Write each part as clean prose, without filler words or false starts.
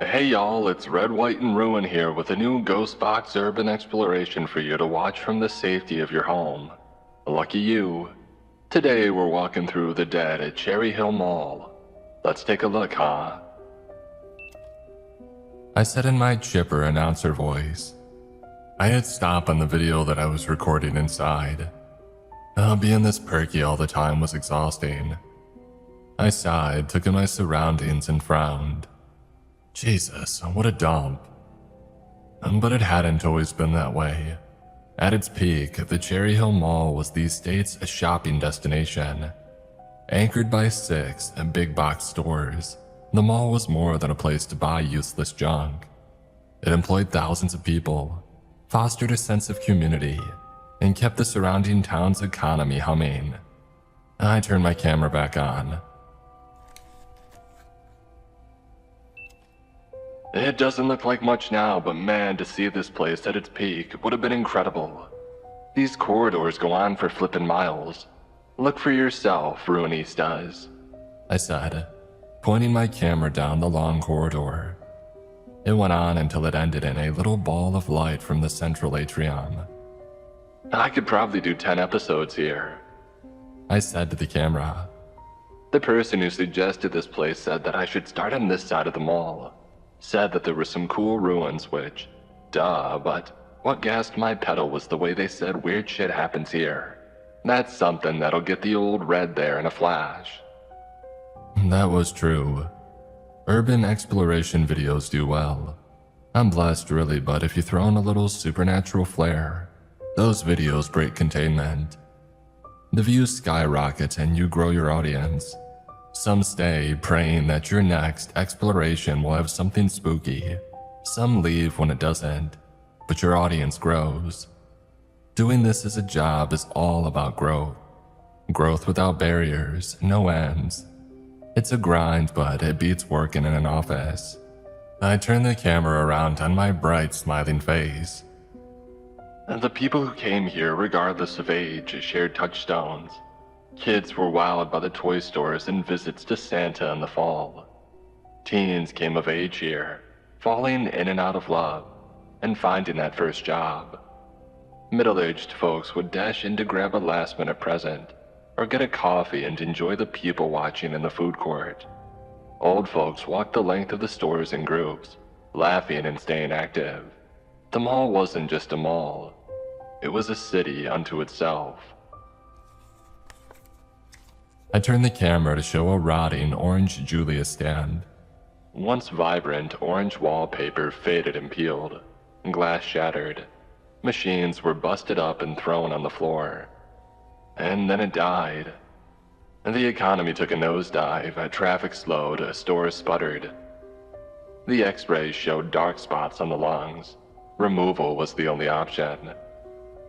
Hey y'all, it's Red, White, and Ruin here with a new Ghost Box urban exploration for you to watch from the safety of your home. Lucky you. Today we're walking through the dead at Cherry Hill Mall. Let's take a look, huh? I said in my chipper announcer voice. I hit stop on the video that I was recording inside. Being this perky all the time was exhausting. I sighed, took in my surroundings, and frowned. Jesus, what a dump. But it hadn't always been that way. At its peak, the Cherry Hill Mall was the state's shopping destination. Anchored by 6 big box stores, the mall was more than a place to buy useless junk. It employed thousands of people, fostered a sense of community, and kept the surrounding town's economy humming. I turned my camera back on. It doesn't look like much now, but man, to see this place at its peak would have been incredible. These corridors go on for flippin' miles. Look for yourself, Ruinistas, I said, pointing my camera down the long corridor. It went on until it ended in a little ball of light from the central atrium. I could probably do 10 episodes here, I said to the camera. The person who suggested this place said that I should start on this side of the mall. Said that there were some cool ruins, which, duh, but what gassed my pedal was the way they said weird shit happens here. That's something that'll get the old Red there in a flash. That was true. Urban exploration videos do well. I'm blessed really, but if you throw in a little supernatural flair, those videos break containment. The views skyrocket and you grow your audience. Some stay, praying that your next exploration will have something spooky. Some leave when it doesn't, but your audience grows. Doing this as a job is all about growth. Growth without barriers, no ends. It's a grind, but it beats working in an office. I turned the camera around on my bright, smiling face. The people who came here, regardless of age, shared touchstones. Kids were wowed by the toy stores and visits to Santa in the fall. Teens came of age here, falling in and out of love, and finding that first job. Middle-aged folks would dash in to grab a last-minute present, or get a coffee and enjoy the people watching in the food court. Old folks walked the length of the stores in groups, laughing and staying active. The mall wasn't just a mall. It was a city unto itself. I turned the camera to show a rotting orange Julius stand. Once vibrant, orange wallpaper faded and peeled, glass shattered. Machines were busted up and thrown on the floor. And then it died. The economy took a nosedive, traffic slowed, stores sputtered. The x-rays showed dark spots on the lungs. Removal was the only option.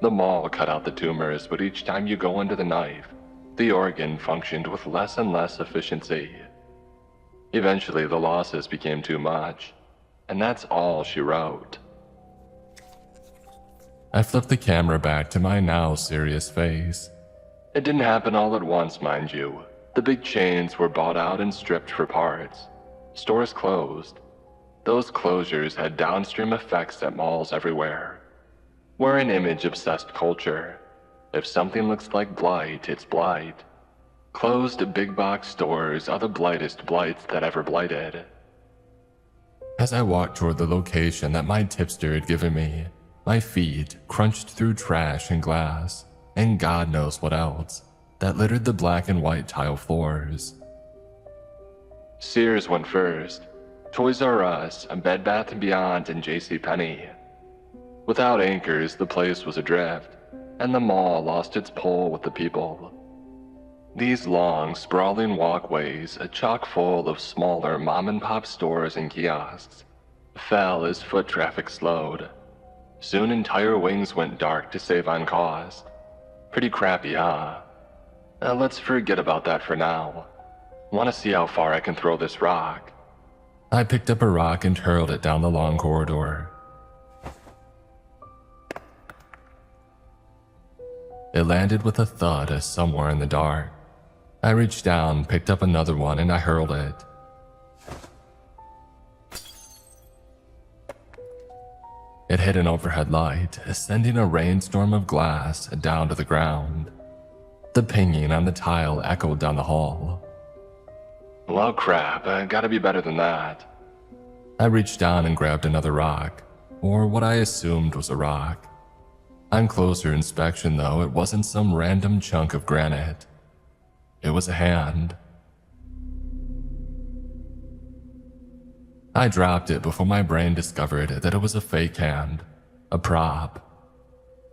The mall cut out the tumors, but each time you go under the knife, the organ functioned with less and less efficiency. Eventually, the losses became too much, and that's all she wrote. I flipped the camera back to my now serious face. It didn't happen all at once, mind you. The big chains were bought out and stripped for parts. Stores closed. Those closures had downstream effects at malls everywhere. We're an image-obsessed culture. If something looks like blight, it's blight. Closed big-box stores are the blightest blights that ever blighted. As I walked toward the location that my tipster had given me, my feet crunched through trash and glass, and God knows what else, that littered the black and white tile floors. Sears went first, Toys R Us, Bed Bath & Beyond, and JCPenney. Without anchors, the place was adrift, and the mall lost its pull with the people. These long, sprawling walkways, chock full of smaller mom-and-pop stores and kiosks, fell as foot traffic slowed. Soon entire wings went dark to save on cost. Pretty crappy, huh? Let's forget about that for now. Want to see how far I can throw this rock? I picked up a rock and hurled it down the long corridor. It landed with a thud somewhere in the dark. I reached down, picked up another one, and I hurled it. It hit an overhead light, sending a rainstorm of glass down to the ground. The pinging on the tile echoed down the hall. Well, crap, gotta be better than that. I reached down and grabbed another rock, or what I assumed was a rock. On closer inspection, though, it wasn't some random chunk of granite. It was a hand. I dropped it before my brain discovered that it was a fake hand, a prop.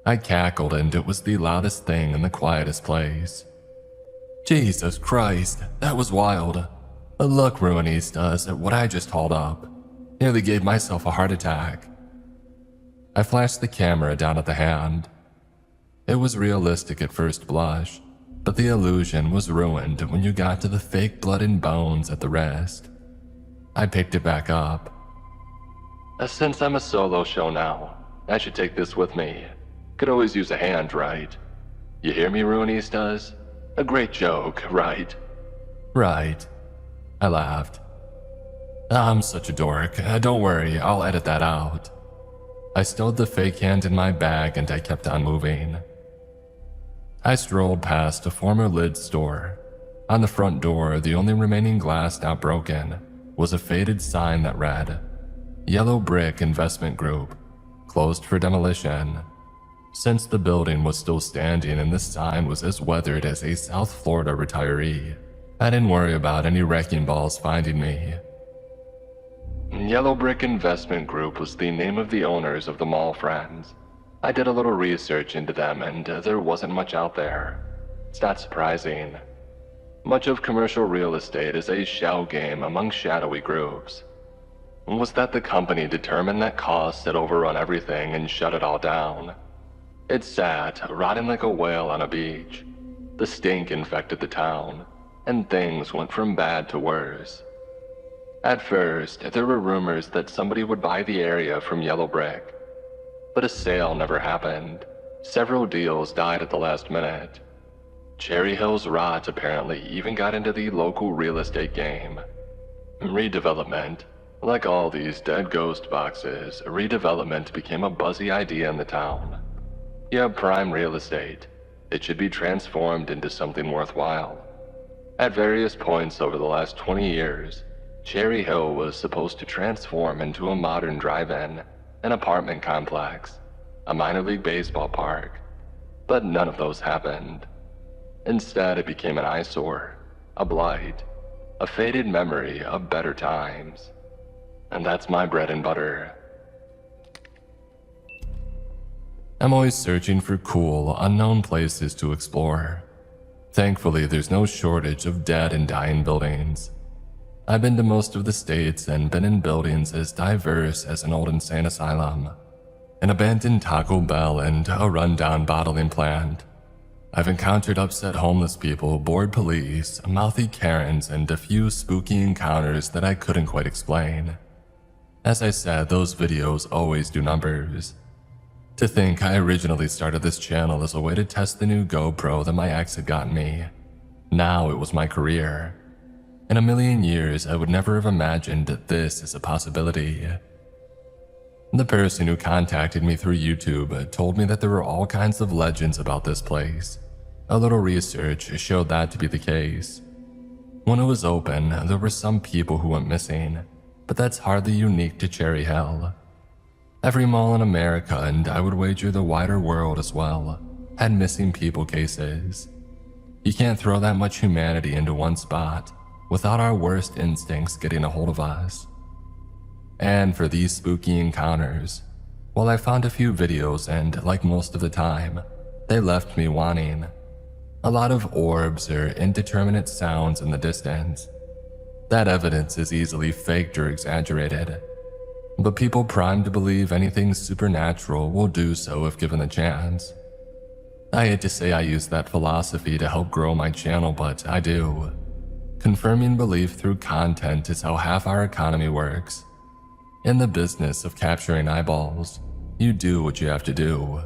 I cackled, and it was the loudest thing in the quietest place. Jesus Christ, that was wild. Look, Ruinistas, at what I just hauled up. Nearly gave myself a heart attack. I flashed the camera down at the hand. It was realistic at first blush, but the illusion was ruined when you got to the fake blood and bones at the wrist. I picked it back up. Since I'm a solo show now, I should take this with me. Could always use a hand, right? You hear me, Ruinistas? A great joke, right? Right. I laughed. I'm such a dork. Don't worry, I'll edit that out. I stowed the fake hand in my bag and I kept on moving. I strolled past a former Lids store. On the front door, the only remaining glass not broken, was a faded sign that read, Yellow Brick Investment Group, closed for demolition. Since the building was still standing and the sign was as weathered as a South Florida retiree, I didn't worry about any wrecking balls finding me. Yellow Brick Investment Group was the name of the owners of the mall friends. I did a little research into them and there wasn't much out there. It's not surprising. Much of commercial real estate is a shell game among shadowy groups. Was that the company determined that costs had overrun everything and shut it all down? It sat, rotting like a whale on a beach. The stink infected the town, and things went from bad to worse. At first, there were rumors that somebody would buy the area from Yellow Brick, but a sale never happened. Several deals died at the last minute. Cherry Hill's rot apparently even got into the local real estate game. Redevelopment. Like all these dead ghost boxes, redevelopment became a buzzy idea in the town. You have prime real estate. It should be transformed into something worthwhile. At various points over the last 20 years, Cherry Hill was supposed to transform into a modern drive-in, an apartment complex, a minor league baseball park, but none of those happened. Instead, it became an eyesore, a blight, a faded memory of better times. And that's my bread and butter. I'm always searching for cool, unknown places to explore. Thankfully, there's no shortage of dead and dying buildings. I've been to most of the states and been in buildings as diverse as an old insane asylum, an abandoned Taco Bell, and a rundown bottling plant. I've encountered upset homeless people, bored police, mouthy Karens, and a few spooky encounters that I couldn't quite explain. As I said, those videos always do numbers. To think I originally started this channel as a way to test the new GoPro that my ex had gotten me. Now it was my career. In a million years, I would never have imagined that this is a possibility. The person who contacted me through YouTube told me that there were all kinds of legends about this place. A little research showed that to be the case. When it was open, there were some people who went missing, but that's hardly unique to Cherry Hill. Every mall in America, and I would wager the wider world as well, had missing people cases. You can't throw that much humanity into one spot without our worst instincts getting a hold of us. And for these spooky encounters, well, I found a few videos and, like most of the time, they left me wanting. A lot of orbs or indeterminate sounds in the distance. That evidence is easily faked or exaggerated, but people primed to believe anything supernatural will do so if given the chance. I hate to say I use that philosophy to help grow my channel, but I do. Confirming belief through content is how half our economy works. In the business of capturing eyeballs, you do what you have to do.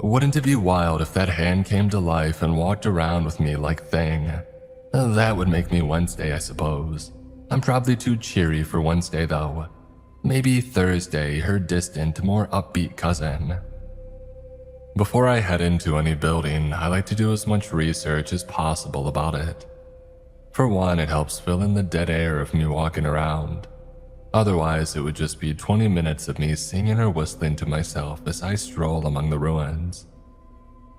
Wouldn't it be wild if that hand came to life and walked around with me like Thing? That would make me Wednesday, I suppose. I'm probably too cheery for Wednesday though. Maybe Thursday, her distant, more upbeat cousin. Before I head into any building, I like to do as much research as possible about it. For one, it helps fill in the dead air of me walking around. Otherwise, it would just be 20 minutes of me singing or whistling to myself as I stroll among the ruins.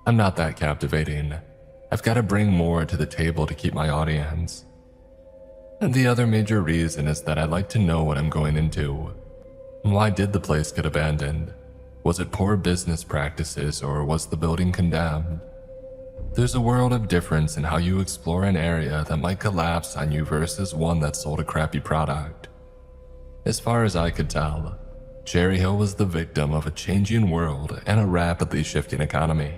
I'm not that captivating. I've got to bring more to the table to keep my audience. And the other major reason is that I like to know what I'm going into. Why did the place get abandoned? Was it poor business practices, or was the building condemned? There's a world of difference in how you explore an area that might collapse on you versus one that sold a crappy product. As far as I could tell, Cherry Hill was the victim of a changing world and a rapidly shifting economy.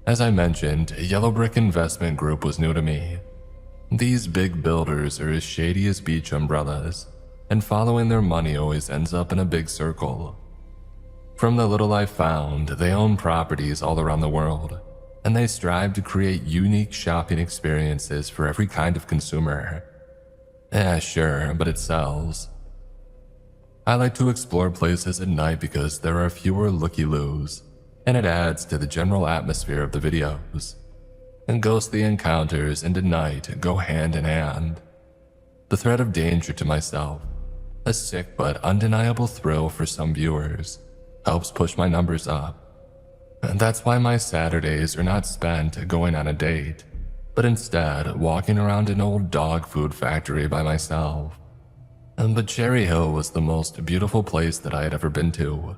As I mentioned, Yellow Brick Investment Group was new to me. These big builders are as shady as beach umbrellas, and following their money always ends up in a big circle. From the little I found, they own properties all around the world, and they strive to create unique shopping experiences for every kind of consumer. Sure, but it sells. I like to explore places at night because there are fewer looky-loos, and it adds to the general atmosphere of the videos. And ghostly encounters and a night go hand in hand. The threat of danger to myself, a sick but undeniable thrill for some viewers, helps push my numbers up. And that's why my Saturdays are not spent going on a date, but instead walking around an old dog food factory by myself. But Cherry Hill was the most beautiful place that I had ever been to.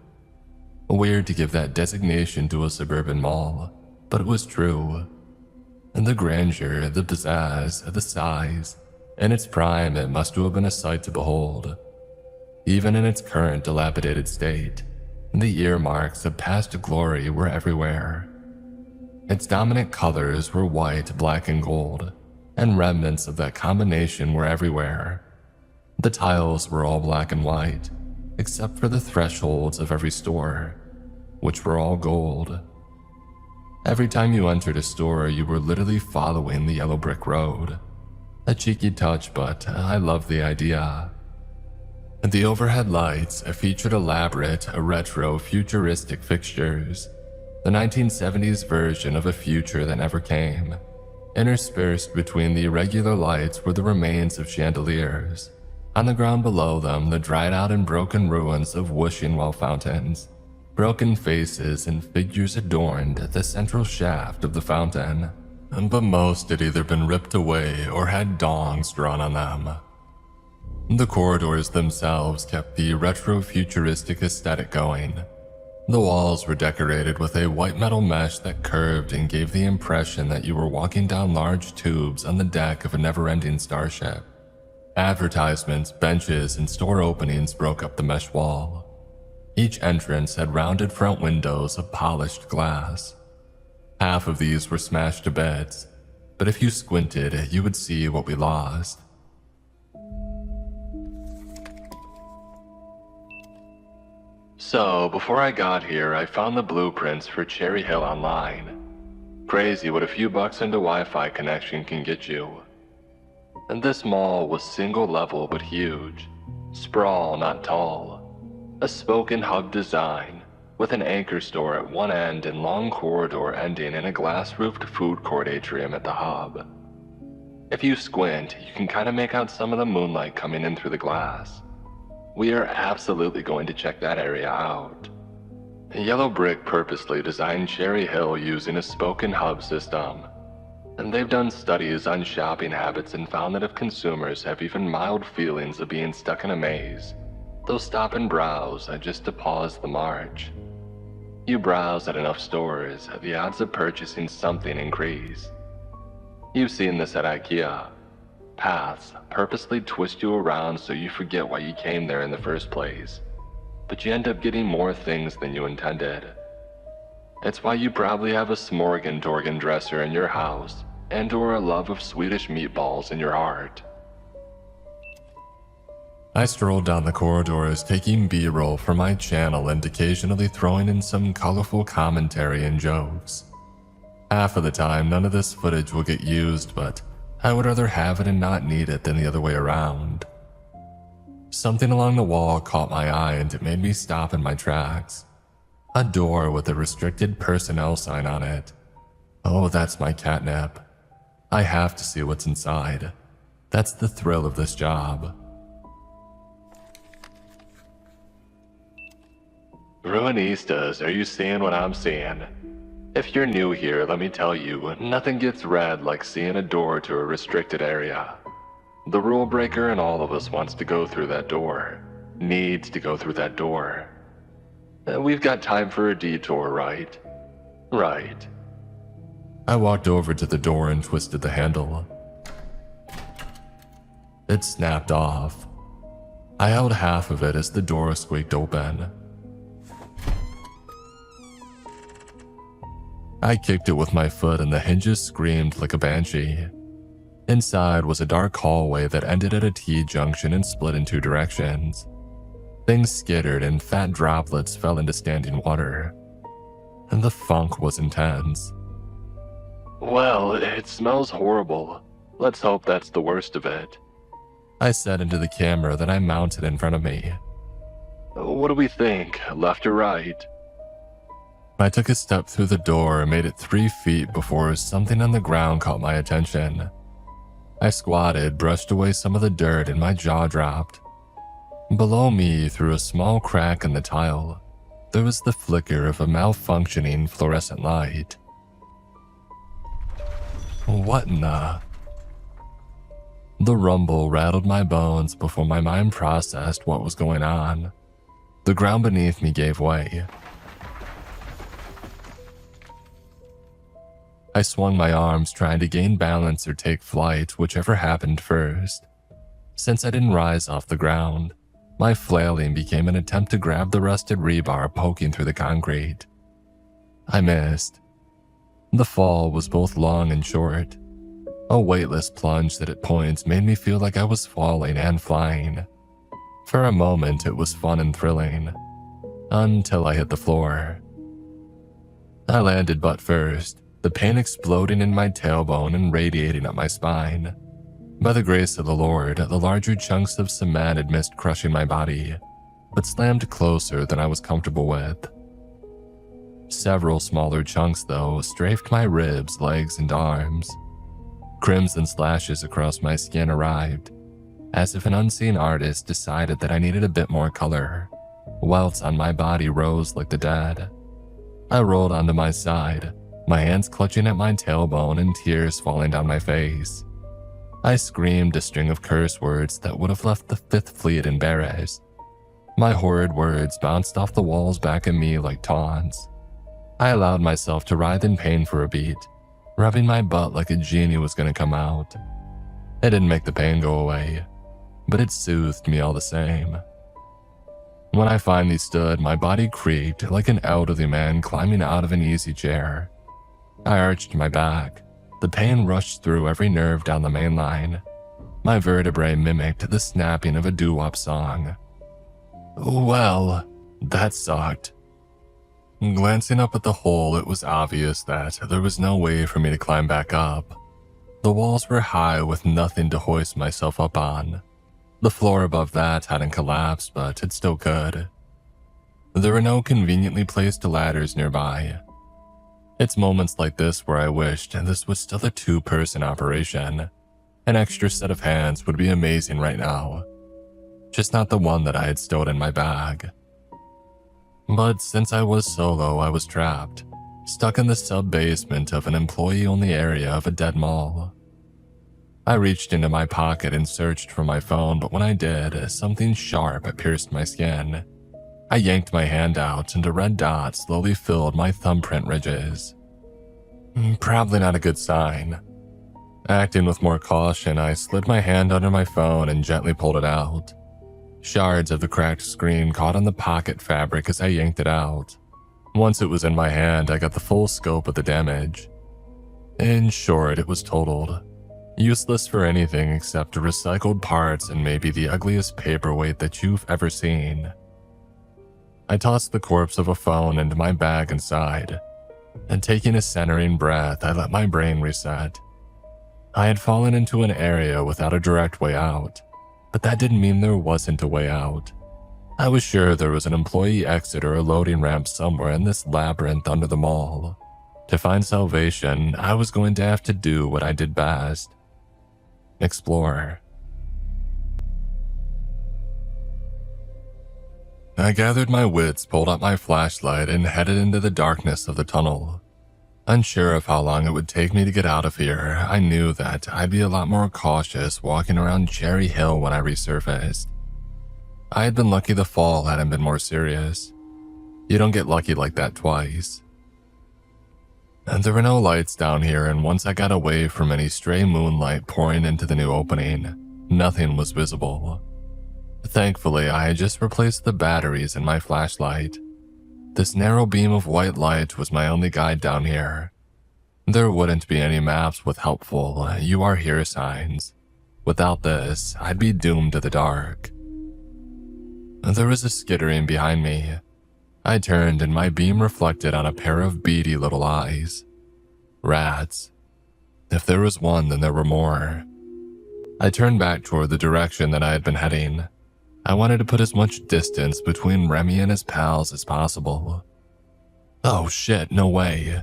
Weird to give that designation to a suburban mall, but it was true. And the grandeur, the pizzazz, the size, in its prime it must have been a sight to behold. Even in its current dilapidated state, the earmarks of past glory were everywhere. Its dominant colors were white, black, and gold, and remnants of that combination were everywhere. The tiles were all black and white, except for the thresholds of every store, which were all gold. Every time you entered a store, you were literally following the yellow brick road. A cheeky touch, but I loved the idea. The overhead lights featured elaborate, retro, futuristic fixtures, the 1970s version of a future that never came. Interspersed between the irregular lights were the remains of chandeliers. On the ground below them, the dried out and broken ruins of wishing well fountains. Broken faces and figures adorned the central shaft of the fountain, but most had either been ripped away or had dongs drawn on them. The corridors themselves kept the retro-futuristic aesthetic going. The walls were decorated with a white metal mesh that curved and gave the impression that you were walking down large tubes on the deck of a never-ending starship. Advertisements, benches, and store openings broke up the mesh wall. Each entrance had rounded front windows of polished glass. Half of these were smashed to bits, but if you squinted, you would see what we lost. So, before I got here, I found the blueprints for Cherry Hill online. Crazy what a few bucks into Wi-Fi connection can get you. And this mall was single level but huge. Sprawl, not tall. A spoken hub design, with an anchor store at one end and long corridor ending in a glass-roofed food court atrium at the hub. If you squint, you can kind of make out some of the moonlight coming in through the glass. We are absolutely going to check that area out. Yellow Brick purposely designed Cherry Hill using a spoken hub system, and they've done studies on shopping habits and found that if consumers have even mild feelings of being stuck in a maze, they'll stop and browse just to pause the march. You browse at enough stores, the odds of purchasing something increase. You've seen this at IKEA. Paths purposely twist you around so you forget why you came there in the first place, but you end up getting more things than you intended. It's why you probably have a Smorgasbord dresser in your house and/or a love of Swedish meatballs in your heart. I strolled down the corridors taking B-roll for my channel and occasionally throwing in some colorful commentary and jokes. Half of the time, none of this footage will get used, but I would rather have it and not need it than the other way around. Something along the wall caught my eye and it made me stop in my tracks. A door with a restricted personnel sign on it. Oh, that's my catnip. I have to see what's inside. That's the thrill of this job. Ruinistas, are you seeing what I'm seeing? If you're new here, let me tell you, nothing gets read like seeing a door to a restricted area. The rule breaker in all of us wants to go through that door. Needs to go through that door. We've got time for a detour, right? Right. I walked over to the door and twisted the handle. It snapped off. I held half of it as the door squeaked open. I kicked it with my foot and the hinges screamed like a banshee. Inside was a dark hallway that ended at a T-junction and split in two directions. Things skittered and fat droplets fell into standing water. And the funk was intense. Well, it smells horrible. Let's hope that's the worst of it. I said into the camera that I mounted in front of me. What do we think, left or right? I took a step through the door and made it 3 feet before something on the ground caught my attention. I squatted, brushed away some of the dirt, and my jaw dropped. Below me, through a small crack in the tile, there was the flicker of a malfunctioning fluorescent light. What in the... The rumble rattled my bones before my mind processed what was going on. The ground beneath me gave way. I swung my arms, trying to gain balance or take flight, whichever happened first. Since I didn't rise off the ground, my flailing became an attempt to grab the rusted rebar poking through the concrete. I missed. The fall was both long and short. A weightless plunge that at points made me feel like I was falling and flying. For a moment, it was fun and thrilling, until I hit the floor. I landed butt first, the pain exploding in my tailbone and radiating up my spine. By the grace of the Lord, the larger chunks of cement had missed crushing my body, but slammed closer than I was comfortable with. Several smaller chunks, though, strafed my ribs, legs, and arms. Crimson slashes across my skin arrived, as if an unseen artist decided that I needed a bit more color. Welts on my body rose like the dead. I rolled onto my side, my hands clutching at my tailbone and tears falling down my face. I screamed a string of curse words that would have left the Fifth Fleet embarrassed. My horrid words bounced off the walls back at me like taunts. I allowed myself to writhe in pain for a beat, rubbing my butt like a genie was going to come out. It didn't make the pain go away, but it soothed me all the same. When I finally stood, my body creaked like an elderly man climbing out of an easy chair. I arched my back. The pain rushed through every nerve down the main line. My vertebrae mimicked the snapping of a doo-wop song. Well, that sucked. Glancing up at the hole, it was obvious that there was no way for me to climb back up. The walls were high with nothing to hoist myself up on. The floor above that hadn't collapsed, but it still could. There were no conveniently placed ladders nearby. It's moments like this where I wished this was still a 2-person operation. An extra set of hands would be amazing right now. Just not the one that I had stowed in my bag. But since I was solo, I was trapped, stuck in the sub-basement of an employee-only area of a dead mall. I reached into my pocket and searched for my phone, but when I did, something sharp pierced my skin. I yanked my hand out and a red dot slowly filled my thumbprint ridges. Probably not a good sign. Acting with more caution, I slid my hand under my phone and gently pulled it out. Shards of the cracked screen caught on the pocket fabric as I yanked it out. Once it was in my hand, I got the full scope of the damage. In short, it was totaled. Useless for anything except recycled parts and maybe the ugliest paperweight that you've ever seen. I tossed the corpse of a phone into my bag inside, and taking a centering breath, I let my brain reset. I had fallen into an area without a direct way out. but that didn't mean there wasn't a way out. I was sure there was an employee exit or a loading ramp somewhere in this labyrinth under the mall. To find salvation, I was going to have to do what I did best: explore. I gathered my wits, pulled out my flashlight, and headed into the darkness of the tunnel. Unsure of how long it would take me to get out of here, I knew that I'd be a lot more cautious walking around Cherry Hill when I resurfaced. I had been lucky the fall hadn't been more serious. You don't get lucky like that twice. And there were no lights down here, and once I got away from any stray moonlight pouring into the new opening, nothing was visible. Thankfully, I had just replaced the batteries in my flashlight. This narrow beam of white light was my only guide down here. There wouldn't be any maps with helpful "you are here" signs. Without this, I'd be doomed to the dark. There was a skittering behind me. I turned and my beam reflected on a pair of beady little eyes. Rats. If there was one, then there were more. I turned back toward the direction that I had been heading. I wanted to put as much distance between Remy and his pals as possible. Oh shit, no way.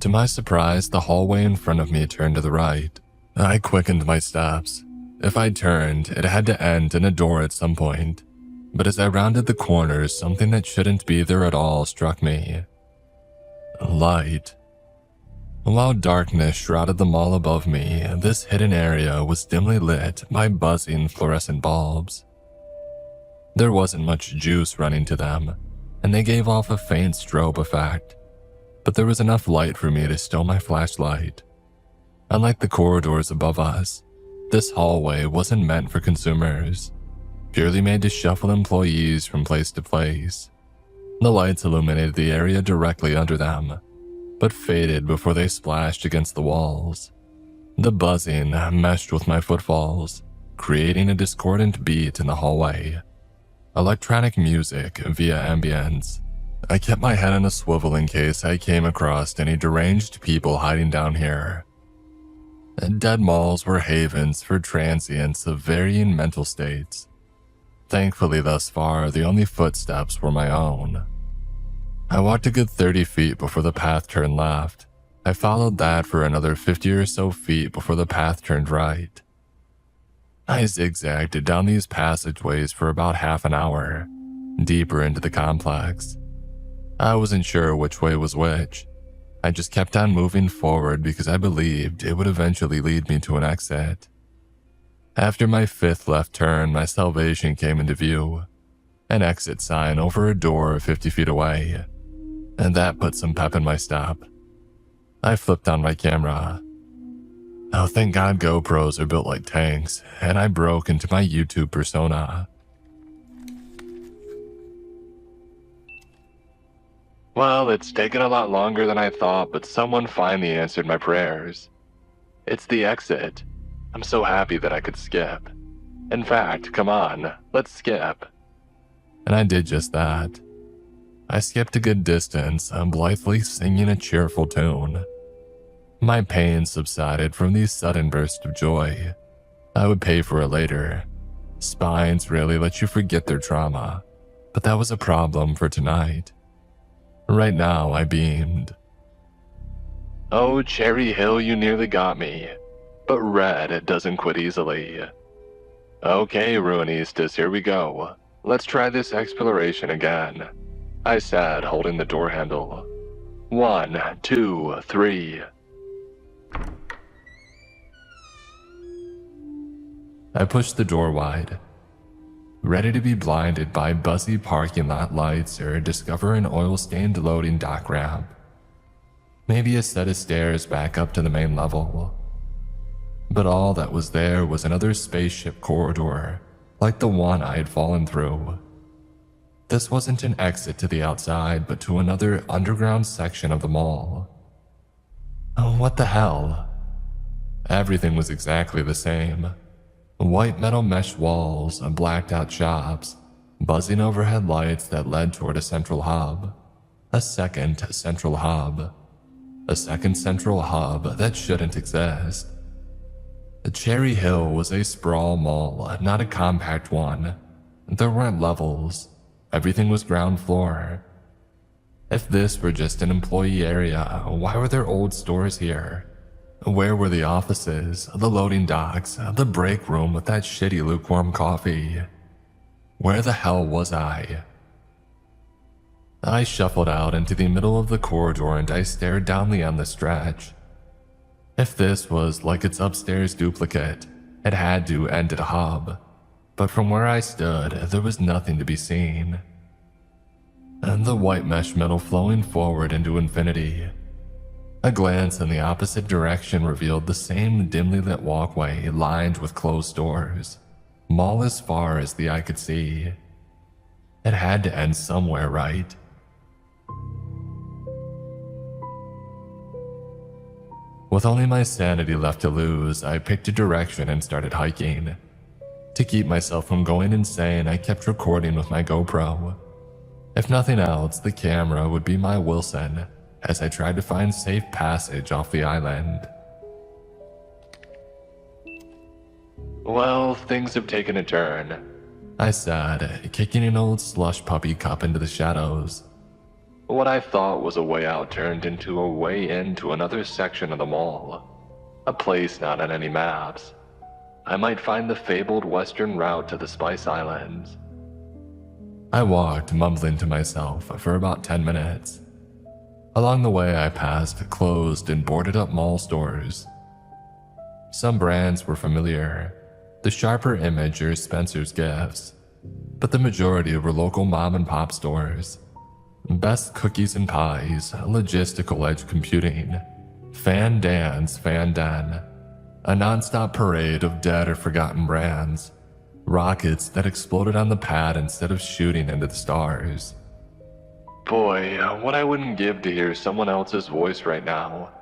To my surprise, the hallway in front of me turned to the right. I quickened my steps. If I turned, it had to end in a door at some point. But as I rounded the corner, something that shouldn't be there at all struck me. Light. While darkness shrouded the mall above me, this hidden area was dimly lit by buzzing fluorescent bulbs. There wasn't much juice running to them, and they gave off a faint strobe effect, but there was enough light for me to stow my flashlight. Unlike the corridors above us, this hallway wasn't meant for consumers, purely made to shuffle employees from place to place. The lights illuminated the area directly under them, but faded before they splashed against the walls. The buzzing meshed with my footfalls, creating a discordant beat in the hallway. Electronic music via ambience. I kept my head on a swivel in case I came across any deranged people hiding down here. Dead malls were havens for transients of varying mental states. Thankfully, thus far, the only footsteps were my own. I walked a good 30 feet before the path turned left. I followed that for another 50 or so feet before the path turned right. I zigzagged down these passageways for about half an hour, deeper into the complex. I wasn't sure which way was which. I just kept on moving forward because I believed it would eventually lead me to an exit. After my fifth left turn, my salvation came into view. An exit sign over a door 50 feet away, and that put some pep in my step. I flipped on my camera. Oh, thank God GoPros are built like tanks, and I broke into my YouTube persona. Well, it's taken a lot longer than I thought, but someone finally answered my prayers. It's the exit. I'm so happy that I could skip. In fact, come on, let's skip. And I did just that. I skipped a good distance, blithely singing a cheerful tune. My pain subsided from these sudden bursts of joy. I would pay for it later. Spines rarely let you forget their trauma, but that was a problem for tonight. Right now, I beamed. Oh, Cherry Hill, you nearly got me. But red doesn't quit easily. Okay, Ruinistas, here we go. Let's try this exploration again, I said, holding the door handle. 1, 2, 3. I pushed the door wide, ready to be blinded by buzzy parking lot lights or discover an oil-stained loading dock ramp. Maybe a set of stairs back up to the main level. But all that was there was another spaceship corridor, like the one I had fallen through. This wasn't an exit to the outside, but to another underground section of the mall. Oh, what the hell? Everything was exactly the same. White metal mesh walls, blacked out shops, buzzing overhead lights that led toward a central hub. A second central hub. A second central hub that shouldn't exist. Cherry Hill was a sprawl mall, not a compact one. There weren't levels. Everything was ground floor. If this were just an employee area, why were there old stores here? Where were the offices, the loading docks, the break room with that shitty lukewarm coffee? Where the hell was I? I shuffled out into the middle of the corridor and I stared down the endless stretch. If this was like its upstairs duplicate, it had to end at a hub. But from where I stood, there was nothing to be seen. And the white mesh metal flowing forward into infinity. A glance in the opposite direction revealed the same dimly lit walkway lined with closed doors. Mall as far as the eye could see. It had to end somewhere, right? With only my sanity left to lose, I picked a direction and started hiking. To keep myself from going insane, I kept recording with my GoPro. If nothing else, the camera would be my Wilson as I tried to find safe passage off the island. Well, things have taken a turn, I said, kicking an old slush puppy cup into the shadows. What I thought was a way out turned into a way into another section of the mall. A place not on any maps. I might find the fabled western route to the Spice Islands. I walked, mumbling to myself, for about 10 minutes. Along the way, I passed closed and boarded up mall stores. Some brands were familiar, the Sharper Image or Spencer's Gifts, but the majority were local mom and pop stores. Best Cookies and Pies, Logistical Edge Computing, Fan Dan's Fan Den, a non-stop parade of dead or forgotten brands, rockets that exploded on the pad instead of shooting into the stars. Boy, what I wouldn't give to hear someone else's voice right now,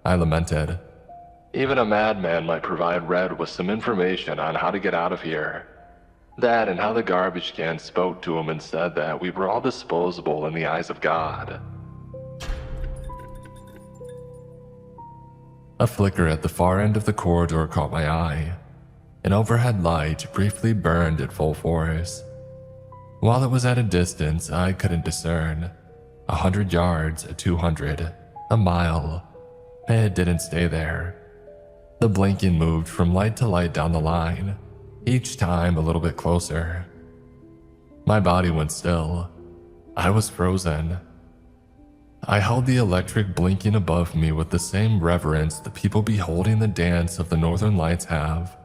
I lamented. Even a madman might provide Red with some information on how to get out of here. That and how the garbage can spoke to him and said that we were all disposable in the eyes of God. A flicker at the far end of the corridor caught my eye. An overhead light briefly burned at full force. While it was at a distance I couldn't discern. 100 yards, 200, a mile. It didn't stay there. The blinking moved from light to light down the line, each time a little bit closer. My body went still. I was frozen. I held the electric blinking above me with the same reverence the people beholding the dance of the Northern Lights have.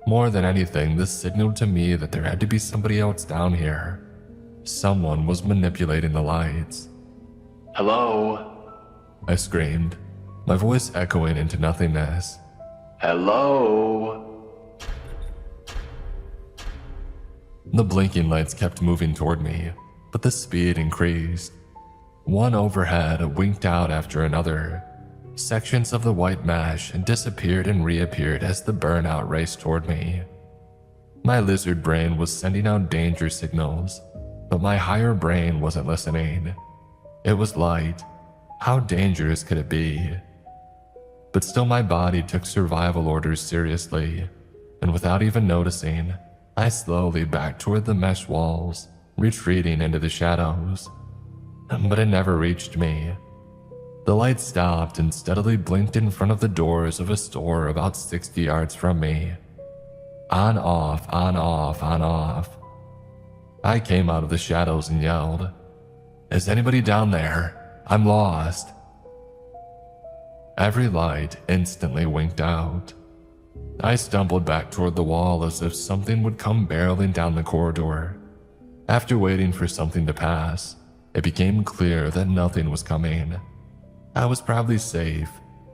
More than anything, this signaled to me that there had to be somebody else down here. Someone was manipulating the lights. Hello? I screamed, my voice echoing into nothingness. Hello? The blinking lights kept moving toward me, but the speed increased. One overhead winked out after another. Sections of the white mesh disappeared and reappeared as the burnout raced toward me. My lizard brain was sending out danger signals, but my higher brain wasn't listening. It was light. How dangerous could it be? But still my body took survival orders seriously, and without even noticing, I slowly backed toward the mesh walls, retreating into the shadows. But it never reached me. The light stopped and steadily blinked in front of the doors of a store about 60 yards from me. On off, on off, on off. I came out of the shadows and yelled, "Is anybody down there? I'm lost." Every light instantly winked out. I stumbled back toward the wall as if something would come barreling down the corridor. After waiting for something to pass, it became clear that nothing was coming. I was probably safe.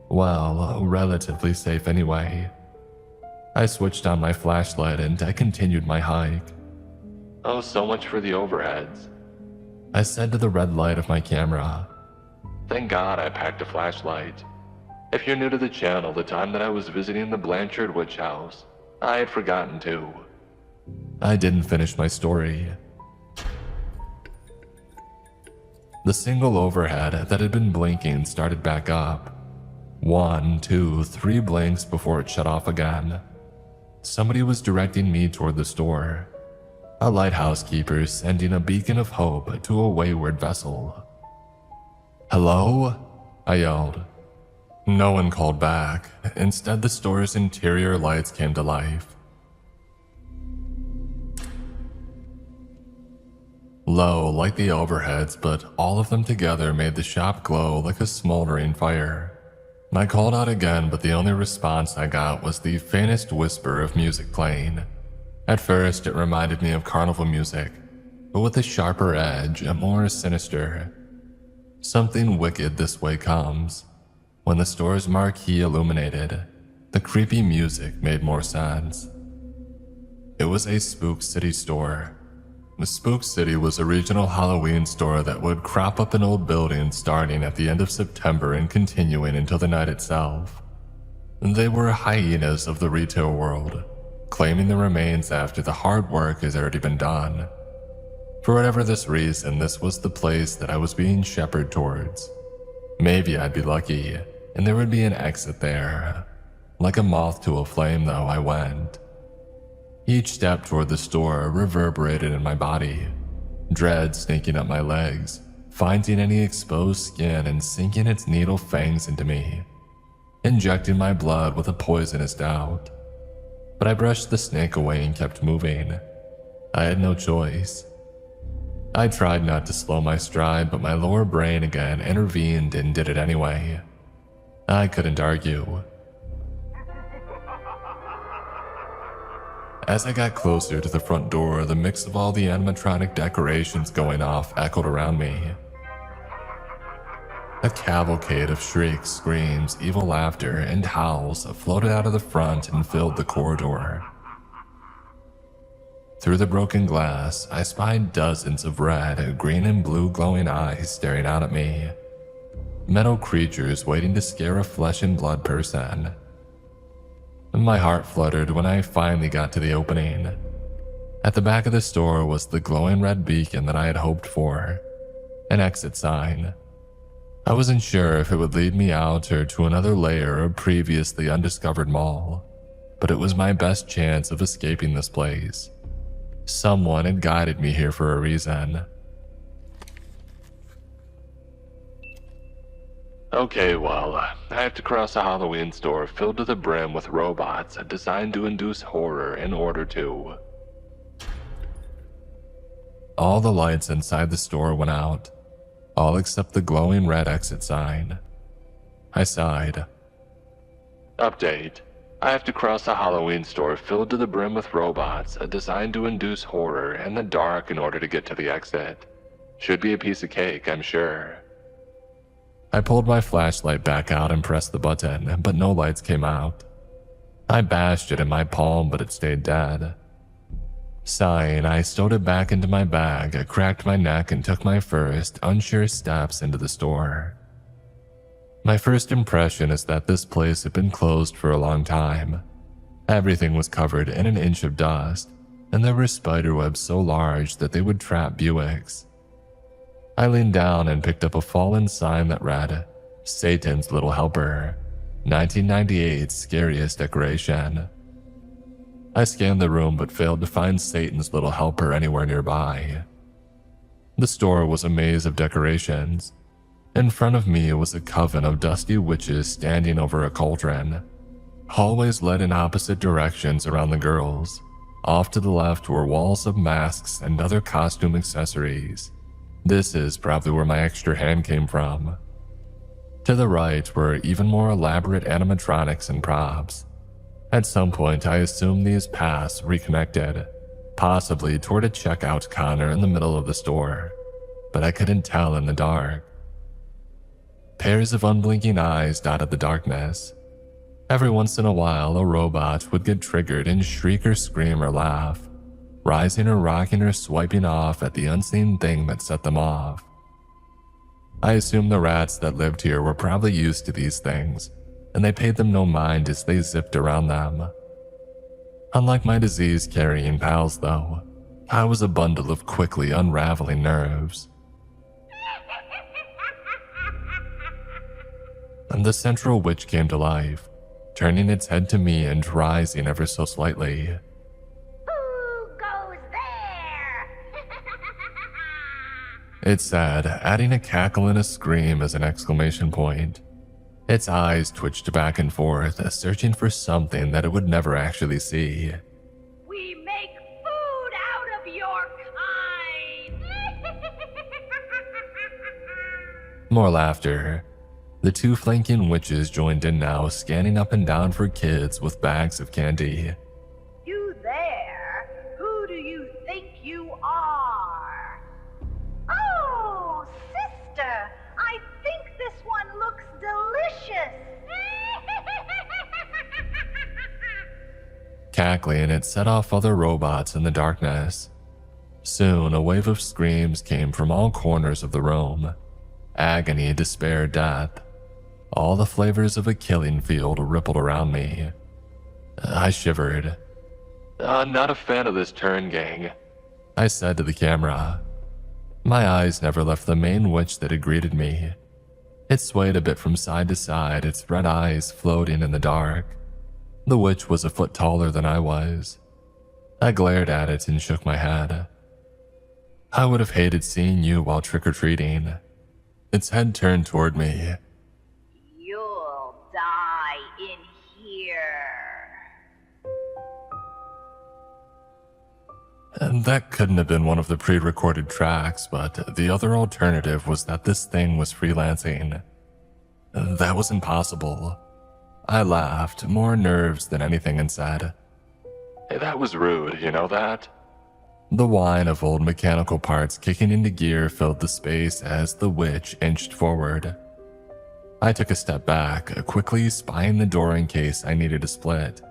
Well, relatively safe anyway. I switched on my flashlight and I continued my hike. Oh, so much for the overheads, I said to the red light of my camera. Thank God I packed a flashlight. If you're new to the channel, the time that I was visiting the Blanchard Witch House, I had forgotten to. I didn't finish my story. The single overhead that had been blinking started back up. 1, 2, 3 blinks before it shut off again. Somebody was directing me toward the store. A lighthouse keeper sending a beacon of hope to a wayward vessel. "Hello?" I yelled. No one called back. Instead, the store's interior lights came to life. Low like the overheads, but all of them together made the shop glow like a smoldering fire. I called out again, but the only response I got was the faintest whisper of music playing. At first, it reminded me of carnival music, but with a sharper edge and more sinister. Something wicked this way comes. When the store's marquee illuminated, the creepy music made more sense. It was a Spook City store. The Spook City was a regional Halloween store that would crop up in old buildings starting at the end of September and continuing until the night itself. They were hyenas of the retail world, claiming the remains after the hard work has already been done. For whatever this reason, this was the place that I was being shepherded towards. Maybe I'd be lucky, and there would be an exit there. Like a moth to a flame, though, I went. Each step toward the store reverberated in my body, dread sneaking up my legs, finding any exposed skin and sinking its needle fangs into me, injecting my blood with a poisonous doubt. But I brushed the snake away and kept moving. I had no choice. I tried not to slow my stride, but my lower brain again intervened and did it anyway. I couldn't argue. As I got closer to the front door, the mix of all the animatronic decorations going off echoed around me. A cavalcade of shrieks, screams, evil laughter, and howls floated out of the front and filled the corridor. Through the broken glass, I spied dozens of red, green, and blue glowing eyes staring out at me. Metal creatures waiting to scare a flesh and blood person. My heart fluttered when I finally got to the opening. At the back of the store was the glowing red beacon that I had hoped for, an exit sign. I wasn't sure if it would lead me out or to another layer of previously undiscovered mall, but it was my best chance of escaping this place. Someone had guided me here for a reason. Okay, well, I have to cross a Halloween store filled to the brim with robots designed to induce horror in order to... All the lights inside the store went out, all except the glowing red exit sign. I sighed. Update. I have to cross a Halloween store filled to the brim with robots designed to induce horror in the dark in order to get to the exit. Should be a piece of cake, I'm sure. I pulled my flashlight back out and pressed the button, but no lights came out. I bashed it in my palm, but it stayed dead. Sighing, I stowed it back into my bag, cracked my neck, and took my first, unsure steps into the store. My first impression is that this place had been closed for a long time. Everything was covered in an inch of dust, and there were spiderwebs so large that they would trap Buicks. I leaned down and picked up a fallen sign that read, "Satan's Little Helper, 1998's scariest decoration." I scanned the room but failed to find Satan's Little Helper anywhere nearby. The store was a maze of decorations. In front of me was a coven of dusty witches standing over a cauldron. Hallways led in opposite directions around the girls. Off to the left were walls of masks and other costume accessories. This is probably where my extra hand came from. To the right were even more elaborate animatronics and props. At some point, I assumed these paths reconnected, possibly toward a checkout counter in the middle of the store, but I couldn't tell in the dark. Pairs of unblinking eyes dotted the darkness. Every once in a while, a robot would get triggered and shriek or scream or laugh, rising or rocking or swiping off at the unseen thing that set them off. I assumed the rats that lived here were probably used to these things, and they paid them no mind as they zipped around them. Unlike my disease-carrying pals, though, I was a bundle of quickly unraveling nerves. And the central witch came to life, turning its head to me and rising ever so slightly. Who goes there? It said, adding a cackle and a scream as an exclamation point. Its eyes twitched back and forth, searching for something that it would never actually see. We make food out of your kind. More laughter. The two flanking witches joined in now, scanning up and down for kids with bags of candy. You there? Who do you think you are? Oh, sister, I think this one looks delicious. Cackling, it set off other robots in the darkness. Soon, a wave of screams came from all corners of the room. Agony, despair, death. All the flavors of a killing field rippled around me. I shivered. Not a fan of this turn, gang, I said to the camera. My eyes never left the main witch that had greeted me. It swayed a bit from side to side, its red eyes floating in the dark. The witch was a foot taller than I was. I glared at it and shook my head. I would have hated seeing you while trick-or-treating. Its head turned toward me. You'll die in here. And that couldn't have been one of the pre-recorded tracks, but the other alternative was that this thing was freelancing. That was impossible. I laughed, more nerves than anything, and said, "Hey, that was rude, you know that?" The whine of old mechanical parts kicking into gear filled the space as the witch inched forward. I took a step back, quickly spying the door in case I needed to split,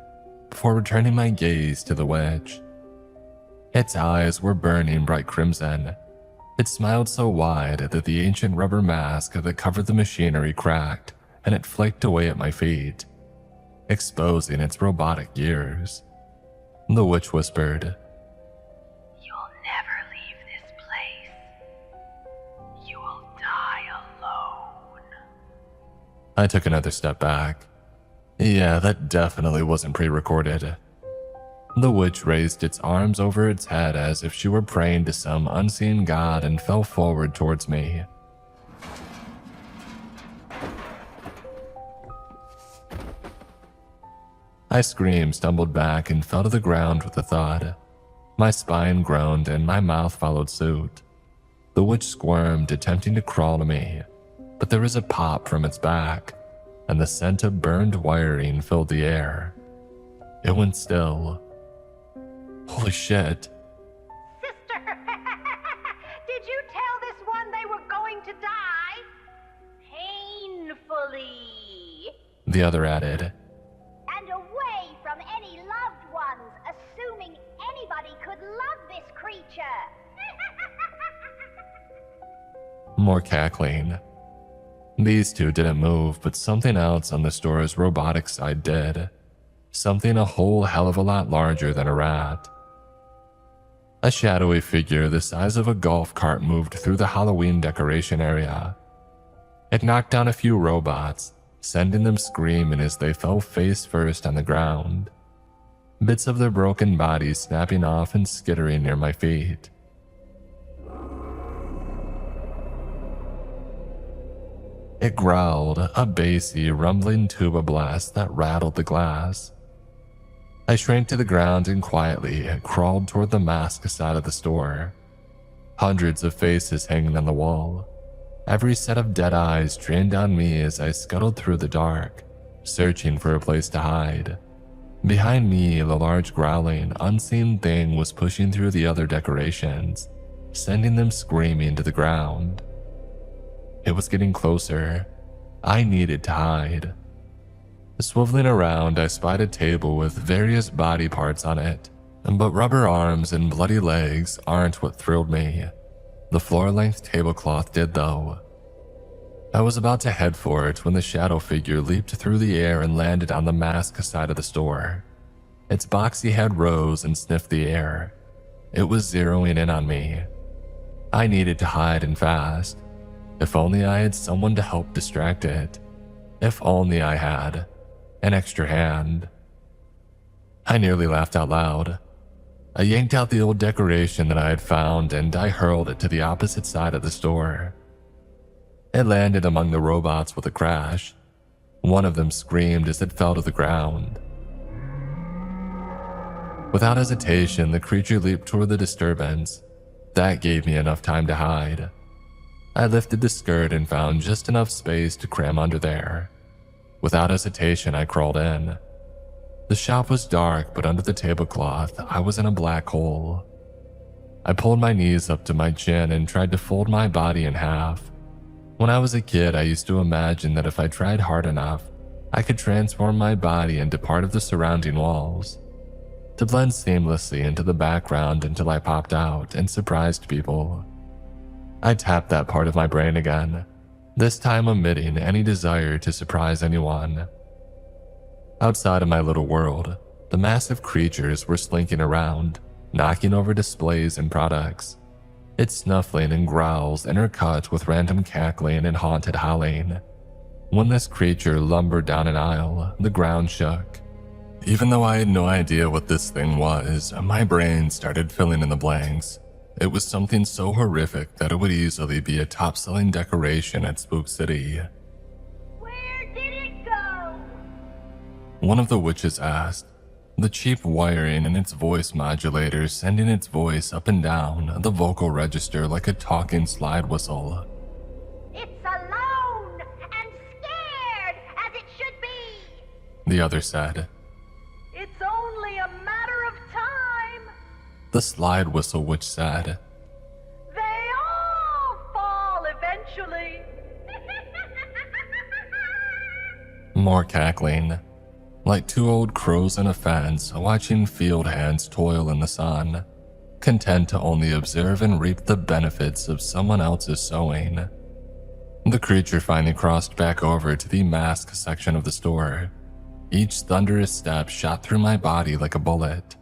before returning my gaze to the witch. Its eyes were burning bright crimson. It smiled so wide that the ancient rubber mask that covered the machinery cracked, and it flaked away at my feet, exposing its robotic gears. The witch whispered, You'll never leave this place. You will die alone. I took another step back. Yeah, that definitely wasn't pre-recorded. The witch raised its arms over its head as if she were praying to some unseen god and fell forward towards me. I screamed, stumbled back, and fell to the ground with a thud. My spine groaned and my mouth followed suit. The witch squirmed, attempting to crawl to me, but there was a pop from its back, and the scent of burned wiring filled the air. It went still. Holy shit. Sister, did you tell this one they were going to die? Painfully. The other added. And away from any loved ones, assuming anybody could love this creature. More cackling. These two didn't move, but something else on the store's robotic side did. Something a whole hell of a lot larger than a rat. A shadowy figure the size of a golf cart moved through the Halloween decoration area. It knocked down a few robots, sending them screaming as they fell face first on the ground. Bits of their broken bodies snapping off and skittering near my feet. It growled, a bassy, rumbling tuba blast that rattled the glass. I shrank to the ground and quietly crawled toward the mask side of the store. Hundreds of faces hanging on the wall. Every set of dead eyes trained on me as I scuttled through the dark, searching for a place to hide. Behind me, the large growling, unseen thing was pushing through the other decorations, sending them screaming to the ground. It was getting closer. I needed to hide. Swiveling around, I spied a table with various body parts on it, but rubber arms and bloody legs aren't what thrilled me. The floor-length tablecloth did, though. I was about to head for it when the shadow figure leaped through the air and landed on the mask side of the store. Its boxy head rose and sniffed the air. It was zeroing in on me. I needed to hide and fast. If only I had someone to help distract it. If only I had an extra hand. I nearly laughed out loud. I yanked out the old decoration that I had found and I hurled it to the opposite side of the store. It landed among the robots with a crash. One of them screamed as it fell to the ground. Without hesitation, the creature leaped toward the disturbance. That gave me enough time to hide. I lifted the skirt and found just enough space to cram under there. Without hesitation, I crawled in. The shop was dark, but under the tablecloth, I was in a black hole. I pulled my knees up to my chin and tried to fold my body in half. When I was a kid, I used to imagine that if I tried hard enough, I could transform my body into part of the surrounding walls, to blend seamlessly into the background until I popped out and surprised people. I tapped that part of my brain again, this time omitting any desire to surprise anyone. Outside of my little world, the massive creatures were slinking around, knocking over displays and products. Its snuffling and growls intercut with random cackling and haunted howling. When this creature lumbered down an aisle, the ground shook. Even though I had no idea what this thing was, my brain started filling in the blanks. It was something so horrific that it would easily be a top-selling decoration at Spook City. Where did it go? One of the witches asked, the cheap wiring in its voice modulator sending its voice up and down the vocal register like a talking slide whistle. It's alone and scared, as it should be. The other said, It's only a matter of time. the slide whistle witch said, They all fall eventually. more cackling. Like two old crows in a fence watching field hands toil in the sun, content to only observe and reap the benefits of someone else's sowing. The creature finally crossed back over to the mask section of the store. Each thunderous step shot through my body like a bullet.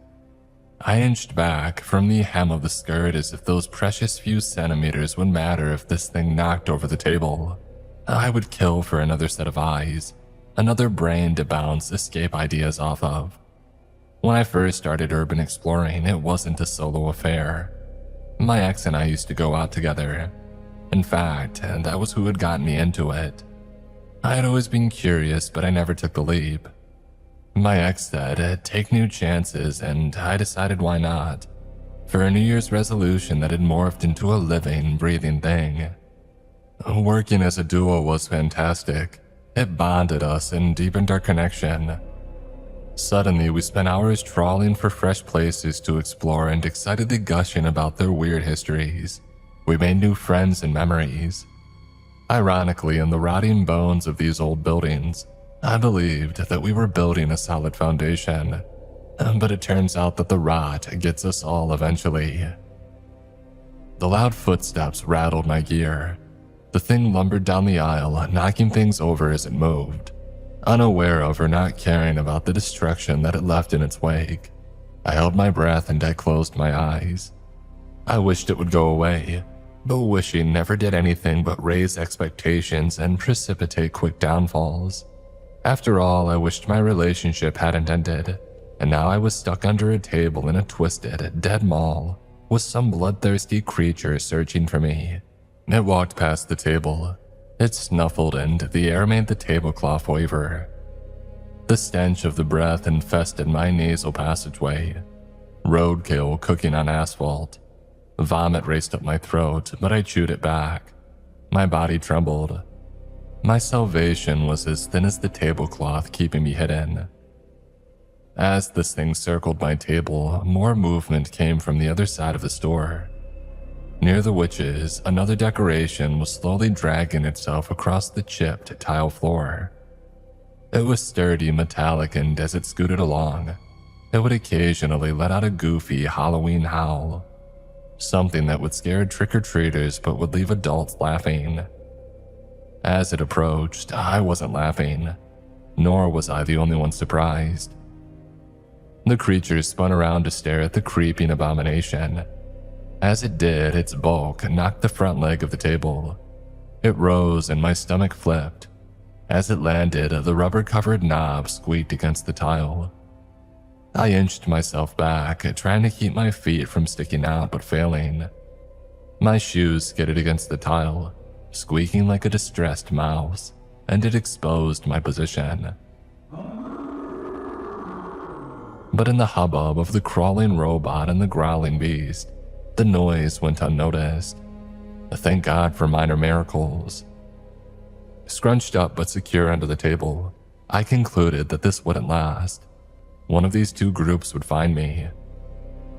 I inched back from the hem of the skirt as if those precious few centimeters would matter if this thing knocked over the table. I would kill for another set of eyes, another brain to bounce escape ideas off of. When I first started urban exploring, it wasn't a solo affair. My ex and I used to go out together. In fact, that was who had gotten me into it. I had always been curious, but I never took the leap. My ex said, take new chances, and I decided why not, for a New Year's resolution that had morphed into a living, breathing thing. Working as a duo was fantastic. It bonded us and deepened our connection. Suddenly, we spent hours trawling for fresh places to explore and excitedly gushing about their weird histories. We made new friends and memories. Ironically, in the rotting bones of these old buildings, I believed that we were building a solid foundation. But it turns out that the rot gets us all eventually. The loud footsteps rattled my gear. The thing lumbered down the aisle, knocking things over as it moved, unaware of or not caring about the destruction that it left in its wake. I held my breath and I closed my eyes. I wished it would go away, but wishing never did anything but raise expectations and precipitate quick downfalls. After all, I wished my relationship hadn't ended, and now I was stuck under a table in a twisted, dead mall with some bloodthirsty creature searching for me. It walked past the table. It snuffled and the air made the tablecloth waver. The stench of the breath infested my nasal passageway. Roadkill cooking on asphalt. Vomit raced up my throat, but I chewed it back. My body trembled. My salvation was as thin as the tablecloth keeping me hidden. As this thing circled my table, more movement came from the other side of the store. Near the witches, another decoration was slowly dragging itself across the chipped tile floor. It was sturdy, metallic, and as it scooted along, it would occasionally let out a goofy Halloween howl. Something that would scare trick-or-treaters but would leave adults laughing. As it approached, I wasn't laughing, nor was I the only one surprised. The creature spun around to stare at the creeping abomination. As it did, its bulk knocked the front leg of the table. It rose and my stomach flipped. As it landed, the rubber-covered knob squeaked against the tile. I inched myself back, trying to keep my feet from sticking out but failing. My shoes skidded against the tile, squeaking like a distressed mouse, and it exposed my position. But in the hubbub of the crawling robot and the growling beast, the noise went unnoticed. Thank God for minor miracles. Scrunched up but secure under the table, I concluded that this wouldn't last. One of these two groups would find me.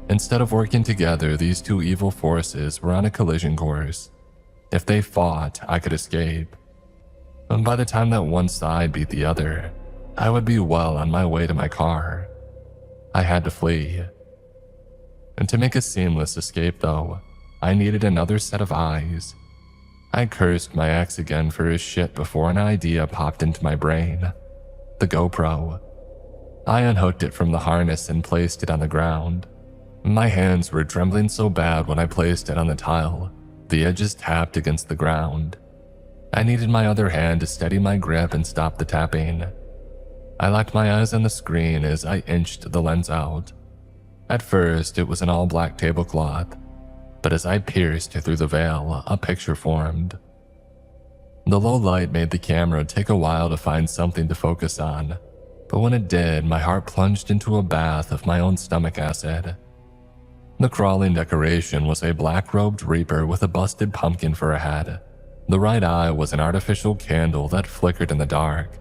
Instead of working together, these two evil forces were on a collision course. If they fought, I could escape. And by the time that one side beat the other, I would be well on my way to my car. I had to flee. And to make a seamless escape, though, I needed another set of eyes. I cursed my ex again for his shit before an idea popped into my brain. The GoPro. I unhooked it from the harness and placed it on the ground. My hands were trembling so bad when I placed it on the tile, the edges tapped against the ground. I needed my other hand to steady my grip and stop the tapping. I locked my eyes on the screen as I inched the lens out. At first, it was an all-black tablecloth, but as I pierced through the veil, a picture formed. The low light made the camera take a while to find something to focus on, but when it did, my heart plunged into a bath of my own stomach acid. The crawling decoration was a black-robed reaper with a busted pumpkin for a head. The right eye was an artificial candle that flickered in the dark.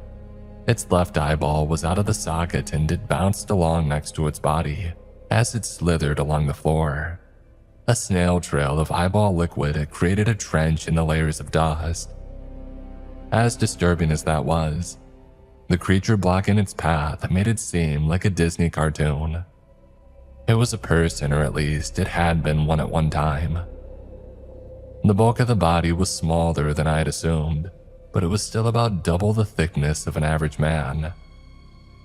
Its left eyeball was out of the socket and it bounced along next to its body as it slithered along the floor. A snail trail of eyeball liquid created a trench in the layers of dust. As disturbing as that was, the creature blocking its path made it seem like a Disney cartoon. It was a person, or at least it had been one at one time. The bulk of the body was smaller than I had assumed, but it was still about double the thickness of an average man.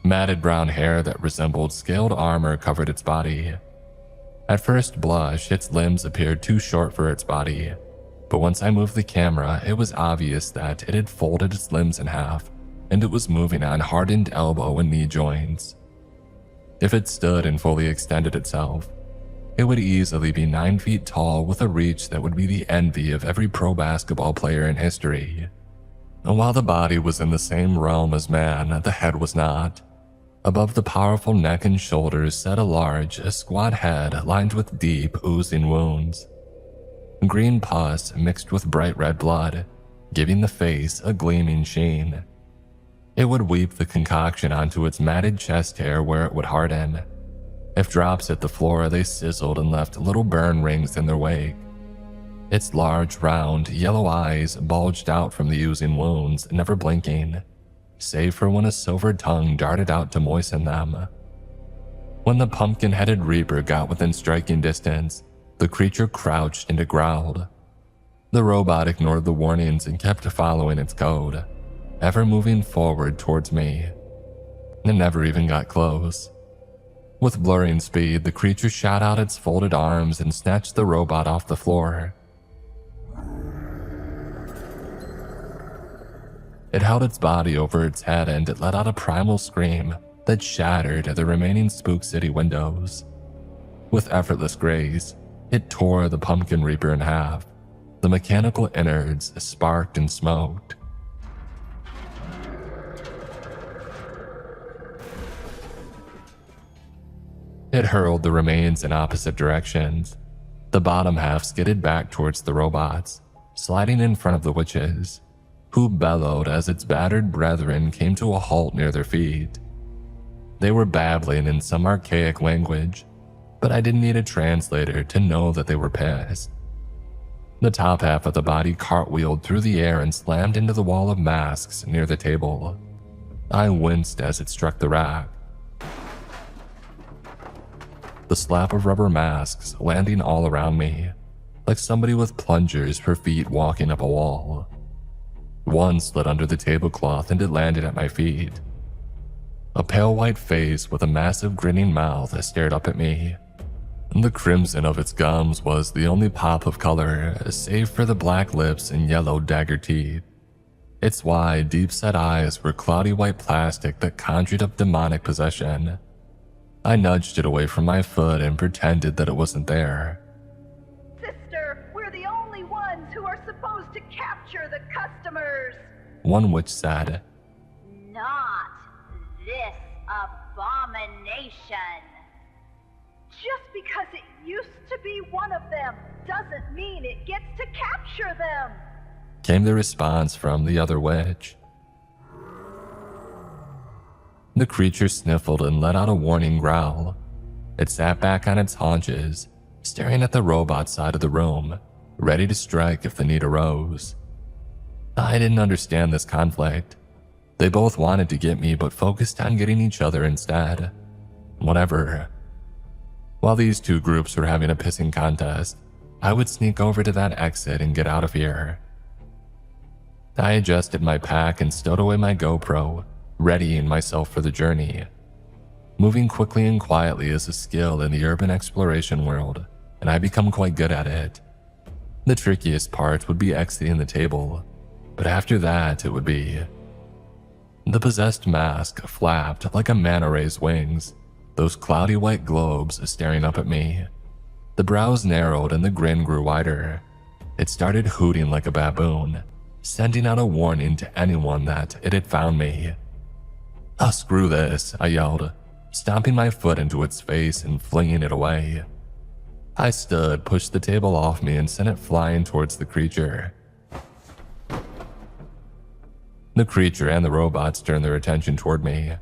Matted brown hair that resembled scaled armor covered its body. At first blush, its limbs appeared too short for its body, but once I moved the camera, it was obvious that it had folded its limbs in half, and it was moving on hardened elbow and knee joints. If it stood and fully extended itself, it would easily be 9 feet tall with a reach that would be the envy of every pro basketball player in history. And while the body was in the same realm as man, the head was not. Above the powerful neck and shoulders sat a large, squat head lined with deep, oozing wounds. Green pus mixed with bright red blood, giving the face a gleaming sheen. It would weep the concoction onto its matted chest hair where it would harden. If drops hit the floor, they sizzled and left little burn rings in their wake. Its large, round, yellow eyes bulged out from the oozing wounds, never blinking, save for when a silver tongue darted out to moisten them. When the pumpkin-headed reaper got within striking distance, the creature crouched and it growled. The robot ignored the warnings and kept following its code, ever moving forward towards me. It never even got close. With blurring speed, the creature shot out its folded arms and snatched the robot off the floor. It held its body over its head and it let out a primal scream that shattered the remaining Spook City windows. With effortless grace, it tore the pumpkin reaper in half. The mechanical innards sparked and smoked. It hurled the remains in opposite directions. The bottom half skidded back towards the robots, sliding in front of the witches, who bellowed as its battered brethren came to a halt near their feet. They were babbling in some archaic language, but I didn't need a translator to know that they were pissed. The top half of the body cartwheeled through the air and slammed into the wall of masks near the table. I winced as it struck the rack. The slap of rubber masks landing all around me, like somebody with plungers for feet walking up a wall. One slid under the tablecloth and it landed at my feet. A pale white face with a massive grinning mouth stared up at me. The crimson of its gums was the only pop of color, save for the black lips and yellow dagger teeth. Its wide, deep-set eyes were cloudy white plastic that conjured up demonic possession. I nudged it away from my foot and pretended that it wasn't there. Sister, we're the only ones who are supposed to capture the customers. One witch said. Not this abomination. Just because it used to be one of them doesn't mean it gets to capture them. Came the response from the other witch. The creature sniffled and let out a warning growl. It sat back on its haunches, staring at the robot side of the room, ready to strike if the need arose. I didn't understand this conflict. They both wanted to get me but focused on getting each other instead. Whatever. While these two groups were having a pissing contest, I would sneak over to that exit and get out of here. I adjusted my pack and stowed away my GoPro, readying myself for the journey. Moving quickly and quietly is a skill in the urban exploration world, and I become quite good at it. The trickiest part would be exiting the table, but after that it would be... The possessed mask flapped like a manta ray's wings, those cloudy white globes staring up at me. The brows narrowed and the grin grew wider. It started hooting like a baboon, sending out a warning to anyone that it had found me. "Oh, screw this," I yelled, stomping my foot into its face and flinging it away. I stood, pushed the table off me, and sent it flying towards the creature. The creature and the robots turned their attention toward me.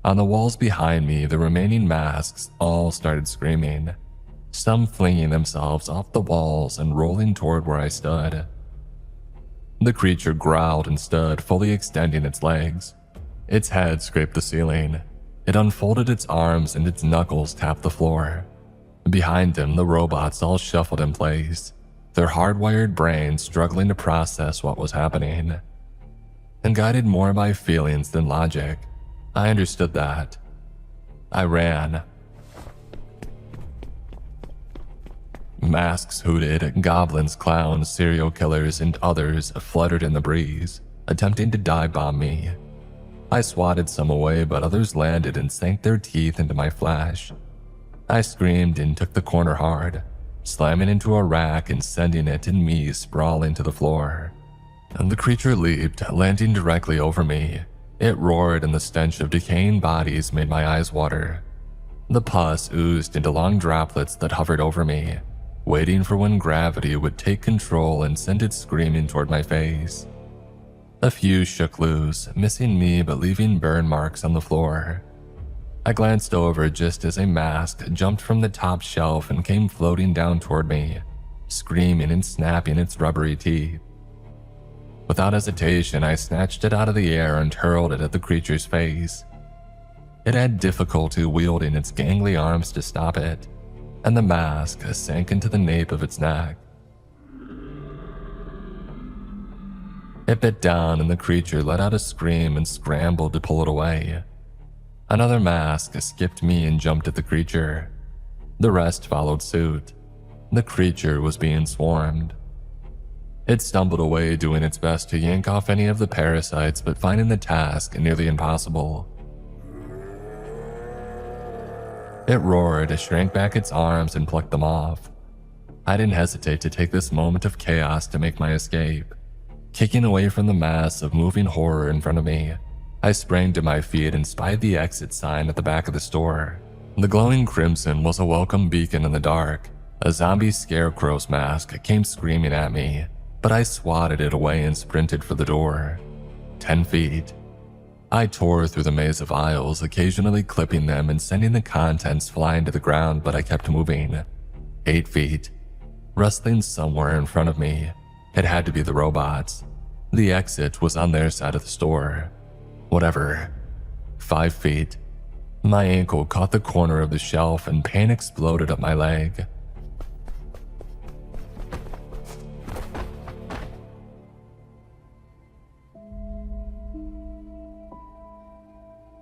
On the walls behind me, the remaining masks all started screaming, some flinging themselves off the walls and rolling toward where I stood. The creature growled and stood, fully extending its legs. Its head scraped the ceiling. It unfolded its arms and its knuckles tapped the floor. Behind him, the robots all shuffled in place, their hardwired brains struggling to process what was happening. And guided more by feelings than logic, I understood that. I ran. Masks hooted, goblins, clowns, serial killers, and others fluttered in the breeze, attempting to dive bomb me. I swatted some away, but others landed and sank their teeth into my flesh. I screamed and took the corner hard, slamming into a rack and sending it and me sprawling to the floor. And the creature leaped, landing directly over me. It roared and the stench of decaying bodies made my eyes water. The pus oozed into long droplets that hovered over me, waiting for when gravity would take control and send it screaming toward my face. A few shook loose, missing me but leaving burn marks on the floor. I glanced over just as a mask jumped from the top shelf and came floating down toward me, screaming and snapping its rubbery teeth. Without hesitation, I snatched it out of the air and hurled it at the creature's face. It had difficulty wielding its gangly arms to stop it, and the mask sank into the nape of its neck. It bit down and the creature let out a scream and scrambled to pull it away. Another mask skipped me and jumped at the creature. The rest followed suit. The creature was being swarmed. It stumbled away, doing its best to yank off any of the parasites, but finding the task nearly impossible. It roared, shrank back its arms, and plucked them off. I didn't hesitate to take this moment of chaos to make my escape. Kicking away from the mass of moving horror in front of me, I sprang to my feet and spied the exit sign at the back of the store. The glowing crimson was a welcome beacon in the dark. A zombie scarecrow's mask came screaming at me, but I swatted it away and sprinted for the door. 10 feet. I tore through the maze of aisles, occasionally clipping them and sending the contents flying to the ground, but I kept moving. 8 feet. Rustling somewhere in front of me. It had to be the robots. The exit was on their side of the store. Whatever. 5 feet. My ankle caught the corner of the shelf and pain exploded up my leg.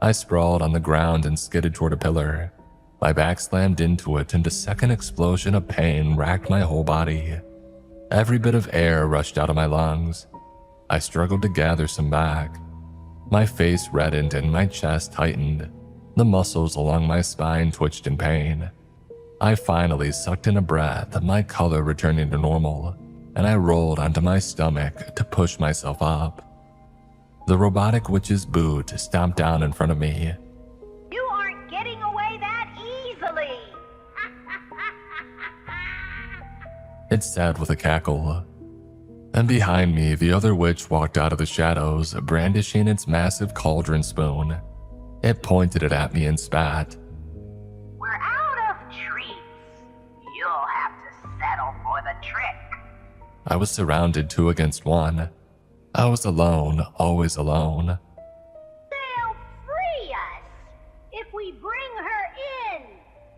I sprawled on the ground and skidded toward a pillar. My back slammed into it and a second explosion of pain racked my whole body. Every bit of air rushed out of my lungs. I struggled to gather some back. My face reddened and my chest tightened. The muscles along my spine twitched in pain. I finally sucked in a breath, my color returning to normal, and I rolled onto my stomach to push myself up. The robotic witch's boot stomped down in front of me. You aren't getting away that easily! It said with a cackle. And behind me, the other witch walked out of the shadows, brandishing its massive cauldron spoon. It pointed it at me and spat. We're out of treats. You'll have to settle for the trick. I was surrounded 2 against 1. I was alone, always alone. They'll free us if we bring her in.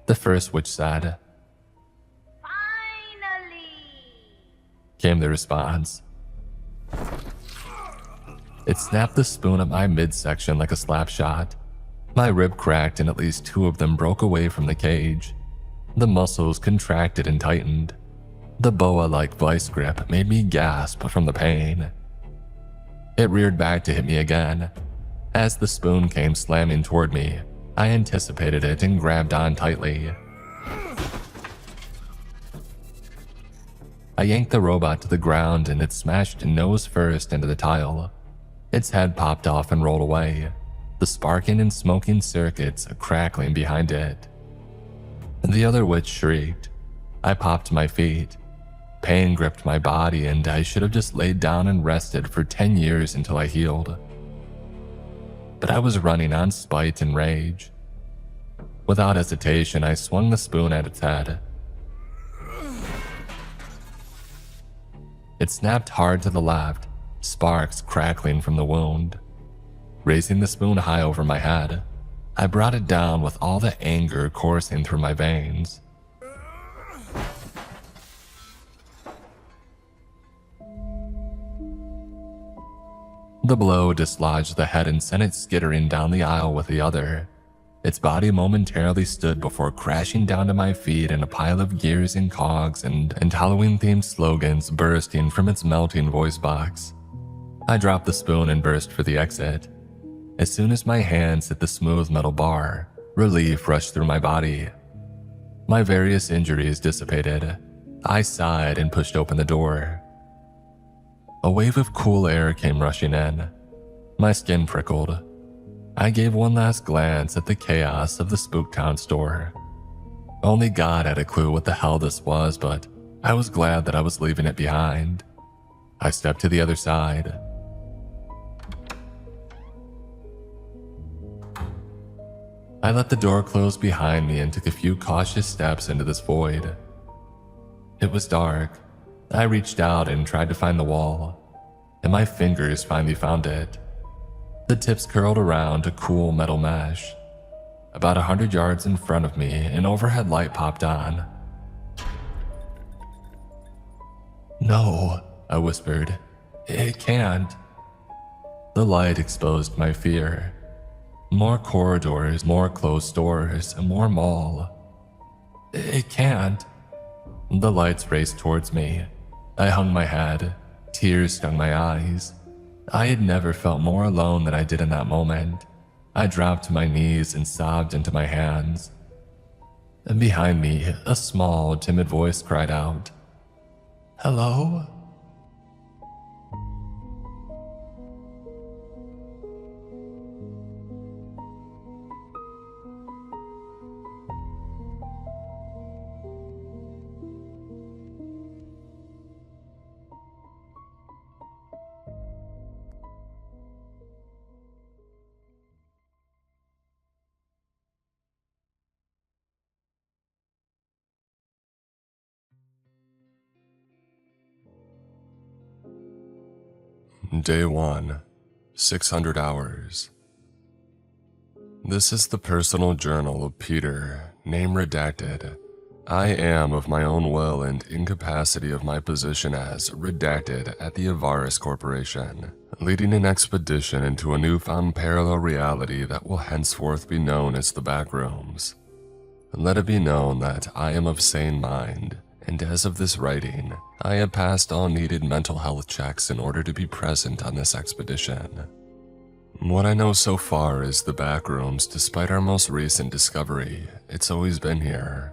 The first witch said. Finally, Came the response. It snapped the spoon at my midsection like a slap shot. My rib cracked and at least 2 of them broke away from the cage. The muscles contracted and tightened. The boa-like vice grip made me gasp from the pain. It reared back to hit me again. As the spoon came slamming toward me, I anticipated it and grabbed on tightly. I yanked the robot to the ground and it smashed nose first into the tile. Its head popped off and rolled away, the sparking and smoking circuits crackling behind it. The other witch shrieked. I popped to my feet. Pain gripped my body and I should have just laid down and rested for 10 years until I healed. But I was running on spite and rage. Without hesitation, I swung the spoon at its head. It snapped hard to the left, sparks crackling from the wound. Raising the spoon high over my head, I brought it down with all the anger coursing through my veins. The blow dislodged the head and sent it skittering down the aisle with the other. Its body momentarily stood before crashing down to my feet in a pile of gears and cogs and Halloween-themed slogans bursting from its melting voice box. I dropped the spoon and burst for the exit. As soon as my hands hit the smooth metal bar, relief rushed through my body. My various injuries dissipated. I sighed and pushed open the door. A wave of cool air came rushing in. My skin prickled. I gave one last glance at the chaos of the Spooktown store. Only God had a clue what the hell this was, but I was glad that I was leaving it behind. I stepped to the other side. I let the door close behind me and took a few cautious steps into this void. It was dark. I reached out and tried to find the wall, and my fingers finally found it. The tips curled around a cool metal mesh. About 100 yards in front of me, an overhead light popped on. "No," I whispered. "It can't." The light exposed my fear. More corridors, more closed doors, more mall. "It can't." The lights raced towards me. I hung my head. Tears stung my eyes. I had never felt more alone than I did in that moment. I dropped to my knees and sobbed into my hands. And behind me, a small, timid voice cried out, "Hello?" Day 1, 600 hours. This is the personal journal of Peter, name redacted. I am of my own will and incapacity of my position as redacted at the Avaris Corporation, leading an expedition into a newfound parallel reality that will henceforth be known as the Backrooms. Let it be known that I am of sane mind and as of this writing, I have passed all needed mental health checks in order to be present on this expedition. What I know so far is the backrooms, despite our most recent discovery, it's always been here.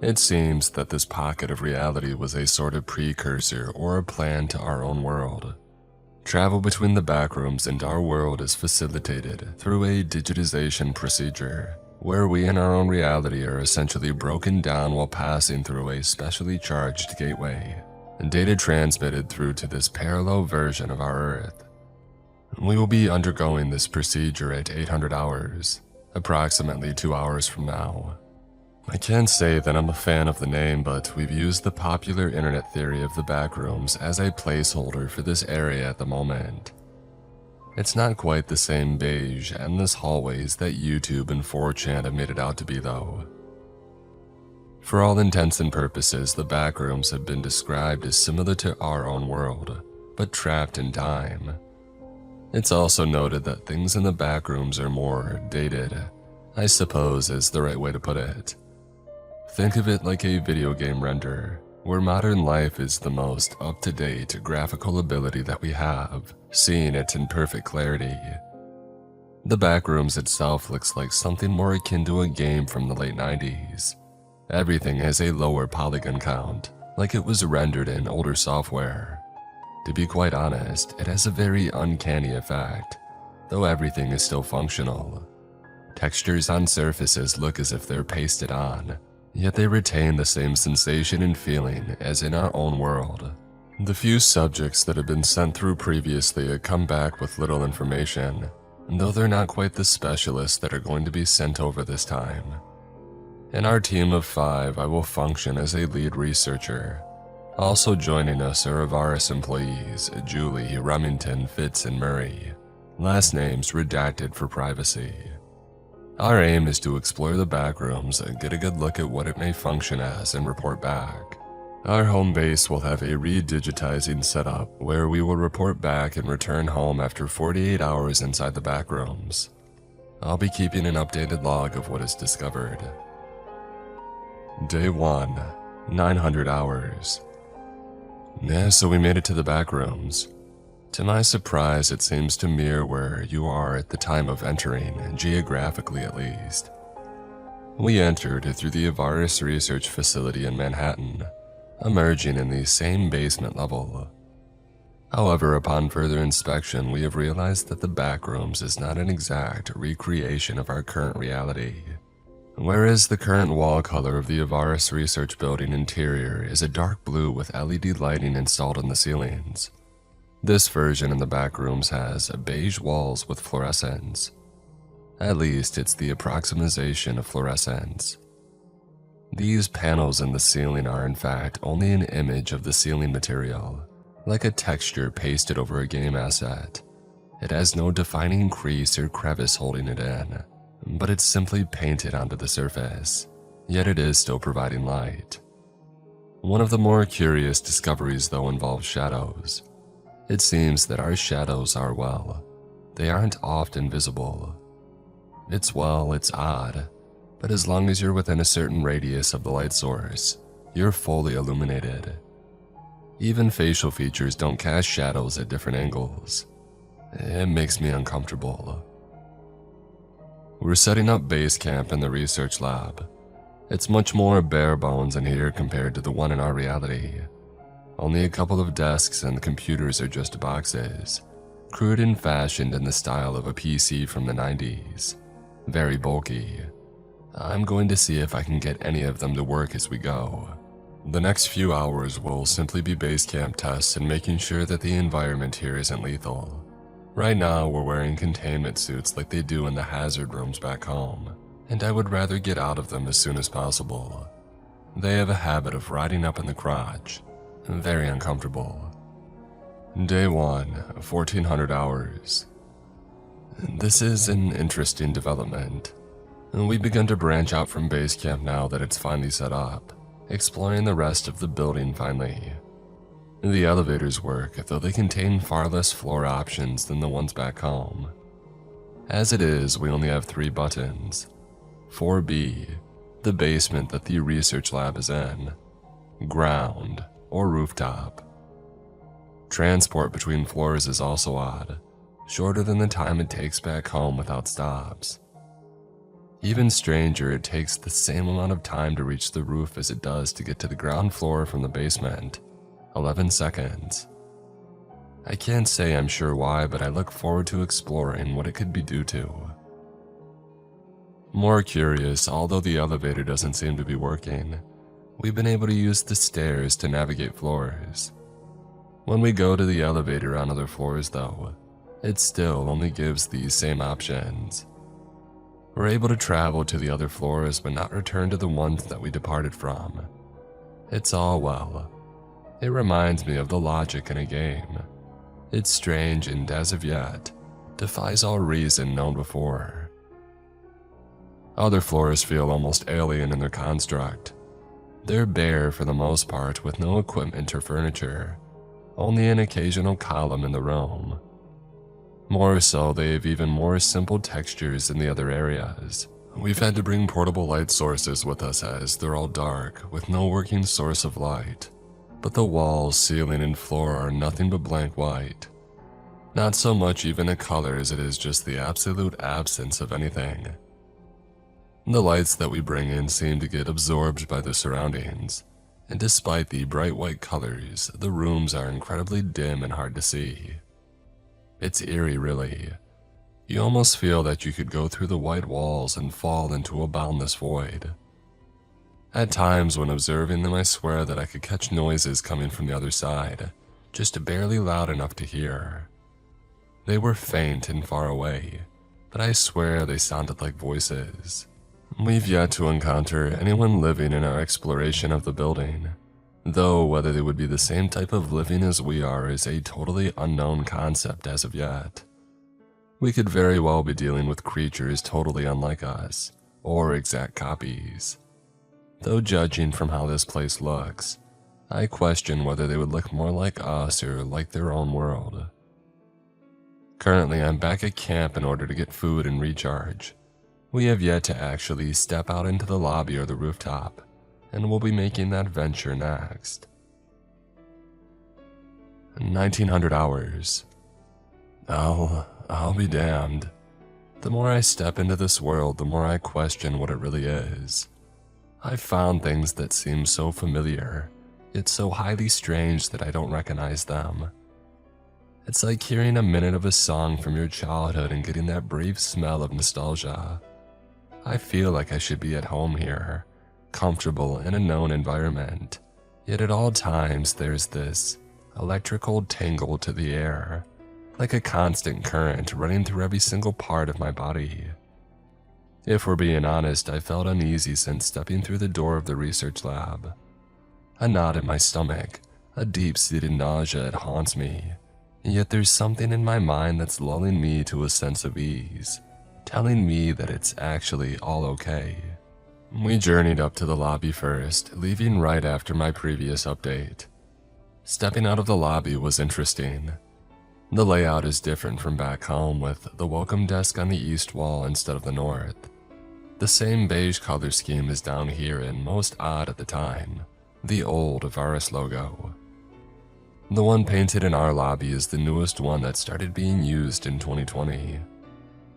It seems that this pocket of reality was a sort of precursor or a plan to our own world. Travel between the backrooms and our world is facilitated through a digitization procedure, where we in our own reality are essentially broken down while passing through a specially charged gateway, and data transmitted through to this parallel version of our Earth. We will be undergoing this procedure at 800 hours, approximately 2 hours from now. I can't say that I'm a fan of the name, but we've used the popular internet theory of the backrooms as a placeholder for this area at the moment. It's not quite the same beige, endless hallways that YouTube and 4chan have made it out to be though. For all intents and purposes, the backrooms have been described as similar to our own world, but trapped in time. It's also noted that things in the backrooms are more dated, I suppose is the right way to put it. Think of it like a video game render, where modern life is the most up-to-date graphical ability that we have, seeing it in perfect clarity. The backrooms itself looks like something more akin to a game from the late 90s. Everything has a lower polygon count, like it was rendered in older software. To be quite honest, it has a very uncanny effect, though everything is still functional. Textures on surfaces look as if they're pasted on, yet they retain the same sensation and feeling as in our own world. The few subjects that have been sent through previously have come back with little information, though they're not quite the specialists that are going to be sent over this time. In our team of 5, I will function as a lead researcher. Also joining us are Avaris employees, Julie, Remington, Fitz, and Murray. Last names redacted for privacy. Our aim is to explore the backrooms and get a good look at what it may function as and report back. Our home base will have a redigitizing setup where we will report back and return home after 48 hours inside the backrooms. I'll be keeping an updated log of what is discovered. Day 1, 900 hours. Yeah, so we made it to the backrooms. To my surprise, it seems to mirror where you are at the time of entering, geographically at least. We entered through the Avaris Research Facility in Manhattan, emerging in the same basement level. However, upon further inspection, we have realized that the backrooms is not an exact recreation of our current reality. Whereas the current wall color of the Avaris Research Building interior is a dark blue with LED lighting installed in the ceilings, this version in the backrooms has beige walls with fluorescence. At least it's the approximation of fluorescence. These panels in the ceiling are in fact only an image of the ceiling material, like a texture pasted over a game asset. It has no defining crease or crevice holding it in, but it's simply painted onto the surface, yet it is still providing light. One of the more curious discoveries though involves shadows. It seems that our shadows are, well, they aren't often visible. It's odd, but as long as you're within a certain radius of the light source, you're fully illuminated. Even facial features don't cast shadows at different angles. It makes me uncomfortable. We're setting up base camp in the research lab. It's much more bare bones in here compared to the one in our reality. Only a couple of desks and the computers are just boxes, crude and fashioned in the style of a PC from the 90s. Very bulky. I'm going to see if I can get any of them to work as we go. The next few hours will simply be base camp tests and making sure that the environment here isn't lethal. Right now we're wearing containment suits like they do in the hazard rooms back home, and I would rather get out of them as soon as possible. They have a habit of riding up in the crotch. Very uncomfortable. Day 1, 1400 hours. This is an interesting development. We've begun to branch out from base camp now that it's finally set up, exploring the rest of the building finally. The elevators work, though they contain far less floor options than the ones back home. As it is, we only have 3 buttons. 4B, the basement that the research lab is in. ground, or rooftop. Transport between floors is also odd, shorter than the time it takes back home without stops. Even stranger, it takes the same amount of time to reach the roof as it does to get to the ground floor from the basement, 11 seconds. I can't say I'm sure why, but I look forward to exploring what it could be due to. More curious, although the elevator doesn't seem to be working, we've been able to use the stairs to navigate floors. When we go to the elevator on other floors though, it still only gives these same options. We're able to travel to the other floors but not return to the ones that we departed from. It's all well. It reminds me of the logic in a game. It's strange and, as of yet, defies all reason known before. Other floors feel almost alien in their construct. They're bare for the most part with no equipment or furniture, only an occasional column in the room. More so, they have even more simple textures in the other areas. We've had to bring portable light sources with us as they're all dark with no working source of light. But the walls, ceiling, and floor are nothing but blank white. Not so much even a color as it is just the absolute absence of anything. The lights that we bring in seem to get absorbed by the surroundings, and despite the bright white colors, the rooms are incredibly dim and hard to see. It's eerie, really. You almost feel that you could go through the white walls and fall into a boundless void. At times when observing them, I swear that I could catch noises coming from the other side, just barely loud enough to hear. They were faint and far away, but I swear they sounded like voices. We've yet to encounter anyone living in our exploration of the building, though whether they would be the same type of living as we are is a totally unknown concept as of yet. We could very well be dealing with creatures totally unlike us, or exact copies. Though judging from how this place looks, I question whether they would look more like us or like their own world. Currently, I'm back at camp in order to get food and recharge. We have yet to actually step out into the lobby or the rooftop, and we'll be making that venture next. 1900 hours. I'll be damned. The more I step into this world, the more I question what it really is. I've found things that seem so familiar, yet so highly strange that I don't recognize them. It's like hearing a minute of a song from your childhood and getting that brief smell of nostalgia. I feel like I should be at home here, comfortable in a known environment, yet at all times there's this electrical tingle to the air, like a constant current running through every single part of my body. If we're being honest, I felt uneasy since stepping through the door of the research lab. A knot in my stomach, a deep-seated nausea, it haunts me. Yet there's something in my mind that's lulling me to a sense of ease, telling me that it's actually all okay. We journeyed up to the lobby first, leaving right after my previous update. Stepping out of the lobby was interesting. The layout is different from back home, with the welcome desk on the east wall instead of the north. The same beige color scheme is down here, and most odd at the time, the old Varus logo. The one painted in our lobby is the newest one that started being used in 2020.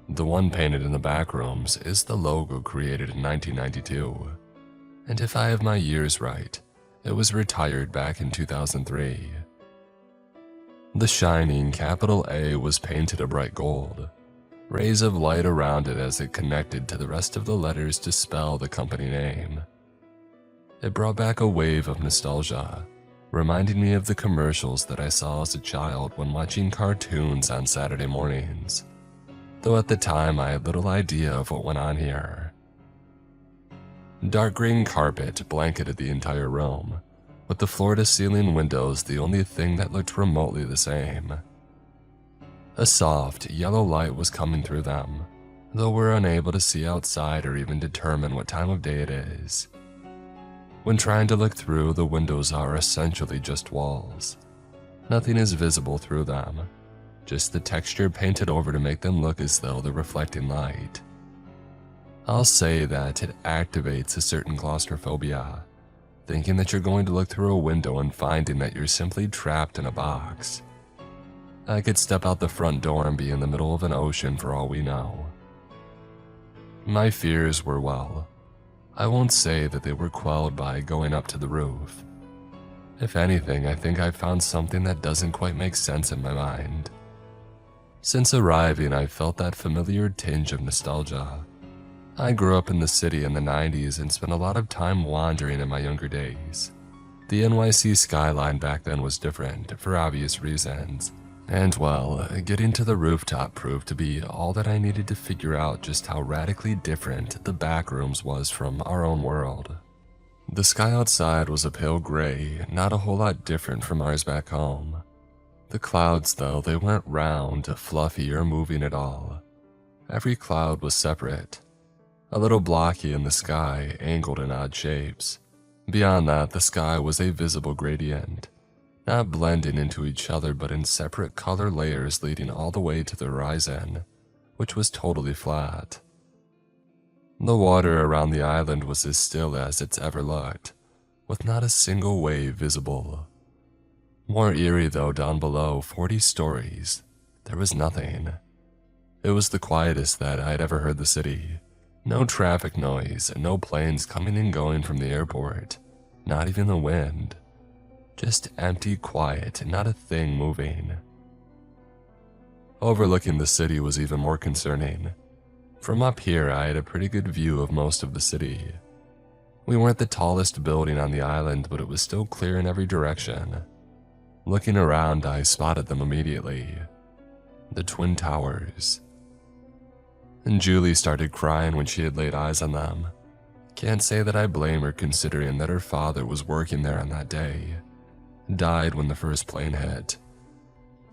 The one painted in the back rooms is the logo created in 1992. And if I have my years right, it was retired back in 2003. The shining capital A was painted a bright gold. Rays of light around it as it connected to the rest of the letters to spell the company name. It brought back a wave of nostalgia, reminding me of the commercials that I saw as a child when watching cartoons on Saturday mornings, though at the time I had little idea of what went on here. Dark green carpet blanketed the entire room, with the floor-to-ceiling windows the only thing that looked remotely the same. A soft, yellow light was coming through them, though we're unable to see outside or even determine what time of day it is. When trying to look through, the windows are essentially just walls. Nothing is visible through them, just the texture painted over to make them look as though they're reflecting light. I'll say that it activates a certain claustrophobia. thinking that you're going to look through a window and finding that you're simply trapped in a box. I could step out the front door and be in the middle of an ocean for all we know. My fears were, well, I won't say that they were quelled by going up to the roof. If anything, I think I found something that doesn't quite make sense in my mind. Since arriving, I felt that familiar tinge of nostalgia. I grew up in the city in the 90s and spent a lot of time wandering in my younger days. The NYC skyline back then was different, for obvious reasons. And well, getting to the rooftop proved to be all that I needed to figure out just how radically different the back rooms was from our own world. The sky outside was a pale gray, not a whole lot different from ours back home. The clouds, though, they weren't round, fluffy, or moving at all. Every cloud was separate, a little blocky in the sky, angled in odd shapes. Beyond that, the sky was a visible gradient, not blending into each other but in separate color layers leading all the way to the horizon, which was totally flat. The water around the island was as still as it's ever looked, with not a single wave visible. More eerie though, down below, 40 stories, there was nothing. It was the quietest that I'd ever heard the city. No traffic noise, no planes coming and going from the airport, not even the wind. Just empty quiet, not a thing moving. Overlooking the city was even more concerning. From up here, I had a pretty good view of most of the city. We weren't the tallest building on the island, but it was still clear in every direction. Looking around, I spotted them immediately. The Twin Towers. And Julie started crying when she had laid eyes on them. Can't say that I blame her considering that her father was working there on that day. Died when the first plane hit.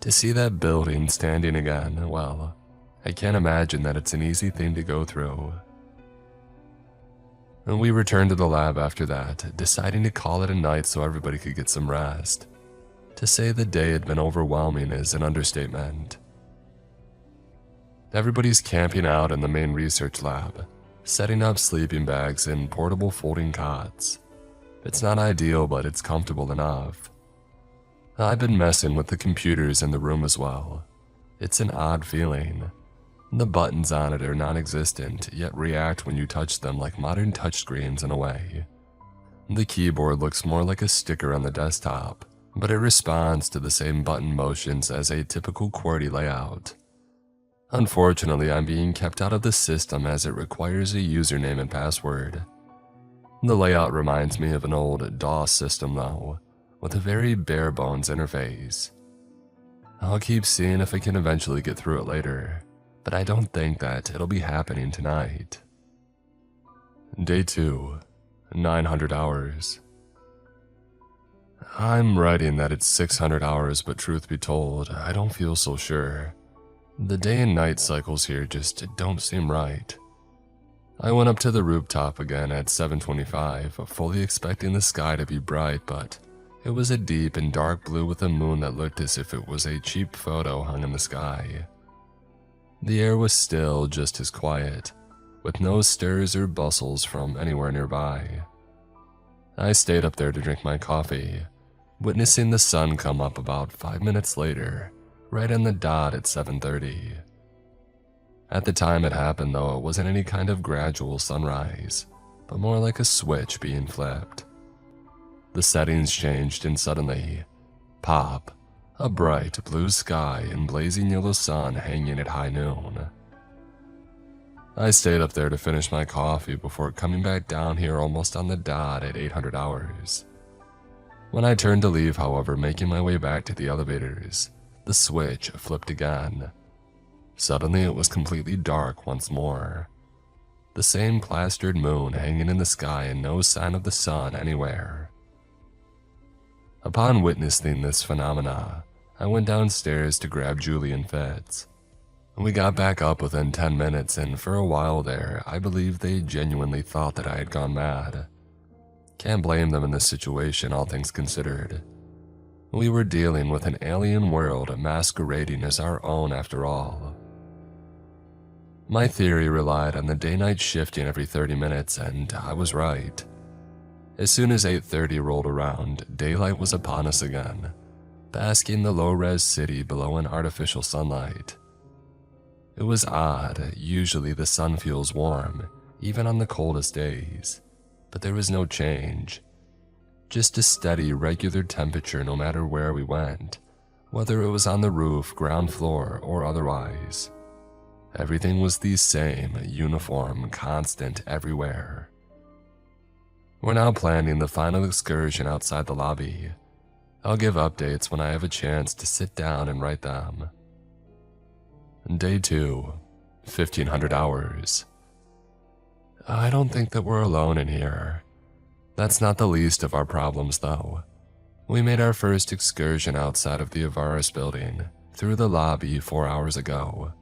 To see that building standing again, well, I can't imagine that it's an easy thing to go through. And we returned to the lab after that, deciding to call it a night so everybody could get some rest. To say the day had been overwhelming is an understatement. Everybody's camping out in the main research lab, setting up sleeping bags and portable folding cots. It's not ideal, but it's comfortable enough. I've been messing with the computers in the room as well. It's an odd feeling. The buttons on it are non-existent, yet react when you touch them like modern touchscreens in a way. The keyboard looks more like a sticker on the desktop, but it responds to the same button motions as a typical QWERTY layout. Unfortunately, I'm being kept out of the system as it requires a username and password. The layout reminds me of an old DOS system though, with a very bare-bones interface. I'll keep seeing if I can eventually get through it later, but I don't think that it'll be happening tonight. Day 2, 900 hours. I'm writing that it's 600 hours, but truth be told, I don't feel so sure. The day and night cycles here just don't seem right. I went up to the rooftop again at 7:25, fully expecting the sky to be bright, but it was a deep and dark blue with a moon that looked as if it was a cheap photo hung in the sky. The air was still just as quiet, with no stirs or bustles from anywhere nearby. I stayed up there to drink my coffee, witnessing the sun come up about 5 minutes later, right on the dot at 7:30. At the time it happened though, it wasn't any kind of gradual sunrise, but more like a switch being flipped. The settings changed and suddenly, pop, a bright blue sky and blazing yellow sun hanging at high noon. I stayed up there to finish my coffee before coming back down here almost on the dot at 800 hours. When I turned to leave, however, making my way back to the elevators, the switch flipped again. Suddenly it was completely dark once more. The same plastered moon hanging in the sky and no sign of the sun anywhere. Upon witnessing this phenomena, I went downstairs to grab Julie and Fitz. We got back up within 10 minutes, and for a while there, I believe they genuinely thought that I had gone mad. Can't blame them in this situation, all things considered. We were dealing with an alien world masquerading as our own after all. My theory relied on the day-night shifting every 30 minutes, and I was right. As soon as 8:30 rolled around, daylight was upon us again, basking the low-res city below in artificial sunlight. It was odd. Usually the sun feels warm, even on the coldest days, but there was no change. Just a steady, regular temperature no matter where we went, whether it was on the roof, ground floor, or otherwise. Everything was the same, uniform, constant everywhere. We're now planning the final excursion outside the lobby. I'll give updates when I have a chance to sit down and write them. Day 2, 1500 hours. I don't think that we're alone in here. That's not the least of our problems, though. We made our first excursion outside of the Avaris building, through the lobby 4 hours ago.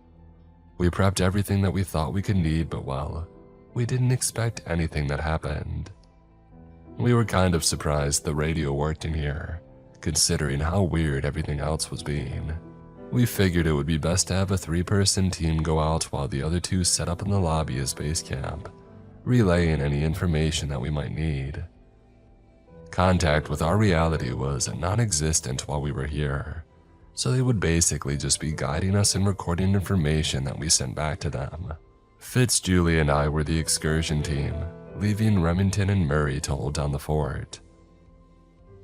We prepped everything that we thought we could need, but well, we didn't expect anything that happened. We were kind of surprised the radio worked in here, considering how weird everything else was being. We figured it would be best to have a 3-person team go out while the other 2 set up in the lobby as base camp, relaying any information that we might need. Contact with our reality was non-existent while we were here, so they would basically just be guiding us and recording information that we sent back to them. Julie and I were the excursion team, leaving Remington and Murray to hold down the fort.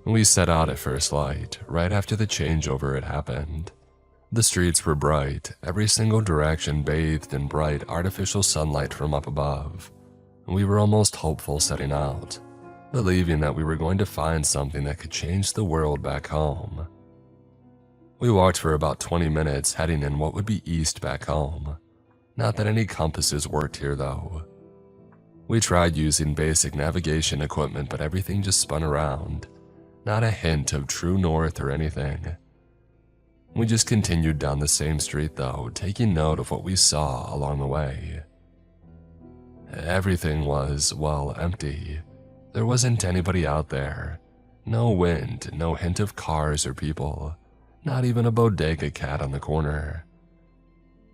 We set out at first light, right after the changeover had happened. The streets were bright, every single direction bathed in bright artificial sunlight from up above. We were almost hopeful setting out, believing that we were going to find something that could change the world back home. We walked for about 20 minutes heading in what would be east back home. Not that any compasses worked here though. We tried using basic navigation equipment, but everything just spun around. Not a hint of true north or anything. We just continued down the same street though, taking note of what we saw along the way. Everything was, well, empty. There wasn't anybody out there. No wind, no hint of cars or people. Not even a bodega cat on the corner.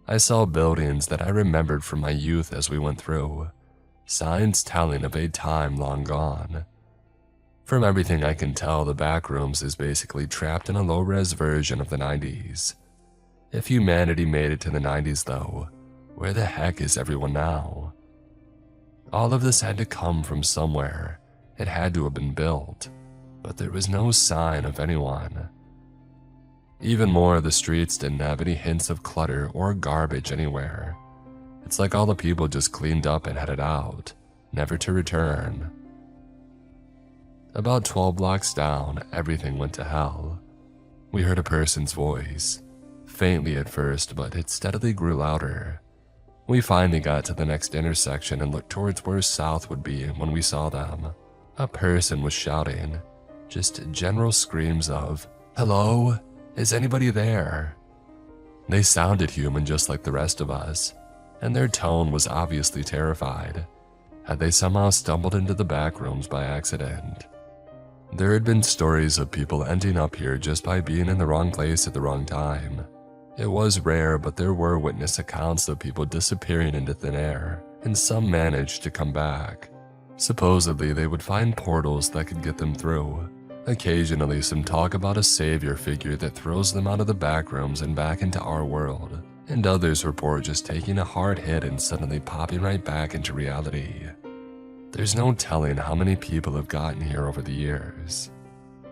I saw buildings that I remembered from my youth as we went through. Signs telling of a time long gone. From everything I can tell, the backrooms is basically trapped in a low-res version of the 90s. If humanity made it to the 90s though, where the heck is everyone now? All of this had to come from somewhere. It had to have been built, but there was no sign of anyone. Even more, the streets didn't have any hints of clutter or garbage anywhere. It's like all the people just cleaned up and headed out, never to return. About 12 blocks down, everything went to hell. We heard a person's voice, faintly at first, but it steadily grew louder. We finally got to the next intersection and looked towards where south would be when we saw them. A person was shouting, just general screams of, "Hello? Is anybody there?" They sounded human just like the rest of us, and their tone was obviously terrified. Had they somehow stumbled into the back rooms by accident? There had been stories of people ending up here just by being in the wrong place at the wrong time. It was rare, but there were witness accounts of people disappearing into thin air, and some managed to come back. Supposedly, they would find portals that could get them through. Occasionally, some talk about a savior figure that throws them out of the back rooms and back into our world, and others report just taking a hard hit and suddenly popping right back into reality. There's no telling how many people have gotten here over the years.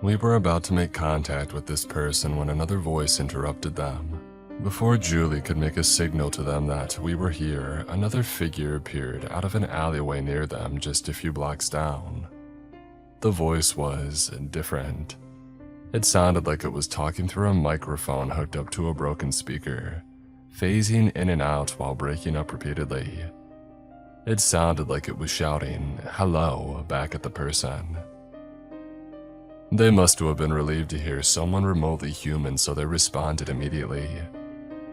We were about to make contact with this person when another voice interrupted them. Before Julie could make a signal to them that we were here, another figure appeared out of an alleyway near them just a few blocks down. The voice was different. It sounded like it was talking through a microphone hooked up to a broken speaker, phasing in and out while breaking up repeatedly. It sounded like it was shouting, "Hello," back at the person. They must have been relieved to hear someone remotely human, so they responded immediately.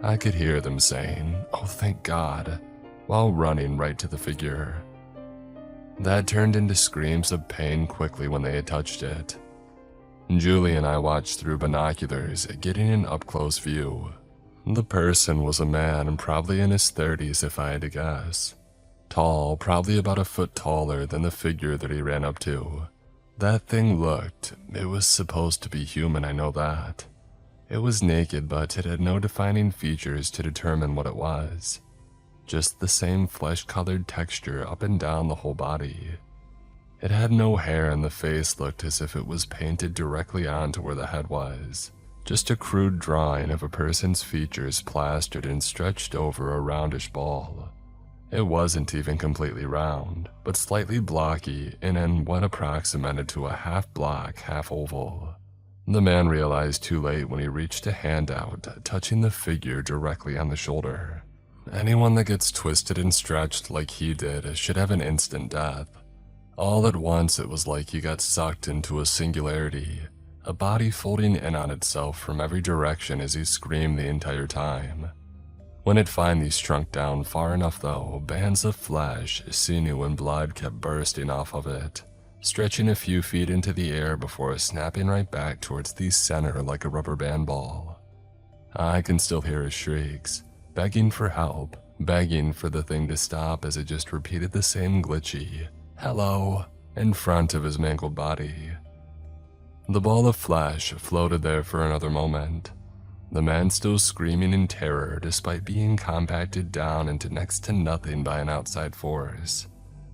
I could hear them saying, "Oh, thank God," while running right to the figure. That turned into screams of pain quickly when they had touched it. Julie and I watched through binoculars, getting an up-close view. The person was a man, probably in his 30s if I had to guess. Tall, probably about a foot taller than the figure that he ran up to. That thing looked, it was supposed to be human, I know that. It was naked, but it had no defining features to determine what it was. Just the same flesh-colored texture up and down the whole body. It had no hair and the face looked as if it was painted directly onto where the head was. Just a crude drawing of a person's features plastered and stretched over a roundish ball. It wasn't even completely round, but slightly blocky and in what approximated to a half-block, half-oval. The man realized too late when he reached a hand out, touching the figure directly on the shoulder. Anyone that gets twisted and stretched like he did should have an instant death. All at once it was like he got sucked into a singularity, a body folding in on itself from every direction as he screamed the entire time. When it finally shrunk down far enough though, bands of flesh, sinew and blood kept bursting off of it, stretching a few feet into the air before snapping right back towards the center like a rubber band ball. I can still hear his shrieks, begging for help, begging for the thing to stop as it just repeated the same glitchy "hello" in front of his mangled body. The ball of flesh floated there for another moment, the man still screaming in terror despite being compacted down into next to nothing by an outside force,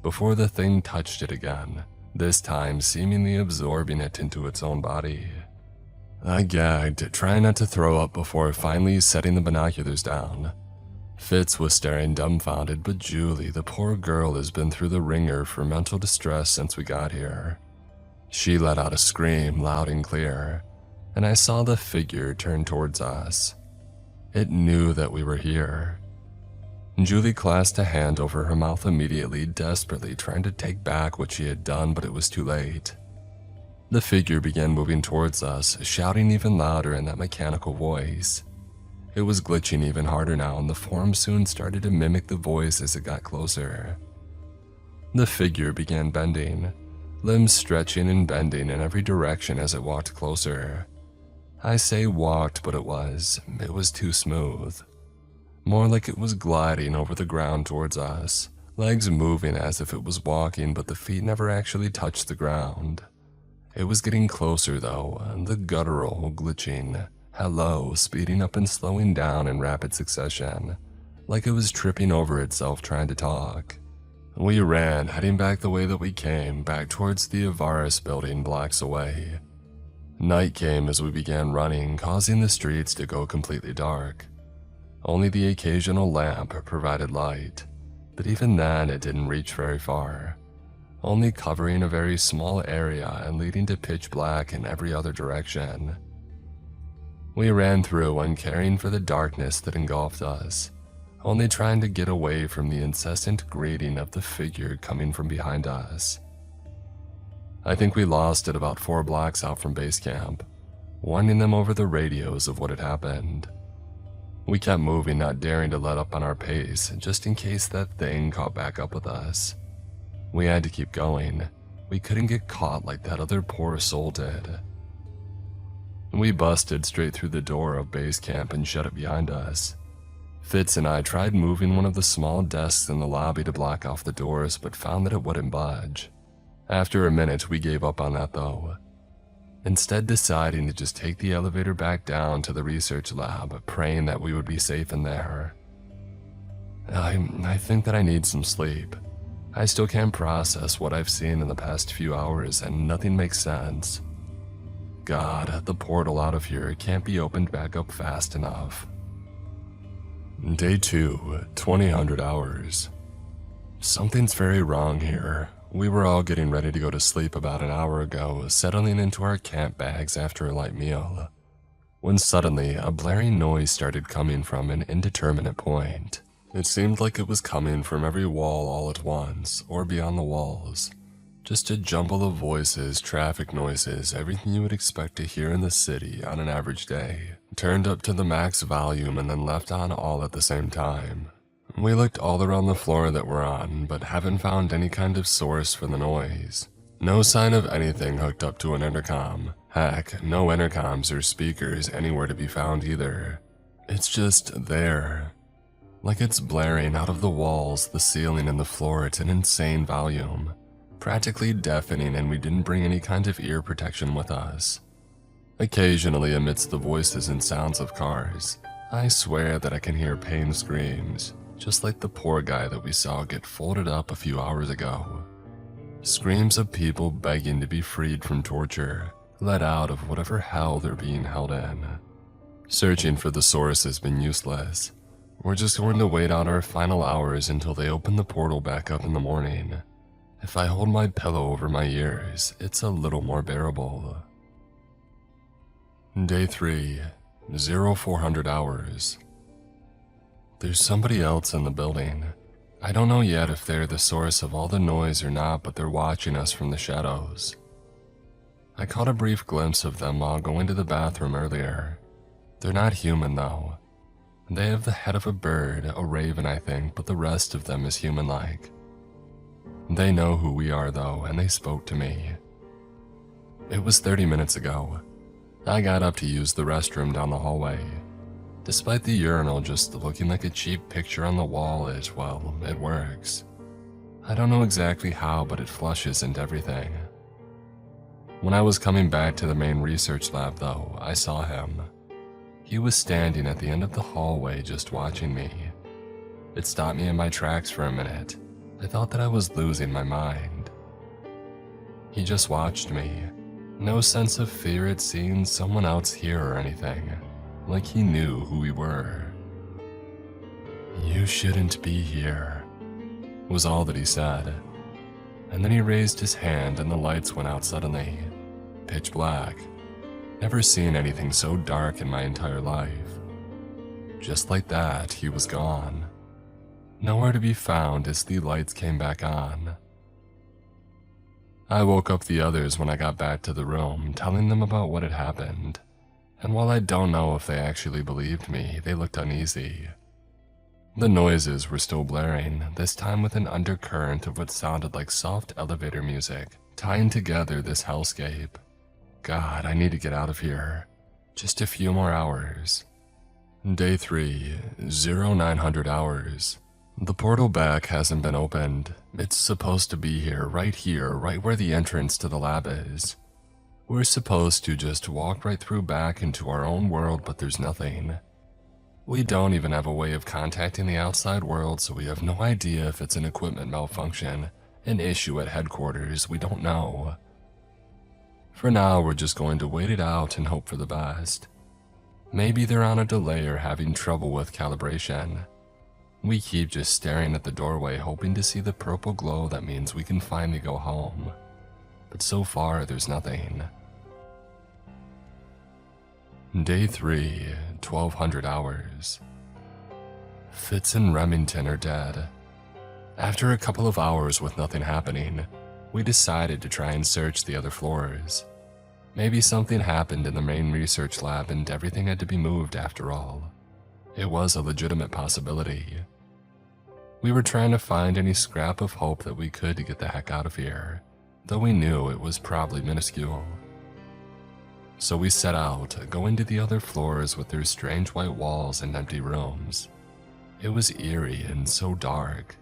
before the thing touched it again, this time seemingly absorbing it into its own body. I gagged, trying not to throw up before finally setting the binoculars down. Fitz was staring dumbfounded, but Julie, the poor girl, has been through the ringer for mental distress since we got here. She let out a scream loud and clear, and I saw the figure turn towards us. It knew that we were here. Julie clasped a hand over her mouth immediately, desperately trying to take back what she had done, but it was too late. The figure began moving towards us, shouting even louder in that mechanical voice. It was glitching even harder now, and the form soon started to mimic the voice as it got closer. The figure began bending, limbs stretching and bending in every direction as it walked closer. I say walked, but it was too smooth. More like it was gliding over the ground towards us, legs moving as if it was walking, but the feet never actually touched the ground. It was getting closer though, the guttural, glitching hello speeding up and slowing down in rapid succession, like it was tripping over itself trying to talk. We ran, heading back the way that we came, back towards the Avaris building blocks away. Night came as we began running, causing the streets to go completely dark. Only the occasional lamp provided light, but even then it didn't reach very far, only covering a very small area and leading to pitch black in every other direction. We ran through uncaring for the darkness that engulfed us, only trying to get away from the incessant grating of the figure coming from behind us. I think we lost it about 4 blocks out from base camp, warning them over the radios of what had happened. We kept moving, not daring to let up on our pace, just in case that thing caught back up with us. We had to keep going. We couldn't get caught like that other poor soul did. We busted straight through the door of base camp and shut it behind us. Fitz and I tried moving one of the small desks in the lobby to block off the doors, but found that it wouldn't budge. After a minute, we gave up on that though, instead deciding to just take the elevator back down to the research lab, praying that we would be safe in there. I think that I need some sleep. I still can't process what I've seen in the past few hours and nothing makes sense. God, the portal out of here can't be opened back up fast enough. Day 2, 2000 hours. Something's very wrong here. We were all getting ready to go to sleep about an hour ago, settling into our camp bags after a light meal, when suddenly a blaring noise started coming from an indeterminate point. It seemed like it was coming from every wall all at once, or beyond the walls. Just a jumble of voices, traffic noises, everything you would expect to hear in the city on an average day, turned up to the max volume and then left on all at the same time. We looked all around the floor that we're on, but haven't found any kind of source for the noise. No sign of anything hooked up to an intercom. Heck, no intercoms or speakers anywhere to be found either. It's just there. Like it's blaring out of the walls, the ceiling, and the floor at an insane volume. practically deafening, and we didn't bring any kind of ear protection with us. Occasionally, amidst the voices and sounds of cars, I swear that I can hear pain screams, just like the poor guy that we saw get folded up a few hours ago. Screams of people begging to be freed from torture, let out of whatever hell they're being held in. Searching for the source has been useless. We're just going to wait out our final hours until they open the portal back up in the morning. If I hold my pillow over my ears, it's a little more bearable. Day 3, 0400 hours. There's somebody else in the building. I don't know yet if they're the source of all the noise or not, but they're watching us from the shadows. I caught a brief glimpse of them while going to the bathroom earlier. They're not human though. They have the head of a bird, a raven I think, but the rest of them is human-like. They know who we are though, and they spoke to me. It was 30 minutes ago. I got up to use the restroom down the hallway. Despite the urinal just looking like a cheap picture on the wall, it works. I don't know exactly how, but it flushes into everything. When I was coming back to the main research lab though, I saw him. He was standing at the end of the hallway just watching me. It stopped me in my tracks for a minute. I thought that I was losing my mind. He just watched me. No sense of fear at seeing someone else here or anything. Like he knew who we were. "You shouldn't be here," was all that he said. And then he raised his hand and the lights went out suddenly. Pitch black. Never seen anything so dark in my entire life. Just like that, he was gone. Nowhere to be found as the lights came back on. I woke up the others when I got back to the room, telling them about what had happened. And while I don't know if they actually believed me, they looked uneasy. The noises were still blaring, this time with an undercurrent of what sounded like soft elevator music, tying together this hellscape. God, I need to get out of here. Just a few more hours. Day 3, 0900 hours. The portal back hasn't been opened. It's supposed to be here, right where the entrance to the lab is. We're supposed to just walk right through back into our own world, but there's nothing. We don't even have a way of contacting the outside world, so we have no idea if it's an equipment malfunction, an issue at headquarters, we don't know. For now, we're just going to wait it out and hope for the best. Maybe they're on a delay or having trouble with calibration. We keep just staring at the doorway, hoping to see the purple glow that means we can finally go home. But so far, there's nothing. Day 3, 1200 hours. Fitz and Remington are dead. After a couple of hours with nothing happening, we decided to try and search the other floors. Maybe something happened in the main research lab and everything had to be moved after all. It was a legitimate possibility. We were trying to find any scrap of hope that we could to get the heck out of here, though we knew it was probably minuscule. So we set out, going to the other floors with their strange white walls and empty rooms. It was eerie and so dark.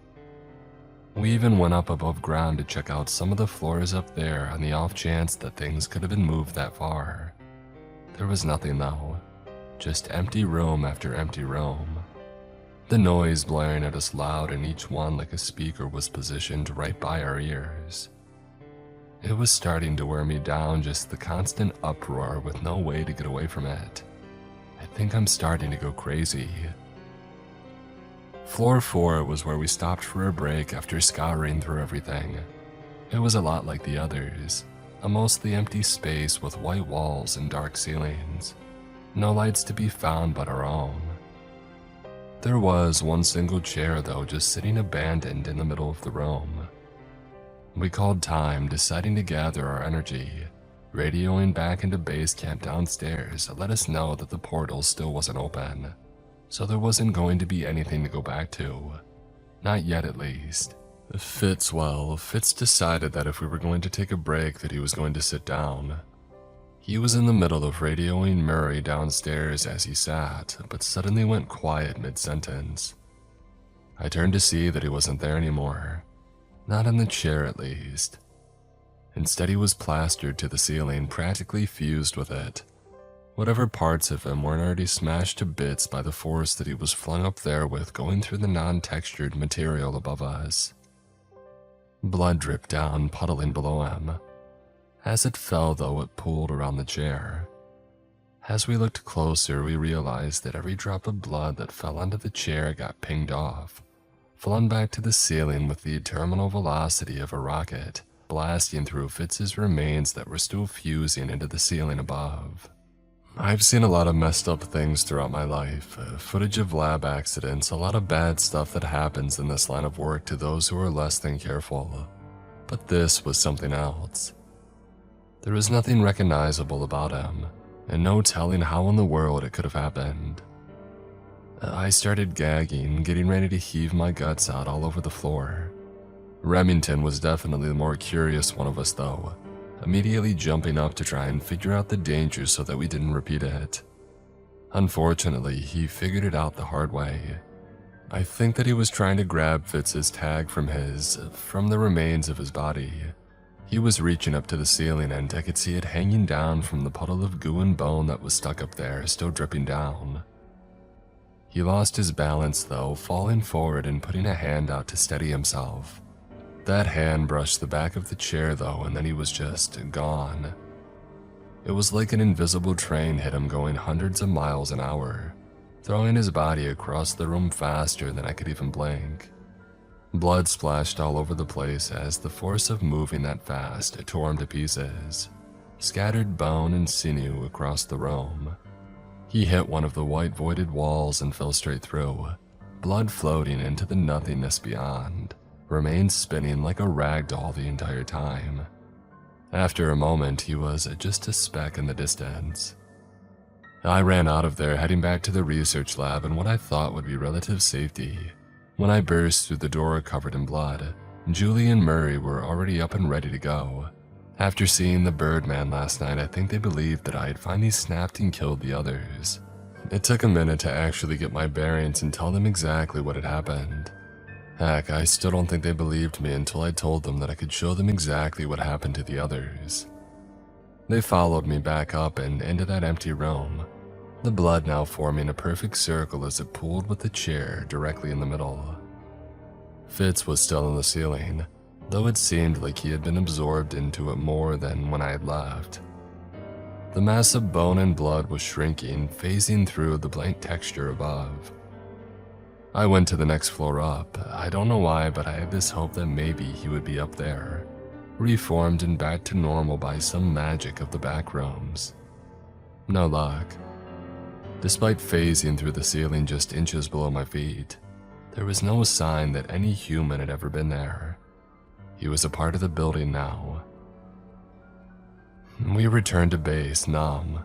We even went up above ground to check out some of the floors up there on the off chance that things could have been moved that far. There was nothing though, just empty room after empty room. The noise blaring at us loud and each one like a speaker was positioned right by our ears. It was starting to wear me down, just the constant uproar with no way to get away from it. I think I'm starting to go crazy. Floor 4 was where we stopped for a break after scouring through everything. It was a lot like the others, a mostly empty space with white walls and dark ceilings. No lights to be found but our own. There was one single chair though, just sitting abandoned in the middle of the room. We called time, deciding to gather our energy. Radioing back into base camp downstairs let us know that the portal still wasn't open, so there wasn't going to be anything to go back to. Not yet at least. Fitz decided that if we were going to take a break that he was going to sit down. He was in the middle of radioing Murray downstairs as he sat, but suddenly went quiet mid-sentence. I turned to see that he wasn't there anymore. Not in the chair at least. Instead, he was plastered to the ceiling, practically fused with it. Whatever parts of him weren't already smashed to bits by the force that he was flung up there with going through the non-textured material above us. Blood dripped down, puddling below him. As it fell, though, it pooled around the chair. As we looked closer, we realized that every drop of blood that fell onto the chair got pinged off, flung back to the ceiling with the terminal velocity of a rocket, blasting through Fitz's remains that were still fusing into the ceiling above. I've seen a lot of messed up things throughout my life, footage of lab accidents, a lot of bad stuff that happens in this line of work to those who are less than careful. But this was something else. There was nothing recognizable about him, and no telling how in the world it could have happened. I started gagging, getting ready to heave my guts out all over the floor. Remington was definitely the more curious one of us though, immediately jumping up to try and figure out the danger so that we didn't repeat it. Unfortunately, he figured it out the hard way. I think that he was trying to grab Fitz's tag from the remains of his body. He was reaching up to the ceiling and I could see it hanging down from the puddle of goo and bone that was stuck up there, still dripping down. He lost his balance though, falling forward and putting a hand out to steady himself. That hand brushed the back of the chair though, and then he was just gone. It was like an invisible train hit him going hundreds of miles an hour, throwing his body across the room faster than I could even blink. Blood splashed all over the place as the force of moving that fast tore him to pieces, scattered bone and sinew across the room. He hit one of the white voided walls and fell straight through, blood floating into the nothingness beyond, remained spinning like a rag doll the entire time. After a moment, he was just a speck in the distance. I ran out of there, heading back to the research lab in what I thought would be relative safety. When I burst through the door covered in blood, Julie and Murray were already up and ready to go. After seeing the Birdman last night, I think they believed that I had finally snapped and killed the others. It took a minute to actually get my bearings and tell them exactly what had happened. Heck, I still don't think they believed me until I told them that I could show them exactly what happened to the others. They followed me back up and into that empty room, the blood now forming a perfect circle as it pooled with the chair directly in the middle. Fitz was still on the ceiling, though it seemed like he had been absorbed into it more than when I had left. The mass of bone and blood was shrinking, phasing through the blank texture above. I went to the next floor up. I don't know why, but I had this hope that maybe he would be up there, reformed and back to normal by some magic of the back rooms. No luck. Despite phasing through the ceiling just inches below my feet, there was no sign that any human had ever been there. He was a part of the building now. We returned to base, numb.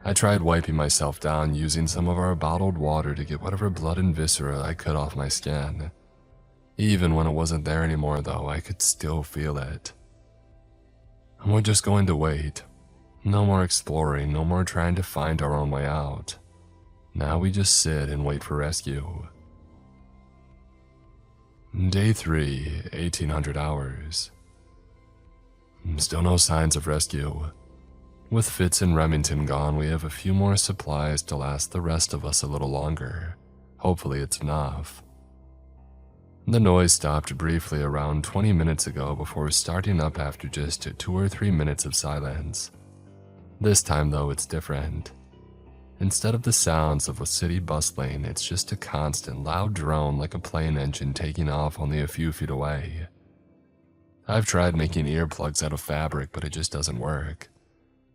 I tried wiping myself down using some of our bottled water to get whatever blood and viscera I could off my skin. Even when it wasn't there anymore though, I could still feel it. We're just going to wait. No more exploring, no more trying to find our own way out. Now we just sit and wait for rescue. Day 3, 1800 hours. Still no signs of rescue. With Fitz and Remington gone, we have a few more supplies to last the rest of us a little longer. Hopefully it's enough. The noise stopped briefly around 20 minutes ago before starting up after just 2 or 3 minutes of silence. This time though, it's different. Instead of the sounds of a city bustling, it's just a constant loud drone like a plane engine taking off only a few feet away. I've tried making earplugs out of fabric, but it just doesn't work.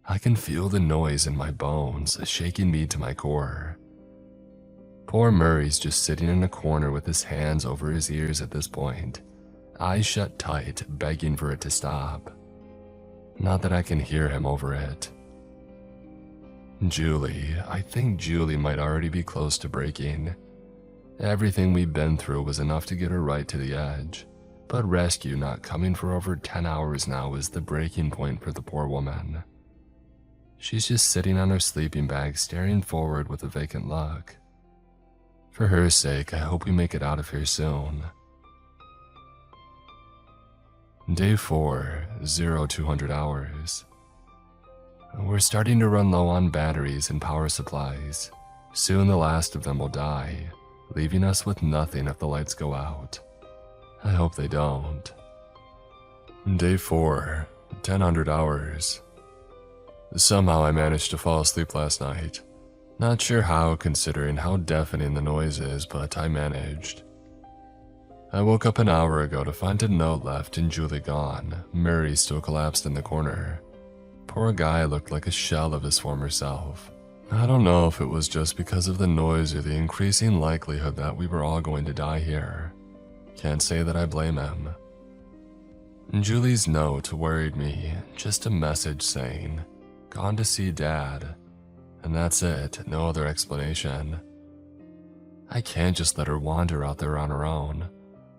I can feel the noise in my bones, shaking me to my core. Poor Murray's just sitting in a corner with his hands over his ears at this point, eyes shut tight, begging for it to stop. Not that I can hear him over it. Julie, I think Julie might already be close to breaking. Everything we've been through was enough to get her right to the edge, but rescue not coming for over 10 hours now is the breaking point for the poor woman. She's just sitting on her sleeping bag staring forward with a vacant look. For her sake, I hope we make it out of here soon. Day 4, 0200 hours. We're starting to run low on batteries and power supplies. Soon the last of them will die, leaving us with nothing if the lights go out. I hope they don't. Day 4, 1000 hours. Somehow I managed to fall asleep last night. Not sure how, considering how deafening the noise is, but I managed. I woke up an hour ago to find a note left and Julie gone, Murray still collapsed in the corner. Poor guy looked like a shell of his former self. I don't know if it was just because of the noise or the increasing likelihood that we were all going to die here. Can't say that I blame him. Julie's note worried me, just a message saying, "Gone to see Dad." And that's it, no other explanation. I can't just let her wander out there on her own.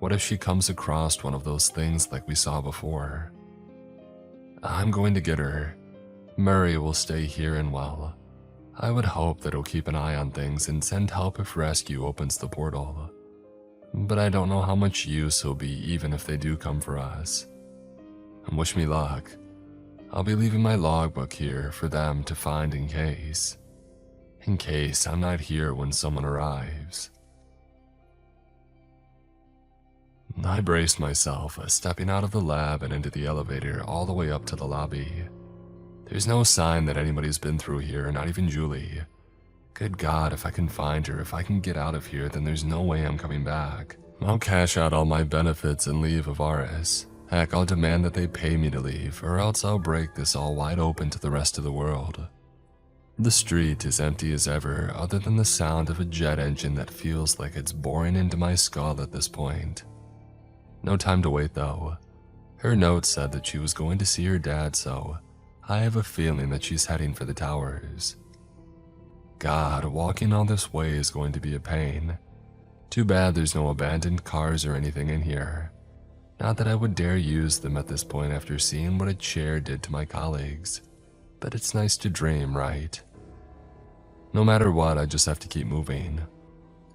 What if she comes across one of those things like we saw before? I'm going to get her. Murray will stay here and well. I would hope that he'll keep an eye on things and send help if rescue opens the portal. But I don't know how much use he'll be even if they do come for us. And wish me luck. I'll be leaving my logbook here for them to find in case. In case I'm not here when someone arrives. I braced myself, stepping out of the lab and into the elevator all the way up to the lobby. There's no sign that anybody's been through here, not even Julie. Good God, if I can find her, if I can get out of here, then there's no way I'm coming back. I'll cash out all my benefits and leave Avaris. Heck, I'll demand that they pay me to leave, or else I'll break this all wide open to the rest of the world. The street is empty as ever, other than the sound of a jet engine that feels like it's boring into my skull at this point. No time to wait though. Her note said that she was going to see her dad, so I have a feeling that she's heading for the towers. God, walking all this way is going to be a pain. Too bad there's no abandoned cars or anything in here. Not that I would dare use them at this point after seeing what a chair did to my colleagues. But it's nice to dream, right? No matter what, I just have to keep moving.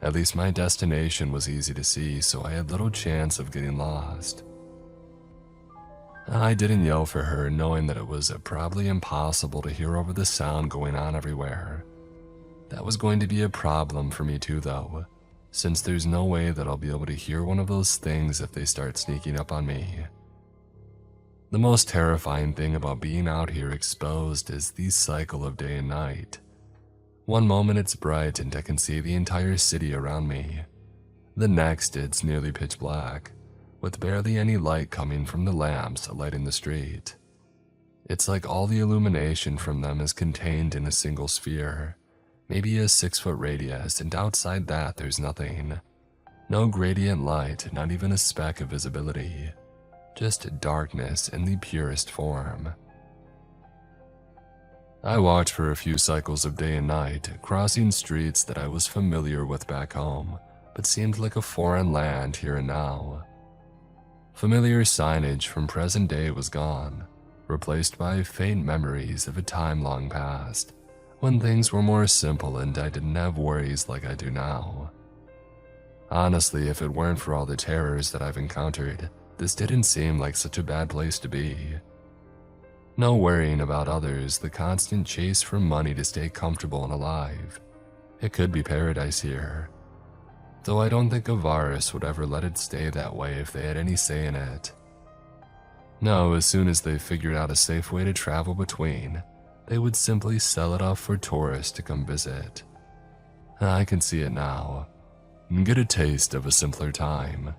At least my destination was easy to see, so I had little chance of getting lost. I didn't yell for her, knowing that it was probably impossible to hear over the sound going on everywhere. That was going to be a problem for me too, though, since there's no way that I'll be able to hear one of those things if they start sneaking up on me. The most terrifying thing about being out here exposed is the cycle of day and night. One moment it's bright and I can see the entire city around me. The next it's nearly pitch black, with barely any light coming from the lamps lighting the street. It's like all the illumination from them is contained in a single sphere, maybe a 6-foot radius, and outside that there's nothing. No gradient light, not even a speck of visibility. Just darkness in the purest form. I walked for a few cycles of day and night, crossing streets that I was familiar with back home, but seemed like a foreign land here and now. Familiar signage from present day was gone, replaced by faint memories of a time long past, when things were more simple and I didn't have worries like I do now. Honestly, if it weren't for all the terrors that I've encountered, this didn't seem like such a bad place to be. No worrying about others, the constant chase for money to stay comfortable and alive. It could be paradise here. Though I don't think Avaris would ever let it stay that way if they had any say in it. No, as soon as they figured out a safe way to travel between, they would simply sell it off for tourists to come visit. I can see it now, and get a taste of a simpler time,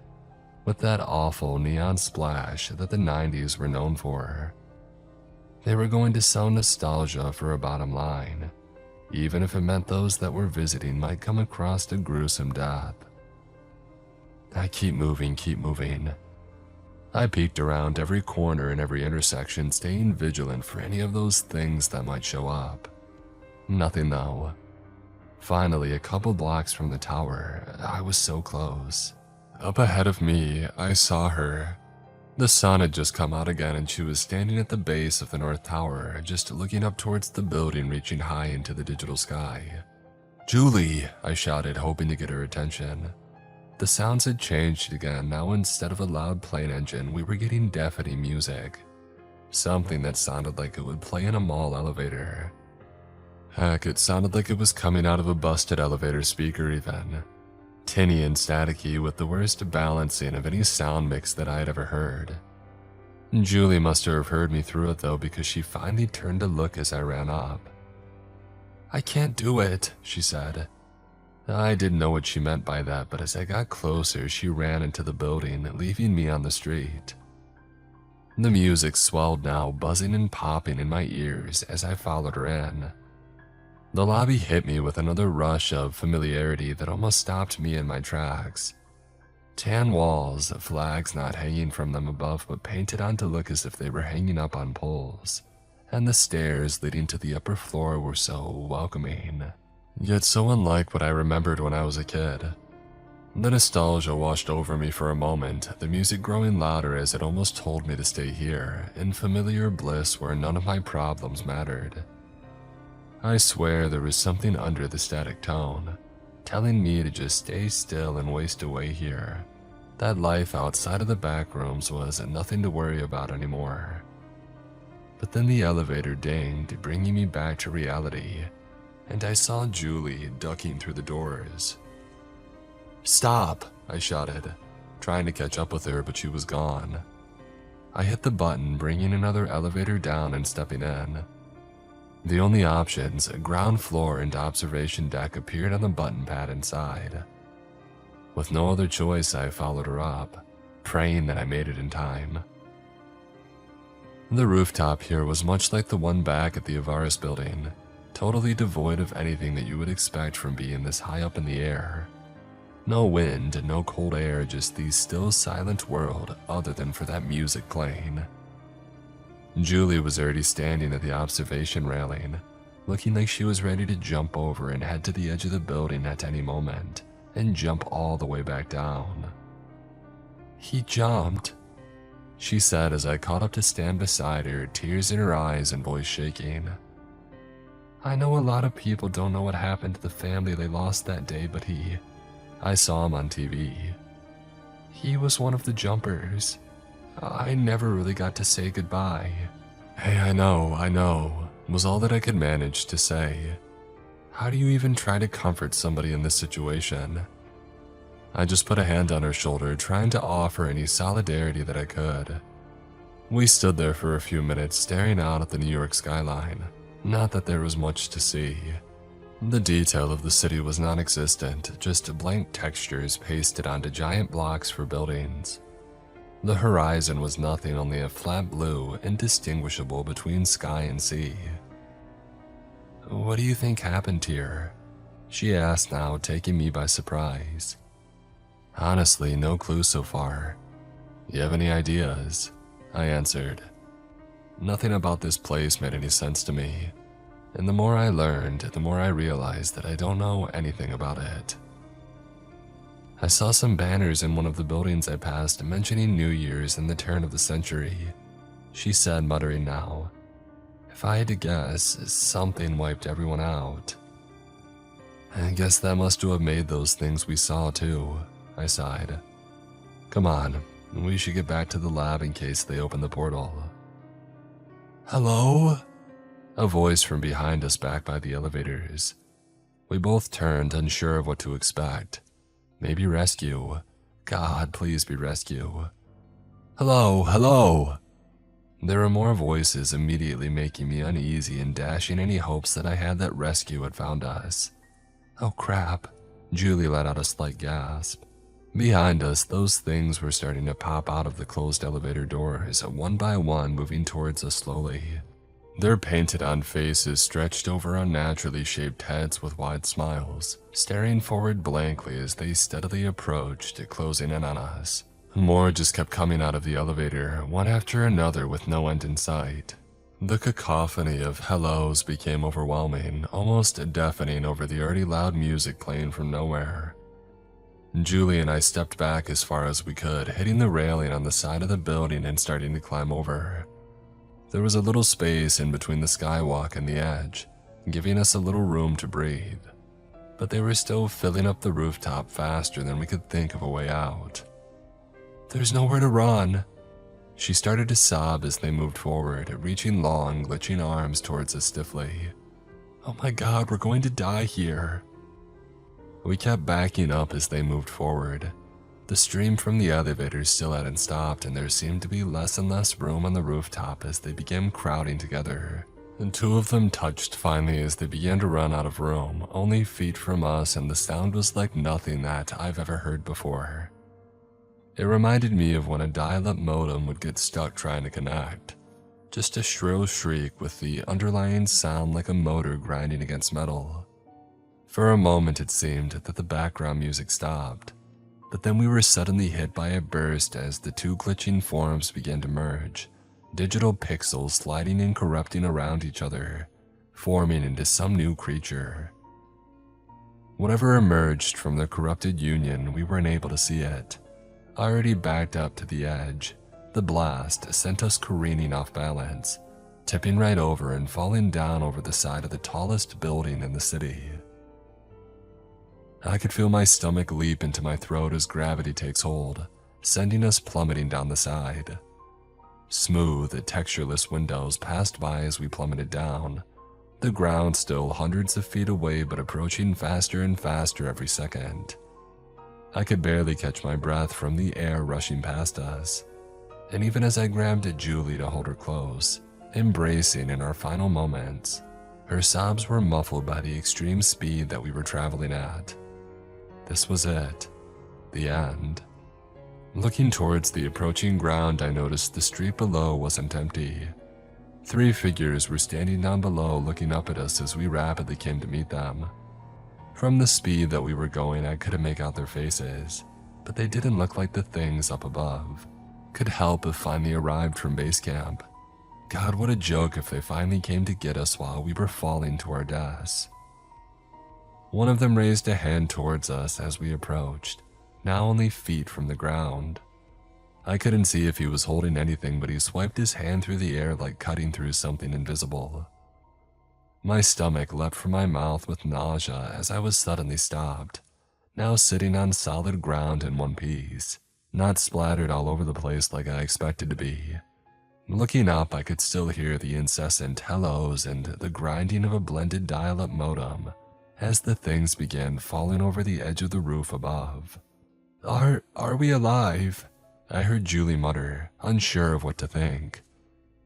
with that awful neon splash that the 90s were known for. They were going to sell nostalgia for a bottom line, even if it meant those that were visiting might come across a gruesome death. I keep moving. I peeked around every corner and every intersection, staying vigilant for any of those things that might show up. Nothing though. Finally, a couple blocks from the tower, I was so close. Up ahead of me, I saw her. The sun had just come out again and she was standing at the base of the North Tower, just looking up towards the building reaching high into the digital sky. "Julie!" I shouted, hoping to get her attention. The sounds had changed again. Now instead of a loud plane engine, we were getting deafening music. Something that sounded like it would play in a mall elevator. Heck, it sounded like it was coming out of a busted elevator speaker even. Tinny and staticky with the worst balancing of any sound mix that I had ever heard. Julie must have heard me through it though, because she finally turned to look as I ran up. "I can't do it," she said. I didn't know what she meant by that, but as I got closer, she ran into the building, leaving me on the street. The music swelled now, buzzing and popping in my ears as I followed her in. The lobby hit me with another rush of familiarity that almost stopped me in my tracks. Tan walls, flags not hanging from them above but painted on to look as if they were hanging up on poles, and the stairs leading to the upper floor were so welcoming, yet so unlike what I remembered when I was a kid. The nostalgia washed over me for a moment, the music growing louder as it almost told me to stay here, in familiar bliss where none of my problems mattered. I swear there was something under the static tone, telling me to just stay still and waste away here, that life outside of the back rooms was nothing to worry about anymore. But then the elevator dinged, bringing me back to reality, and I saw Julie ducking through the doors. "Stop!" I shouted, trying to catch up with her, but she was gone. I hit the button, bringing another elevator down and stepping in. The only options, ground floor and observation deck, appeared on the button pad inside. With no other choice, I followed her up, praying that I made it in time. The rooftop here was much like the one back at the Avaris building, totally devoid of anything that you would expect from being this high up in the air. No wind, no cold air, just the still silent world other than for that music playing. Julie was already standing at the observation railing, looking like she was ready to jump over and head to the edge of the building at any moment, and jump all the way back down. "He jumped," she said as I caught up to stand beside her, tears in her eyes and voice shaking. "I know a lot of people don't know what happened to the family they lost that day, but I saw him on TV. He was one of the jumpers. I never really got to say goodbye." "Hey, I know," was all that I could manage to say. How do you even try to comfort somebody in this situation? I just put a hand on her shoulder, trying to offer any solidarity that I could. We stood there for a few minutes, staring out at the New York skyline. Not that there was much to see. The detail of the city was non-existent, just blank textures pasted onto giant blocks for buildings. The horizon was nothing, only a flat blue, indistinguishable between sky and sea. "What do you think happened here?" she asked now, taking me by surprise. "Honestly, no clue so far. You have any ideas?" I answered. Nothing about this place made any sense to me, and the more I learned, the more I realized that I don't know anything about it. I saw some banners in one of the buildings I passed mentioning New Year's and the turn of the century, she said, muttering now. "If I had to guess, something wiped everyone out." "I guess that must have made those things we saw too," I sighed. "Come on, we should get back to the lab in case they open the portal." "Hello?" A voice from behind us back by the elevators. We both turned, unsure of what to expect. Maybe rescue. God, please be rescue. "Hello, hello!" There were more voices, immediately making me uneasy and dashing any hopes that I had that rescue had found us. "Oh crap," Julie let out a slight gasp. Behind us, those things were starting to pop out of the closed elevator doors, one by one moving towards us slowly. Their painted-on faces stretched over unnaturally shaped heads with wide smiles, staring forward blankly as they steadily approached, closing in on us. More just kept coming out of the elevator, one after another with no end in sight. The cacophony of hellos became overwhelming, almost deafening over the already loud music playing from nowhere. Julie and I stepped back as far as we could, hitting the railing on the side of the building and starting to climb over. There was a little space in between the skywalk and the edge, giving us a little room to breathe. but they were still filling up the rooftop faster than we could think of a way out. "There's nowhere to run." She started to sob as they moved forward, reaching long, glitching arms towards us stiffly. "Oh my God, we're going to die here." We kept backing up as they moved forward. The stream from the elevators still hadn't stopped, and there seemed to be less and less room on the rooftop as they began crowding together. And two of them touched finally as they began to run out of room, only feet from us, and the sound was like nothing that I've ever heard before. It reminded me of when a dial-up modem would get stuck trying to connect. Just a shrill shriek with the underlying sound like a motor grinding against metal. For a moment it seemed that the background music stopped, but then we were suddenly hit by a burst as the two glitching forms began to merge, digital pixels sliding and corrupting around each other, forming into some new creature. Whatever emerged from the corrupted union, we weren't able to see it. Already backed up to the edge, the blast sent us careening off balance, tipping right over and falling down over the side of the tallest building in the city. I could feel my stomach leap into my throat as gravity takes hold, sending us plummeting down the side. Smooth, textureless windows passed by as we plummeted down, the ground still hundreds of feet away but approaching faster and faster every second. I could barely catch my breath from the air rushing past us, and even as I grabbed at Julie to hold her close, embracing in our final moments, her sobs were muffled by the extreme speed that we were traveling at. This was it, the end. Looking towards the approaching ground, I noticed the street below wasn't empty. 3 figures were standing down below looking up at us as we rapidly came to meet them. From the speed that we were going, I couldn't make out their faces, but they didn't look like the things up above. Could help if finally arrived from base camp. God, what a joke if they finally came to get us while we were falling to our deaths. One of them raised a hand towards us as we approached, now only feet from the ground. I couldn't see if he was holding anything, but he swiped his hand through the air like cutting through something invisible. My stomach leapt from my mouth with nausea as I was suddenly stopped, now sitting on solid ground in one piece, not splattered all over the place like I expected to be. Looking up, I could still hear the incessant hellos and the grinding of a blended dial-up modem as the things began falling over the edge of the roof above. Are we alive?" I heard Julie mutter, unsure of what to think.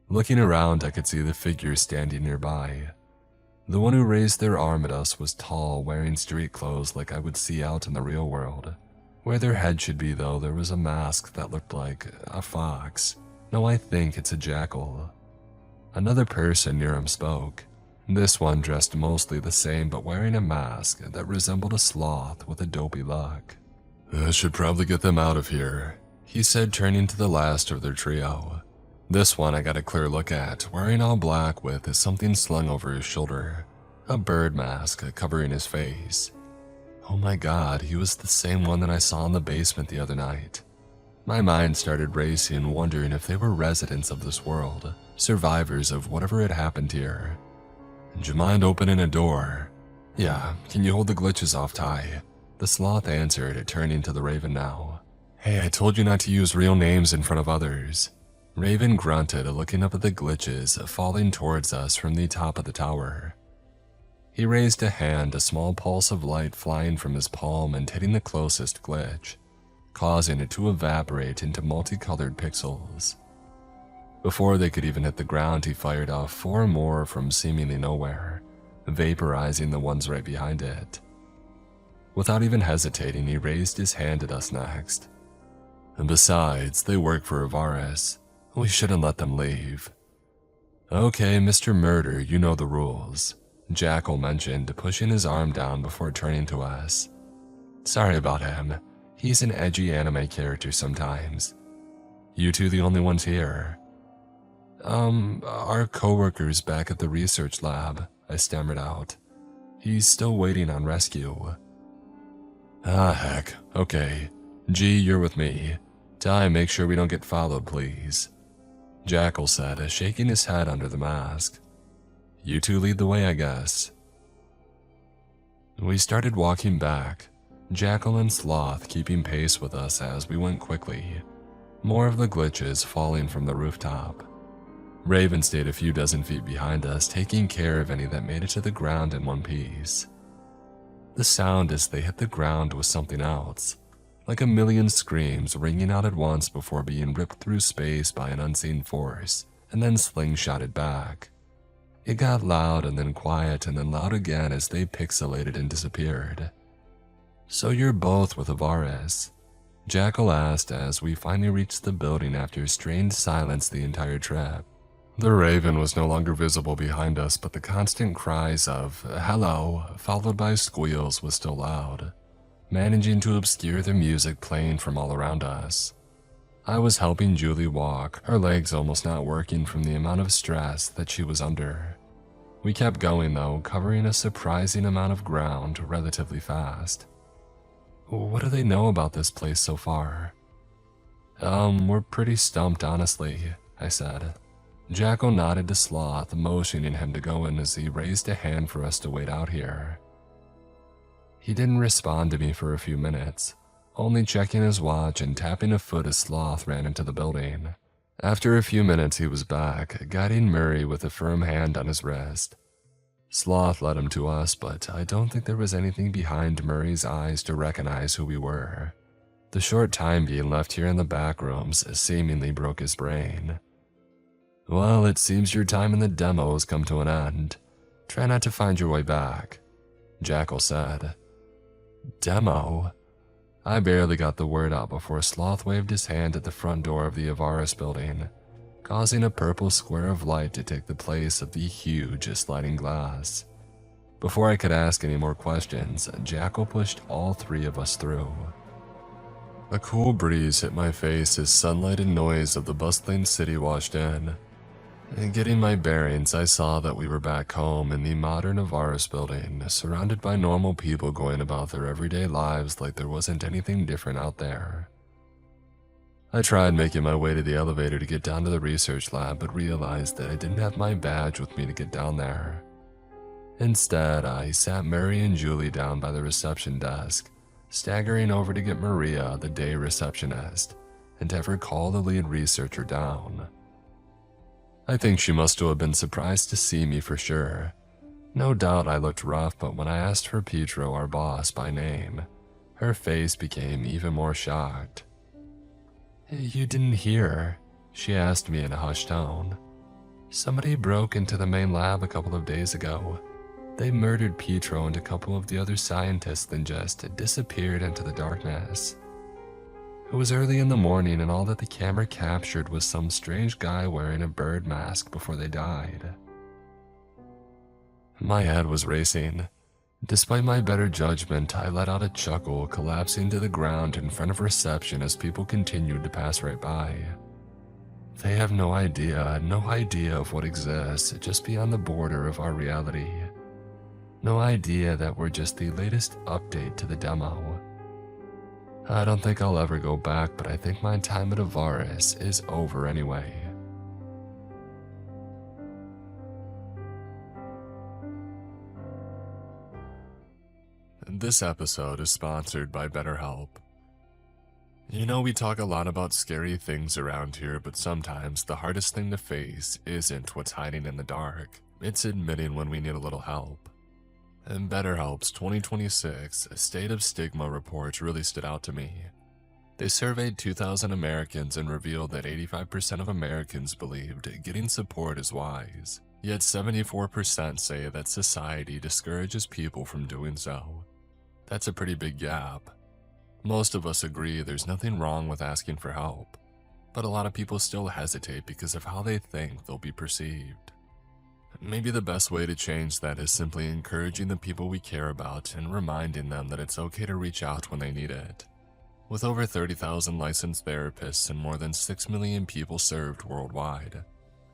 Looking around, I could see the figure standing nearby. The one who raised their arm at us was tall, wearing street clothes like I would see out in the real world. Where their head should be, though, there was a mask that looked like a fox. No, I think it's a jackal. Another person near him spoke. This one dressed mostly the same but wearing a mask that resembled a sloth with a dopey look. "I should probably get them out of here," he said, turning to the last of their trio. This one I got a clear look at, wearing all black with something slung over his shoulder, a bird mask covering his face. Oh my God, he was the same one that I saw in the basement the other night. My mind started racing, wondering if they were residents of this world, survivors of whatever had happened here. "Do you mind opening a door?" "Yeah, can you hold the glitches off, Ty?" The sloth answered, turning to the Raven now. "Hey, I told you not to use real names in front of others." Raven grunted, looking up at the glitches falling towards us from the top of the tower. He raised a hand, a small pulse of light flying from his palm and hitting the closest glitch, causing it to evaporate into multicolored pixels. Before they could even hit the ground, he fired off 4 more from seemingly nowhere, vaporizing the ones right behind it. Without even hesitating, he raised his hand at us next. And besides, they work for Avaris. We shouldn't let them leave. "Okay, Mr. Murder, you know the rules," Jackal mentioned, pushing his arm down before turning to us. "Sorry about him. He's an edgy anime character sometimes. You two the only ones here?" Our coworker's back at the research lab," I stammered out. "He's still waiting on rescue." "Ah, heck. Okay. G, you're with me. Ty, make sure we don't get followed, please," Jackal said, shaking his head under the mask. "You two lead the way, I guess." We started walking back, Jackal and Sloth keeping pace with us as we went quickly, more of the glitches falling from the rooftop. Raven stayed a few dozen feet behind us, taking care of any that made it to the ground in one piece. The sound as they hit the ground was something else, like a million screams ringing out at once before being ripped through space by an unseen force and then slingshotted back. It got loud and then quiet and then loud again as they pixelated and disappeared. "So you're both with Avaris?" Jackal asked as we finally reached the building after strained silence the entire trip. The Raven was no longer visible behind us, but the constant cries of "hello" followed by squeals was still loud, managing to obscure the music playing from all around us. I was helping Julie walk, her legs almost not working from the amount of stress that she was under. We kept going though, covering a surprising amount of ground relatively fast. "What do they know about this place so far?" We're pretty stumped honestly," I said. Jackal nodded to Sloth, motioning him to go in as he raised a hand for us to wait out here. He didn't respond to me for a few minutes, only checking his watch and tapping a foot as Sloth ran into the building. After a few minutes he was back, guiding Murray with a firm hand on his wrist. Sloth led him to us, but I don't think there was anything behind Murray's eyes to recognize who we were. The short time being left here in the back rooms seemingly broke his brain. "Well, it seems your time in the demo has come to an end. Try not to find your way back," Jackal said. "Demo?" I barely got the word out before Sloth waved his hand at the front door of the Avaris building, causing a purple square of light to take the place of the huge sliding glass. Before I could ask any more questions, Jackal pushed all three of us through. A cool breeze hit my face as sunlight and noise of the bustling city washed in. Getting my bearings, I saw that we were back home in the modern Avaris building, surrounded by normal people going about their everyday lives like there wasn't anything different out there. I tried making my way to the elevator to get down to the research lab, but realized that I didn't have my badge with me to get down there. Instead, I sat Mary and Julie down by the reception desk, staggering over to get Maria, the day receptionist, and have her call the lead researcher down. I think she must have been surprised to see me for sure. No doubt I looked rough, but when I asked for Pietro, our boss, by name, her face became even more shocked. "You didn't hear?" she asked me in a hushed tone. "Somebody broke into the main lab a couple of days ago. They murdered Pietro and a couple of the other scientists, then just disappeared into the darkness. It was early in the morning, and all that the camera captured was some strange guy wearing a bird mask before they died." My head was racing. Despite my better judgment, I let out a chuckle, collapsing to the ground in front of reception as people continued to pass right by. They have no idea of what exists just beyond the border of our reality. No idea that we're just the latest update to the demo. I don't think I'll ever go back, but I think my time at Avaris is over anyway. This episode is sponsored by BetterHelp. You know, we talk a lot about scary things around here, but sometimes the hardest thing to face isn't what's hiding in the dark. It's admitting when we need a little help. And BetterHelp's 2026 State of Stigma report really stood out to me. They surveyed 2,000 Americans and revealed that 85% of Americans believed getting support is wise, yet 74% say that society discourages people from doing so. That's a pretty big gap. Most of us agree there's nothing wrong with asking for help, but a lot of people still hesitate because of how they think they'll be perceived. Maybe the best way to change that is simply encouraging the people we care about and reminding them that it's okay to reach out when they need it. With over 30,000 licensed therapists and more than 6 million people served worldwide,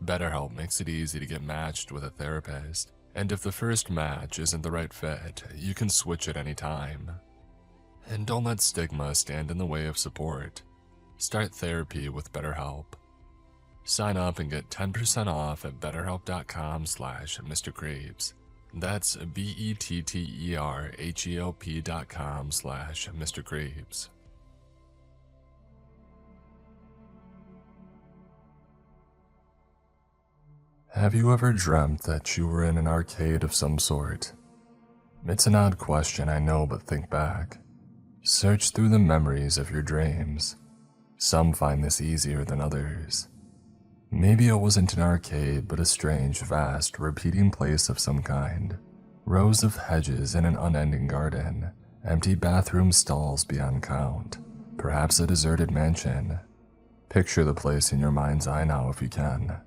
BetterHelp makes it easy to get matched with a therapist. And if the first match isn't the right fit, you can switch at any time. And don't let stigma stand in the way of support. Start therapy with BetterHelp. Sign up and get 10% off at betterhelp.com/MrCreeps. That's BETTERHELP.com/Mr. Creeps. Have you ever dreamt that you were in an arcade of some sort? It's an odd question, I know, but think back. Search through the memories of your dreams. Some find this easier than others. Maybe it wasn't an arcade, but a strange, vast, repeating place of some kind. Rows of hedges in an unending garden, empty bathroom stalls beyond count, perhaps a deserted mansion. Picture the place in your mind's eye now if you can.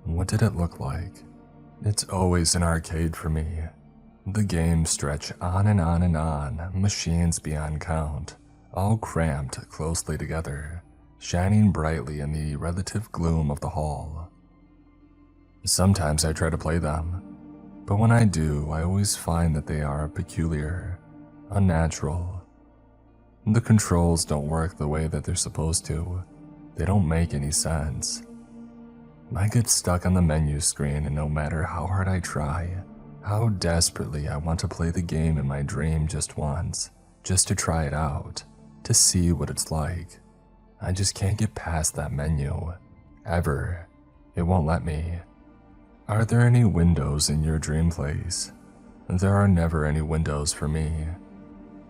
What did it look like? It's always an arcade for me. The games stretch on and on and on, machines beyond count, all cramped closely together, shining brightly in the relative gloom of the hall. Sometimes I try to play them, but when I do, I always find that they are peculiar, unnatural. The controls don't work the way that they're supposed to. They don't make any sense. I get stuck on the menu screen, and no matter how hard I try, how desperately I want to play the game in my dream just once, just to try it out, to see what it's like, I just can't get past that menu. Ever. It won't let me. Are there any windows in your dream place? There are never any windows for me.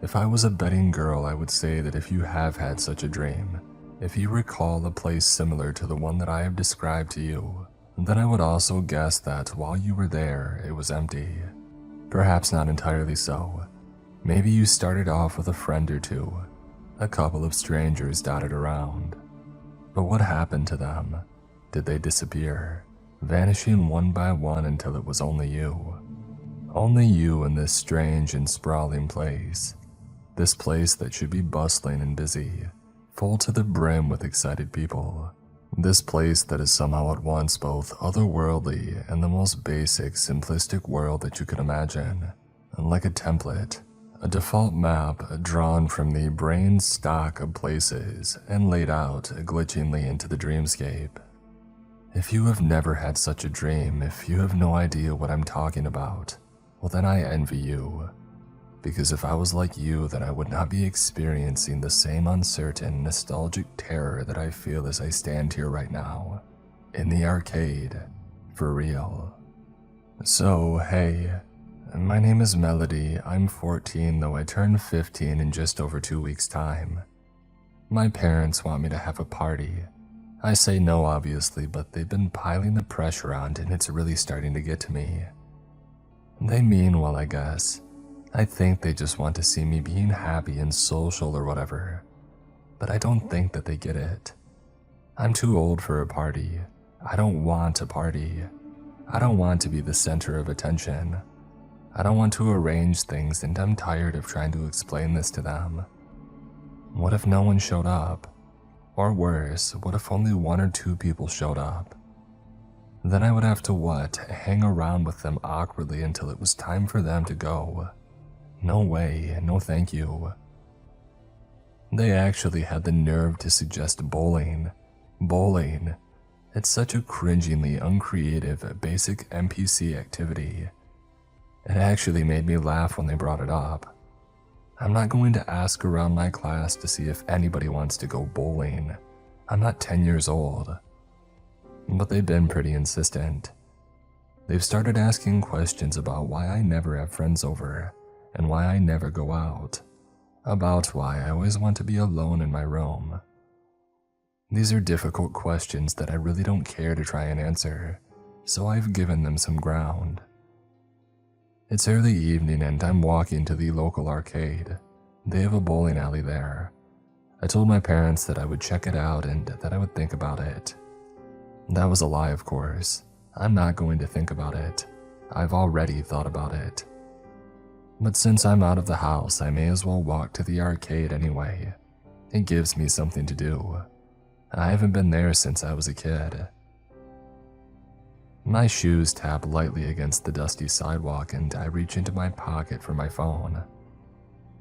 If I was a betting girl, I would say that if you have had such a dream, if you recall a place similar to the one that I have described to you, then I would also guess that while you were there, it was empty. Perhaps not entirely so. Maybe you started off with a friend or two, a couple of strangers dotted around. But what happened to them? Did they disappear, vanishing one by one until it was only you? Only you in this strange and sprawling place. This place that should be bustling and busy, full to the brim with excited people. This place that is somehow at once both otherworldly and the most basic, simplistic world that you could imagine. Like a template, a default map drawn from the brain stock of places and laid out glitchingly into the dreamscape. If you have never had such a dream, if you have no idea what I'm talking about, well then I envy you. Because if I was like you, then I would not be experiencing the same uncertain, nostalgic terror that I feel as I stand here right now. In the arcade. For real. So, hey. My name is Melody. I'm 14, though I turn 15 in just over 2 weeks' time. My parents want me to have a party. I say no, obviously, but they've been piling the pressure on, and it's really starting to get to me. They mean well, I guess. I think they just want to see me being happy and social or whatever. But I don't think that they get it. I'm too old for a party. I don't want a party. I don't want to be the center of attention. I don't want to arrange things, and I'm tired of trying to explain this to them. What if no one showed up? Or worse, what if only 1 or 2 people showed up? Then I would have to what? Hang around with them awkwardly until it was time for them to go. No way, no thank you. They actually had the nerve to suggest bowling. Bowling. It's such a cringingly uncreative, basic NPC activity. It actually made me laugh when they brought it up. I'm not going to ask around my class to see if anybody wants to go bowling. I'm not 10 years old. But they've been pretty insistent. They've started asking questions about why I never have friends over, and why I never go out. About why I always want to be alone in my room. These are difficult questions that I really don't care to try and answer, so I've given them some ground. It's early evening and I'm walking to the local arcade. They have a bowling alley there. I told my parents that I would check it out and that I would think about it. That was a lie, of course. I'm not going to think about it. I've already thought about it. But since I'm out of the house, I may as well walk to the arcade anyway. It gives me something to do. I haven't been there since I was a kid. My shoes tap lightly against the dusty sidewalk and I reach into my pocket for my phone.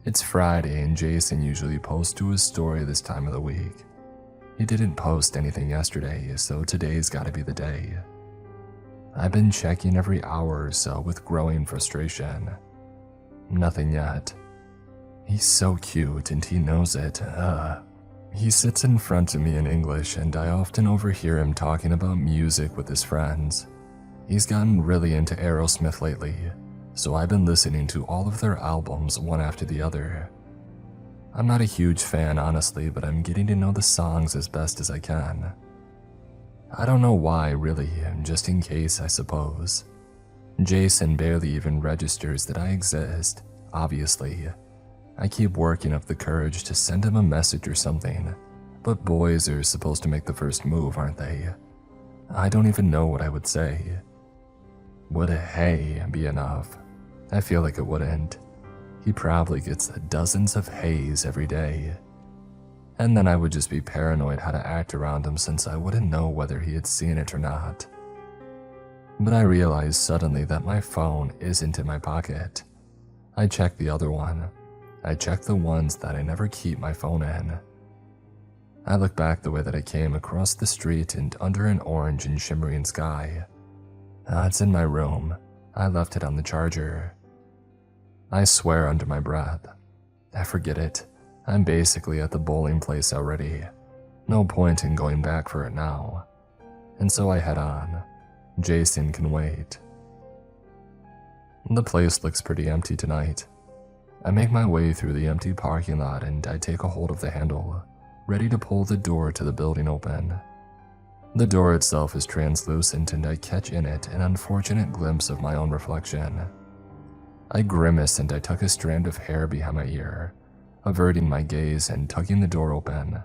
It's Friday and Jason usually posts to his story this time of the week. He didn't post anything yesterday, so today's gotta be the day. I've been checking every hour or so with growing frustration. Nothing yet. He's so cute and he knows it. He sits in front of me in English and I often overhear him talking about music with his friends. He's gotten really into Aerosmith lately, so I've been listening to all of their albums one after the other. I'm not a huge fan honestly, but I'm getting to know the songs as best as I can. I don't know why really, just in case I suppose. Jason barely even registers that I exist, obviously. I keep working up the courage to send him a message or something, but boys are supposed to make the first move, aren't they? I don't even know what I would say. Would a hey be enough? I feel like it wouldn't. He probably gets dozens of heys every day. And then I would just be paranoid how to act around him since I wouldn't know whether he had seen it or not. But I realized suddenly that my phone isn't in my pocket. I checked the other one. I checked the ones that I never keep my phone in. I look back the way that I came across the street and under an orange and shimmering sky. It's in my room. I left it on the charger. I swear under my breath. I forget it. I'm basically at the bowling place already. No point in going back for it now. And so I head on. Jason can wait. The place looks pretty empty tonight. I make my way through the empty parking lot and I take a hold of the handle, ready to pull the door to the building open. The door itself is translucent and I catch in it an unfortunate glimpse of my own reflection. I grimace and I tuck a strand of hair behind my ear, averting my gaze and tugging the door open.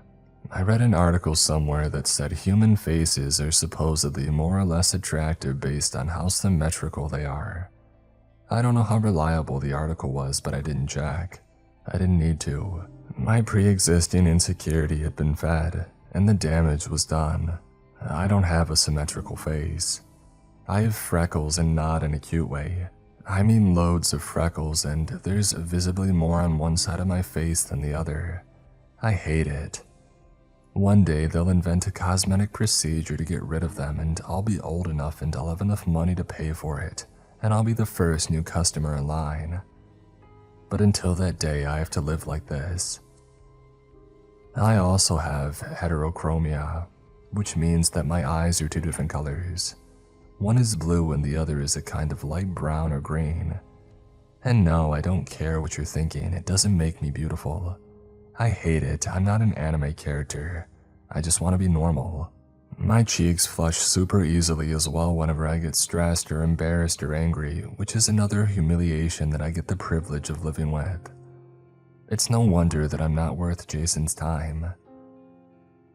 I read an article somewhere that said human faces are supposedly more or less attractive based on how symmetrical they are. I don't know how reliable the article was, but I didn't check. I didn't need to. My pre-existing insecurity had been fed, and the damage was done. I don't have a symmetrical face. I have freckles and not in a cute way. I mean loads of freckles and there's visibly more on one side of my face than the other. I hate it. One day they'll invent a cosmetic procedure to get rid of them and I'll be old enough and I'll have enough money to pay for it, and I'll be the first new customer in line. But until that day I have to live like this. I also have heterochromia, which means that my eyes are two different colors. One is blue and the other is a kind of light brown or green. And no, I don't care what you're thinking, it doesn't make me beautiful. I hate it, I'm not an anime character. I just want to be normal. My cheeks flush super easily as well whenever I get stressed or embarrassed or angry, which is another humiliation that I get the privilege of living with. It's no wonder that I'm not worth Jason's time.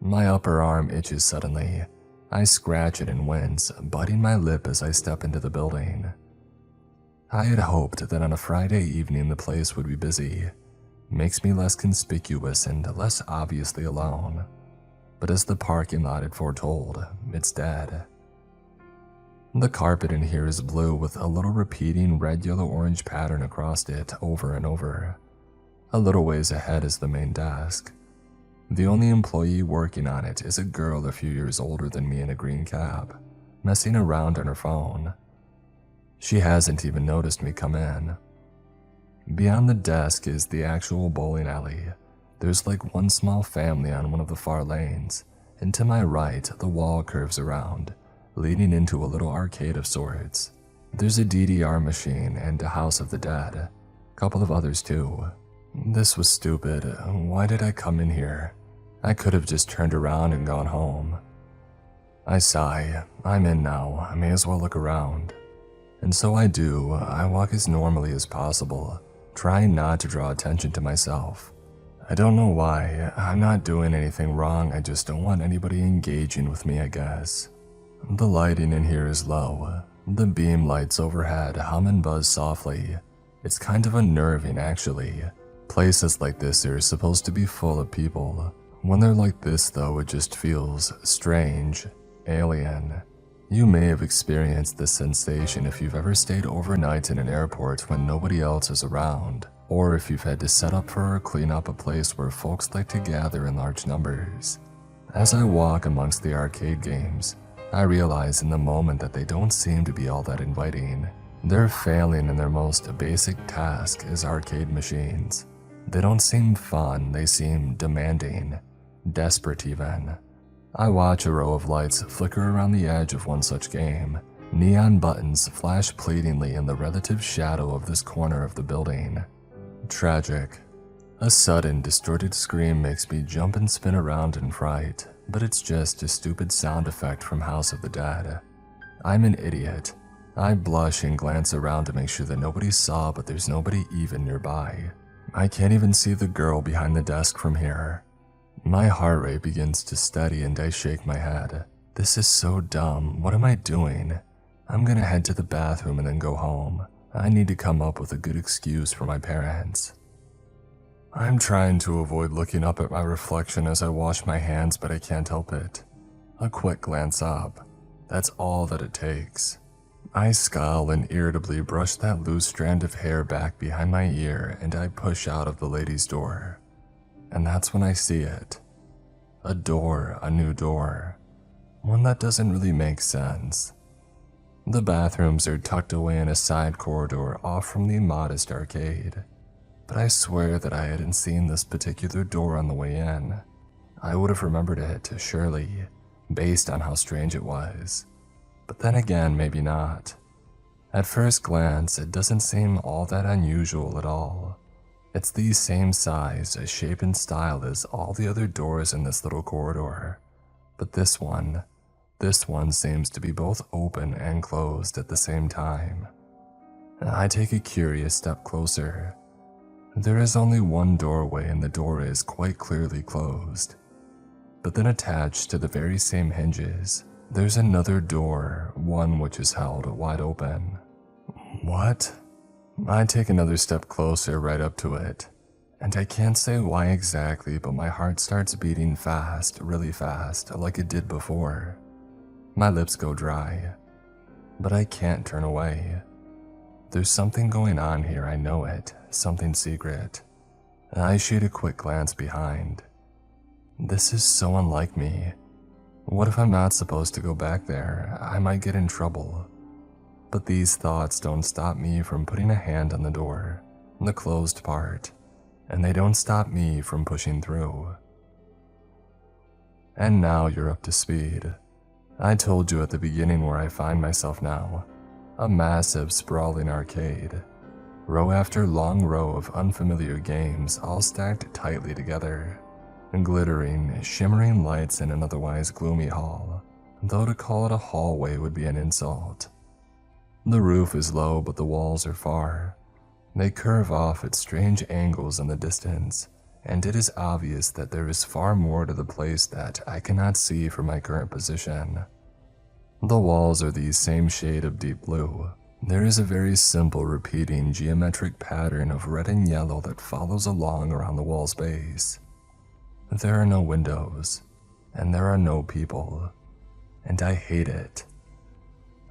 My upper arm itches suddenly. I scratch it and wince, biting my lip as I step into the building. I had hoped that on a Friday evening the place would be busy. Makes me less conspicuous and less obviously alone. But as the parking lot had foretold, it's dead. The carpet in here is blue with a little repeating red, yellow, orange pattern across it over and over. A little ways ahead is the main desk. The only employee working on it is a girl a few years older than me in a green cap, messing around on her phone. She hasn't even noticed me come in. Beyond the desk is the actual bowling alley. There's like one small family on one of the far lanes, and to my right, the wall curves around, leading into a little arcade of sorts. There's a DDR machine and a House of the Dead, a couple of others too. This was stupid. Why did I come in here? I could have just turned around and gone home. I sigh. I'm in now. I may as well look around. And so I do. I walk as normally as possible, trying not to draw attention to myself. I don't know why. I'm not doing anything wrong. I just don't want anybody engaging with me, I guess. The lighting in here is low. The beam lights overhead hum and buzz softly. It's kind of unnerving, actually. Places like this are supposed to be full of people. When they're like this, though, it just feels strange, alien. You may have experienced this sensation if you've ever stayed overnight in an airport when nobody else is around, or if you've had to set up for or clean up a place where folks like to gather in large numbers. As I walk amongst the arcade games, I realize in the moment that they don't seem to be all that inviting. They're failing in their most basic task as arcade machines. They don't seem fun, they seem demanding, desperate even. I watch a row of lights flicker around the edge of one such game. Neon buttons flash pleadingly in the relative shadow of this corner of the building. Tragic. A sudden, distorted scream makes me jump and spin around in fright, but it's just a stupid sound effect from House of the Dead. I'm an idiot. I blush and glance around to make sure that nobody saw, but there's nobody even nearby. I can't even see the girl behind the desk from here. My heart rate begins to steady and I shake my head. This is so dumb. What am I doing? I'm gonna head to the bathroom and then go home. I need to come up with a good excuse for my parents. I'm trying to avoid looking up at my reflection as I wash my hands, but I can't help it. A quick glance up. That's all that it takes. I scowl and irritably brush that loose strand of hair back behind my ear and I push out of the lady's door. And that's when I see it. A door, a new door. One that doesn't really make sense. The bathrooms are tucked away in a side corridor off from the modest arcade. But I swear that I hadn't seen this particular door on the way in. I would have remembered it, surely, based on how strange it was. But then again, maybe not. At first glance, it doesn't seem all that unusual at all. It's the same size, shape, and style as all the other doors in this little corridor. But this one seems to be both open and closed at the same time. I take a curious step closer. There is only one doorway and the door is quite clearly closed. But then attached to the very same hinges, there's another door, one which is held wide open. What? I take another step closer right up to it, and I can't say why exactly, but my heart starts beating fast, really fast, like it did before. My lips go dry, but I can't turn away. There's something going on here, I know it, something secret. I shoot a quick glance behind. This is so unlike me. What if I'm not supposed to go back there? I might get in trouble. But these thoughts don't stop me from putting a hand on the door, the closed part, and they don't stop me from pushing through. And now you're up to speed. I told you at the beginning where I find myself now. A massive, sprawling arcade. Row after long row of unfamiliar games all stacked tightly together. Glittering, shimmering lights in an otherwise gloomy hall, though to call it a hallway would be an insult. The roof is low, but the walls are far. They curve off at strange angles in the distance, and it is obvious that there is far more to the place that I cannot see from my current position. The walls are the same shade of deep blue. There is a very simple repeating geometric pattern of red and yellow that follows along around the wall's base. There are no windows, and there are no people, and I hate it.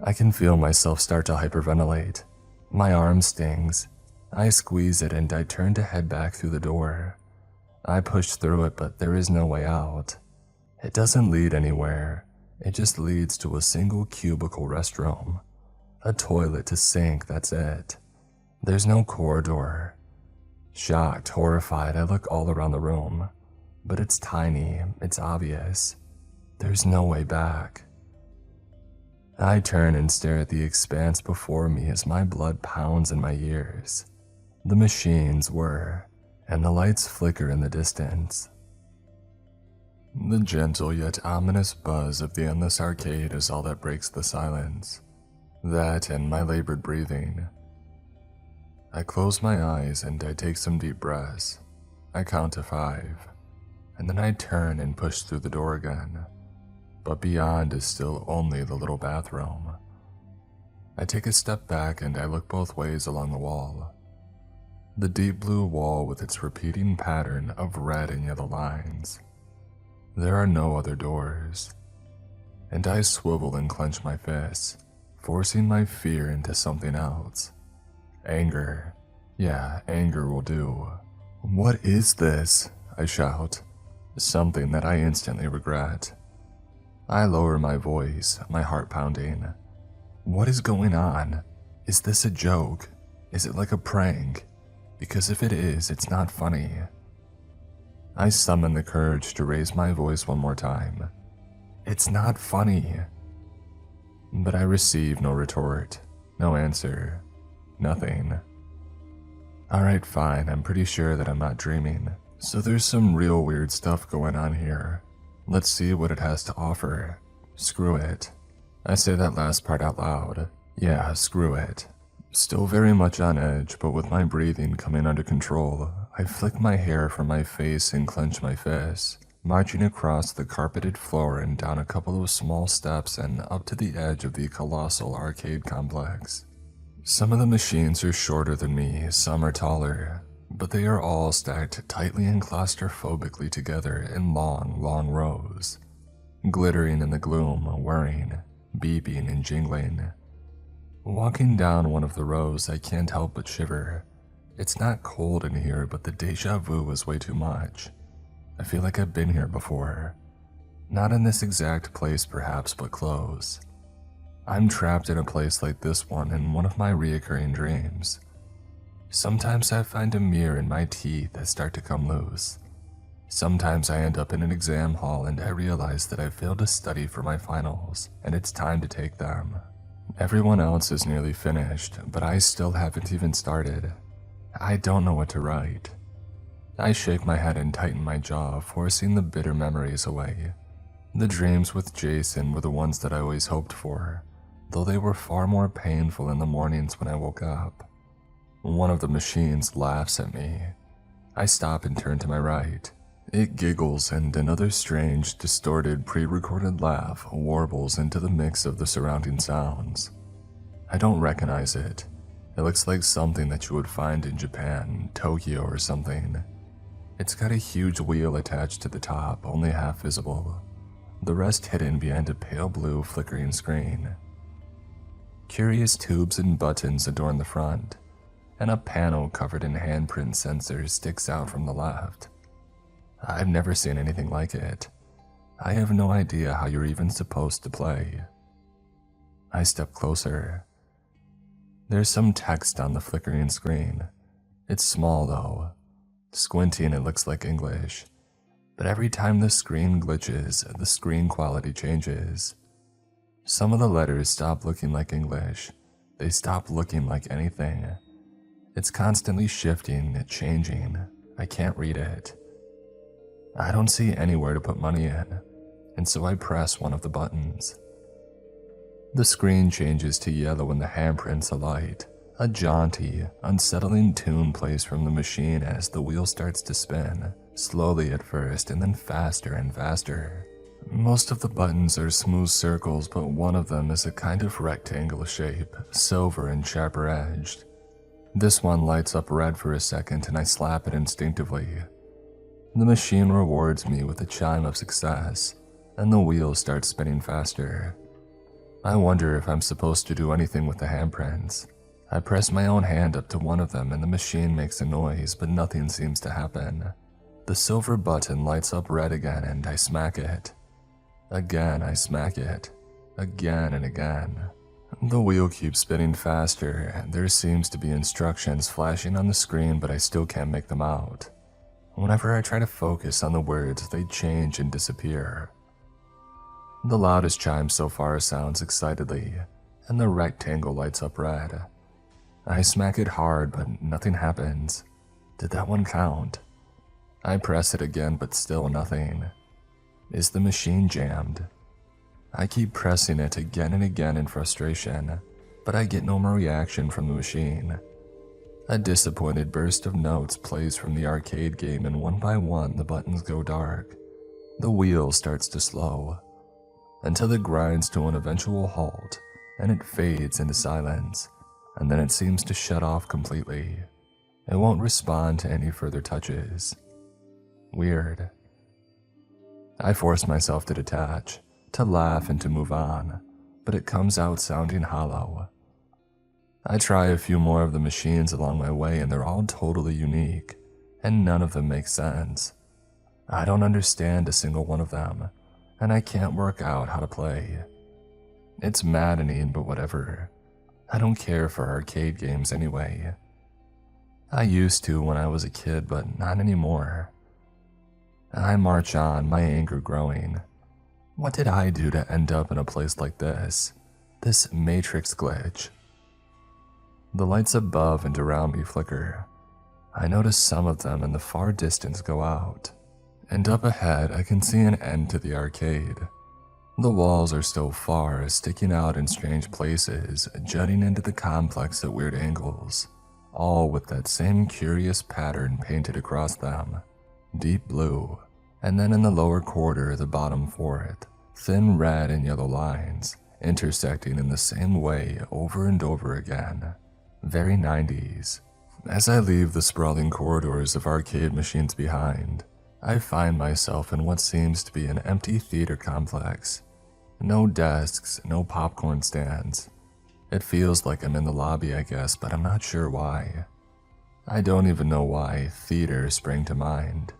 I can feel myself start to hyperventilate. My arm stings. I squeeze it and I turn to head back through the door. I push through it, but there is no way out. It doesn't lead anywhere. It just leads to a single cubicle restroom. A toilet to sink, that's it. There's no corridor. Shocked, horrified, I look all around the room. But it's tiny, it's obvious. There's no way back. I turn and stare at the expanse before me as my blood pounds in my ears. The machines whir, and the lights flicker in the distance. The gentle yet ominous buzz of the endless arcade is all that breaks the silence. That and my labored breathing. I close my eyes and I take some deep breaths. I count to 5. And then I turn and push through the door again. But beyond is still only the little bathroom. I take a step back and I look both ways along the wall. The deep blue wall with its repeating pattern of red and yellow lines. There are no other doors. And I swivel and clench my fists, forcing my fear into something else. Anger. Yeah, anger will do. What is this? I shout. Something that I instantly regret. I lower my voice, my heart pounding. What is going on? Is this a joke? Is it like a prank? Because if it is, it's not funny. I summon the courage to raise my voice one more time. It's not funny. But I receive no retort, no answer, nothing. Alright, fine, I'm pretty sure that I'm not dreaming. So there's some real weird stuff going on here. Let's see what it has to offer. Screw it. I say that last part out loud. Yeah, screw it. Still very much on edge, but with my breathing coming under control, I flick my hair from my face and clench my fists, marching across the carpeted floor and down a couple of small steps and up to the edge of the colossal arcade complex. Some of the machines are shorter than me, some are taller, but they are all stacked tightly and claustrophobically together in long, long rows, glittering in the gloom, whirring, beeping and jingling. Walking down one of the rows, I can't help but shiver. It's not cold in here, but the deja vu is way too much. I feel like I've been here before. Not in this exact place perhaps, but close. I'm trapped in a place like this one in one of my reoccurring dreams. Sometimes I find a mirror in my teeth that start to come loose. Sometimes I end up in an exam hall and I realize that I've failed to study for my finals and it's time to take them. Everyone else is nearly finished, but I still haven't even started. I don't know what to write. I shake my head and tighten my jaw, forcing the bitter memories away. The dreams with Jason were the ones that I always hoped for, though they were far more painful in the mornings when I woke up. One of the machines laughs at me. I stop and turn to my right. It giggles and another strange, distorted, pre-recorded laugh warbles into the mix of the surrounding sounds. I don't recognize it. It looks like something that you would find in Japan, Tokyo or something. It's got a huge wheel attached to the top, only half visible. The rest hidden behind a pale blue flickering screen. Curious tubes and buttons adorn the front, and a panel covered in handprint sensors sticks out from the left. I've never seen anything like it. I have no idea how you're even supposed to play. I step closer. There's some text on the flickering screen. It's small though. Squinting, it looks like English. But every time the screen glitches, the screen quality changes. Some of the letters stop looking like English. They stop looking like anything. It's constantly shifting, changing. I can't read it. I don't see anywhere to put money in, and so I press one of the buttons. The screen changes to yellow and the handprints alight. A jaunty, unsettling tune plays from the machine as the wheel starts to spin, slowly at first and then faster and faster. Most of the buttons are smooth circles, but one of them is a kind of rectangle shape, silver and sharper edged. This one lights up red for a second and I slap it instinctively. The machine rewards me with a chime of success, and the wheel starts spinning faster. I wonder if I'm supposed to do anything with the handprints. I press my own hand up to one of them and the machine makes a noise, but nothing seems to happen. The silver button lights up red again and I smack it. Again I smack it. Again and again. The wheel keeps spinning faster, and there seems to be instructions flashing on the screen, but I still can't make them out. Whenever I try to focus on the words, they change and disappear. The loudest chime so far sounds excitedly, and the rectangle lights up red. I smack it hard, but nothing happens. Did that one count? I press it again, but still nothing. Is the machine jammed? I keep pressing it again and again in frustration, but I get no more reaction from the machine. A disappointed burst of notes plays from the arcade game, and one by one the buttons go dark. The wheel starts to slow, until it grinds to an eventual halt, and it fades into silence, and then it seems to shut off completely. It won't respond to any further touches. Weird. I force myself to detach, to laugh and to move on, but it comes out sounding hollow. I try a few more of the machines along my way and they're all totally unique, and none of them make sense. I don't understand a single one of them, and I can't work out how to play. It's maddening, but whatever. I don't care for arcade games anyway. I used to when I was a kid, but not anymore. I march on, my anger growing. What did I do to end up in a place like this? This matrix glitch. The lights above and around me flicker. I notice some of them in the far distance go out. And up ahead, I can see an end to the arcade. The walls are still far, sticking out in strange places, jutting into the complex at weird angles, all with that same curious pattern painted across them. Deep blue, and then in the lower quarter, the bottom fourth, thin red and yellow lines, intersecting in the same way over and over again. Very 90s. As I leave the sprawling corridors of arcade machines behind, I find myself in what seems to be an empty theater complex. No desks, no popcorn stands. It feels like I'm in the lobby, I guess, but I'm not sure why. I don't even know why theater sprang to mind.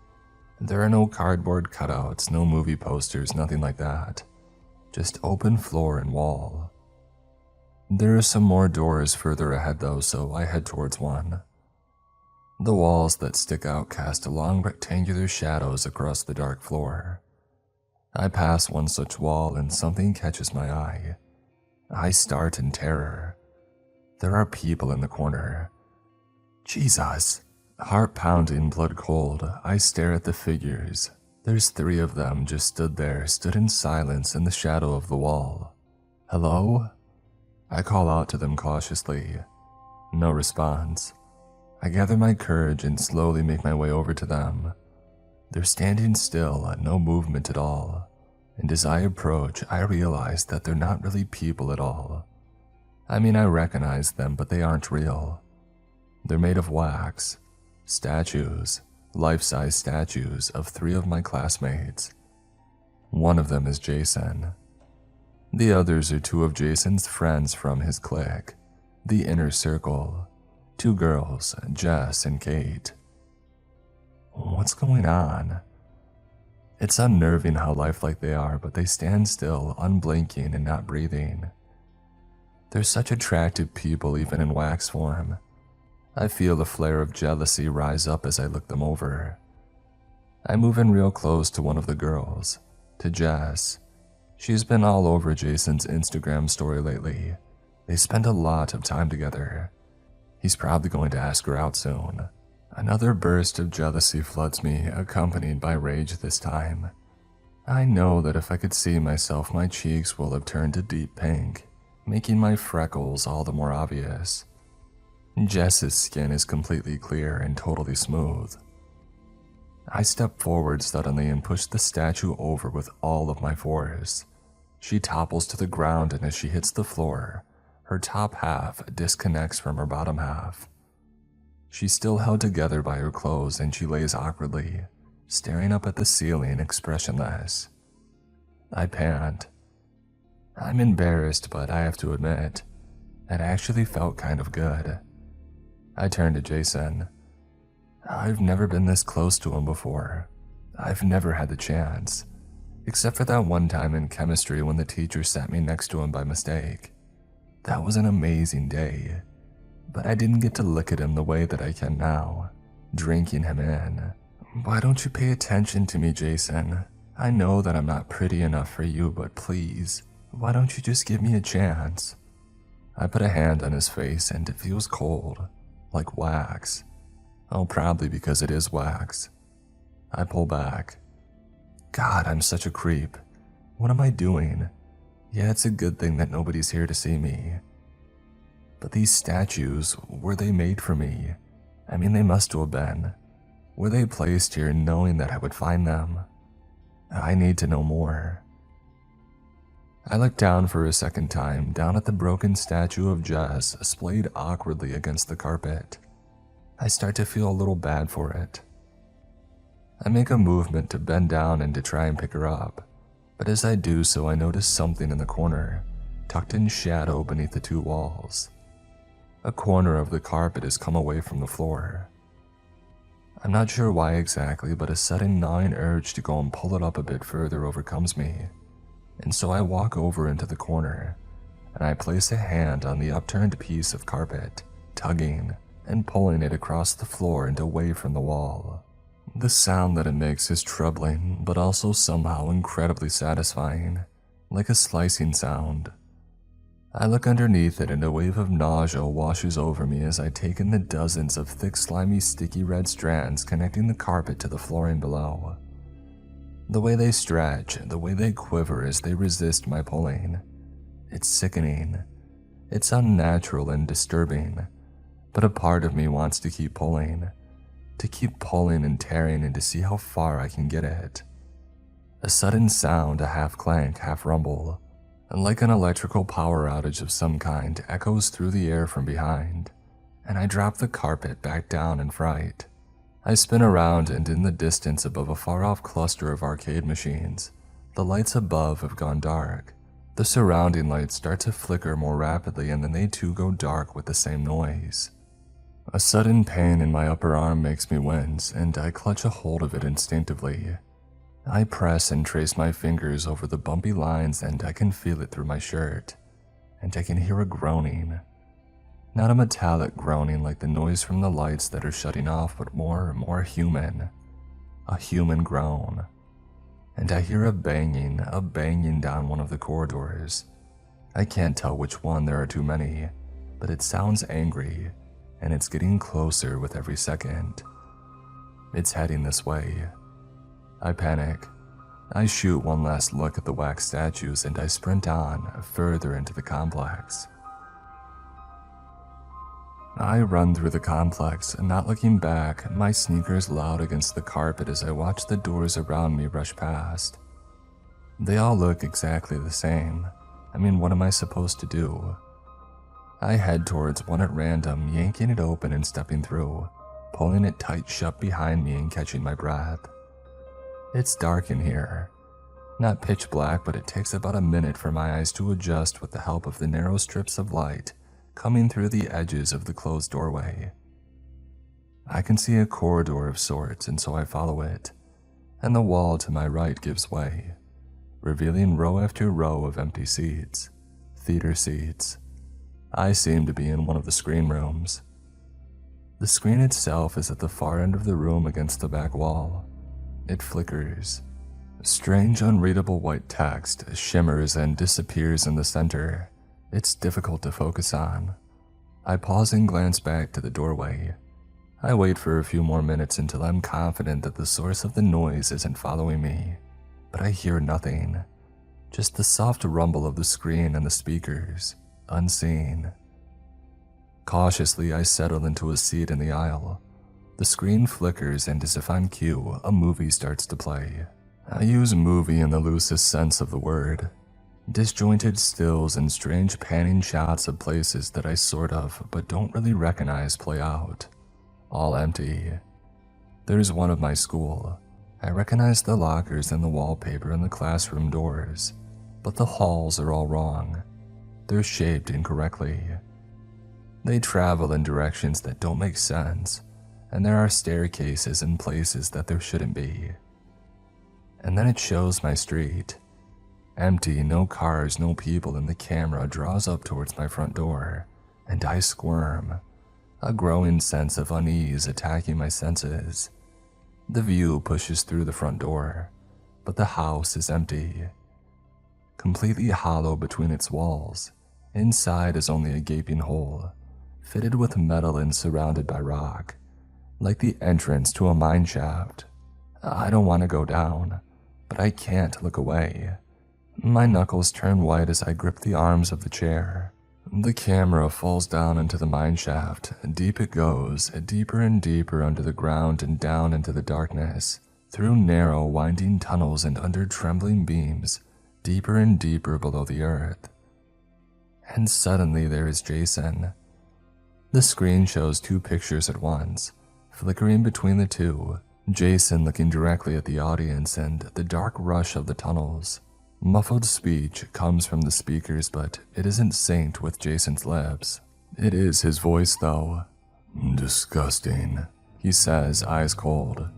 There are no cardboard cutouts, no movie posters, nothing like that. Just open floor and wall. There are some more doors further ahead though, so I head towards one. The walls that stick out cast long rectangular shadows across the dark floor. I pass one such wall and something catches my eye. I start in terror. There are people in the corner. Jesus! Heart pounding, blood cold, I stare at the figures. There's 3 of them just stood in silence in the shadow of the wall. Hello? I call out to them cautiously. No response. I gather my courage and slowly make my way over to them. They're standing still, no movement at all, and as I approach, I realize that they're not really people at all. I mean, I recognize them, but they aren't real. They're made of wax. Statues, life-size statues of 3 of my classmates. One of them is Jason. The others are 2 of Jason's friends from his clique, the inner circle. 2 girls, Jess and Kate. What's going on? It's unnerving how lifelike they are, but they stand still, unblinking and not breathing. They're such attractive people even in wax form. I feel a flare of jealousy rise up as I look them over. I move in real close to one of the girls, to Jess. She's been all over Jason's Instagram story lately. They spend a lot of time together. He's probably going to ask her out soon. Another burst of jealousy floods me, accompanied by rage this time. I know that if I could see myself, my cheeks will have turned a deep pink, making my freckles all the more obvious. Jess's skin is completely clear and totally smooth. I step forward suddenly and push the statue over with all of my force. She topples to the ground, and as she hits the floor, her top half disconnects from her bottom half. She's still held together by her clothes, and she lays awkwardly, staring up at the ceiling, expressionless. I pant. I'm embarrassed, but I have to admit, it actually felt kind of good. I turn to Jason. I've never been this close to him before. I've never had the chance, except for that one time in chemistry when the teacher sat me next to him by mistake. That was an amazing day, but I didn't get to look at him the way that I can now, drinking him in. Why don't you pay attention to me, Jason? I know that I'm not pretty enough for you, but please, why don't you just give me a chance? I put a hand on his face and it feels cold, like wax. Oh, probably because it is wax. I pull back. God, I'm such a creep. What am I doing? Yeah, it's a good thing that nobody's here to see me. But these statues, were they made for me? I mean, they must have been. Were they placed here knowing that I would find them? I need to know more. I look down for a second time, down at the broken statue of Jess splayed awkwardly against the carpet. I start to feel a little bad for it. I make a movement to bend down and to try and pick her up, but as I do so, I notice something in the corner, tucked in shadow beneath the 2 walls. A corner of the carpet has come away from the floor. I'm not sure why exactly, but a sudden gnawing urge to go and pull it up a bit further overcomes me. And so I walk over into the corner, and I place a hand on the upturned piece of carpet, tugging and pulling it across the floor and away from the wall. The sound that it makes is troubling, but also somehow incredibly satisfying, like a slicing sound. I look underneath it and a wave of nausea washes over me as I take in the dozens of thick, slimy, sticky red strands connecting the carpet to the flooring below. The way they stretch, the way they quiver as they resist my pulling. It's sickening. It's unnatural and disturbing, but a part of me wants to keep pulling and tearing and to see how far I can get it. A sudden sound, a half clank, half rumble, and like an electrical power outage of some kind, echoes through the air from behind, and I drop the carpet back down in fright. I spin around, and in the distance above a far-off cluster of arcade machines, the lights above have gone dark. The surrounding lights start to flicker more rapidly, and then they too go dark with the same noise. A sudden pain in my upper arm makes me wince, and I clutch a hold of it instinctively. I press and trace my fingers over the bumpy lines, and I can feel it through my shirt, and I can hear a groaning. Not a metallic groaning like the noise from the lights that are shutting off, but more human. A human groan. And I hear a banging down one of the corridors. I can't tell which one, there are too many, but it sounds angry, and it's getting closer with every second. It's heading this way. I panic. I shoot one last look at the wax statues, and I sprint on further into the complex. I run through the complex, not looking back, my sneakers loud against the carpet as I watch the doors around me rush past. They all look exactly the same. I mean, what am I supposed to do? I head towards one at random, yanking it open and stepping through, pulling it tight shut behind me and catching my breath. It's dark in here. Not pitch black, but it takes about a minute for my eyes to adjust with the help of the narrow strips of light coming through the edges of the closed doorway. I can see a corridor of sorts, and so I follow it, and the wall to my right gives way, revealing row after row of empty seats, theater seats. I seem to be in one of the screen rooms. The screen itself is at the far end of the room against the back wall. It flickers. Strange, unreadable white text shimmers and disappears in the center. It's difficult to focus on. I pause and glance back to the doorway. I wait for a few more minutes until I'm confident that the source of the noise isn't following me, but I hear nothing. Just the soft rumble of the screen and the speakers, unseen. Cautiously, I settle into a seat in the aisle. The screen flickers, and as if on cue, a movie starts to play. I use movie in the loosest sense of the word. Disjointed stills and strange panning shots of places that I sort of, but don't really recognize play out. All empty. There's one of my school. I recognize the lockers and the wallpaper and the classroom doors, but the halls are all wrong. They're shaped incorrectly. They travel in directions that don't make sense, and there are staircases in places that there shouldn't be. And then it shows my street. Empty, no cars, no people, and the camera draws up towards my front door, and I squirm, a growing sense of unease attacking my senses. The view pushes through the front door, but the house is empty. Completely hollow between its walls, inside is only a gaping hole, fitted with metal and surrounded by rock, like the entrance to a mine shaft. I don't want to go down, but I can't look away. My knuckles turn white as I grip the arms of the chair. The camera falls down into the mine shaft. Deep it goes, deeper and deeper under the ground and down into the darkness, through narrow, winding tunnels and under trembling beams, deeper and deeper below the earth. And suddenly there is Jason. The screen shows two pictures at once, flickering between the two, Jason looking directly at the audience and the dark rush of the tunnels. Muffled speech comes from the speakers, but it isn't synced with Jason's lips. It is his voice, though. "Disgusting," he says, eyes cold.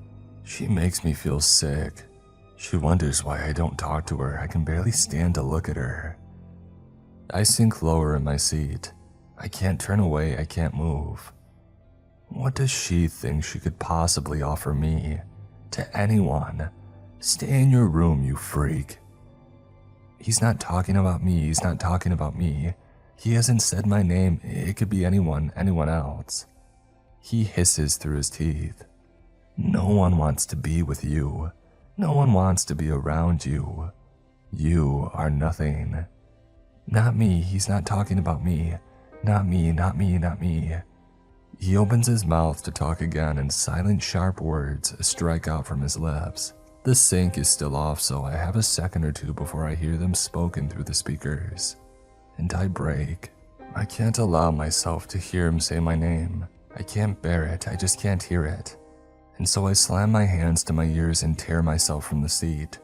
She makes me feel sick. She wonders why I don't talk to her. I can barely stand to look at her. I sink lower in my seat. I can't turn away, I can't move. What does she think she could possibly offer me? To anyone? Stay in your room, you freak. He's not talking about me, he's not talking about me. He hasn't said my name, it could be anyone else. He hisses through his teeth. No one wants to be with you. No one wants to be around you. You are nothing. Not me, he's not talking about me. Not me, not me, not me. He opens his mouth to talk again and silent, sharp words strike out from his lips. The sync is still off, so I have a second or two before I hear them spoken through the speakers. And I break. I can't allow myself to hear him say my name. I can't bear it, I just can't hear it. And so I slam my hands to my ears and tear myself from the seat,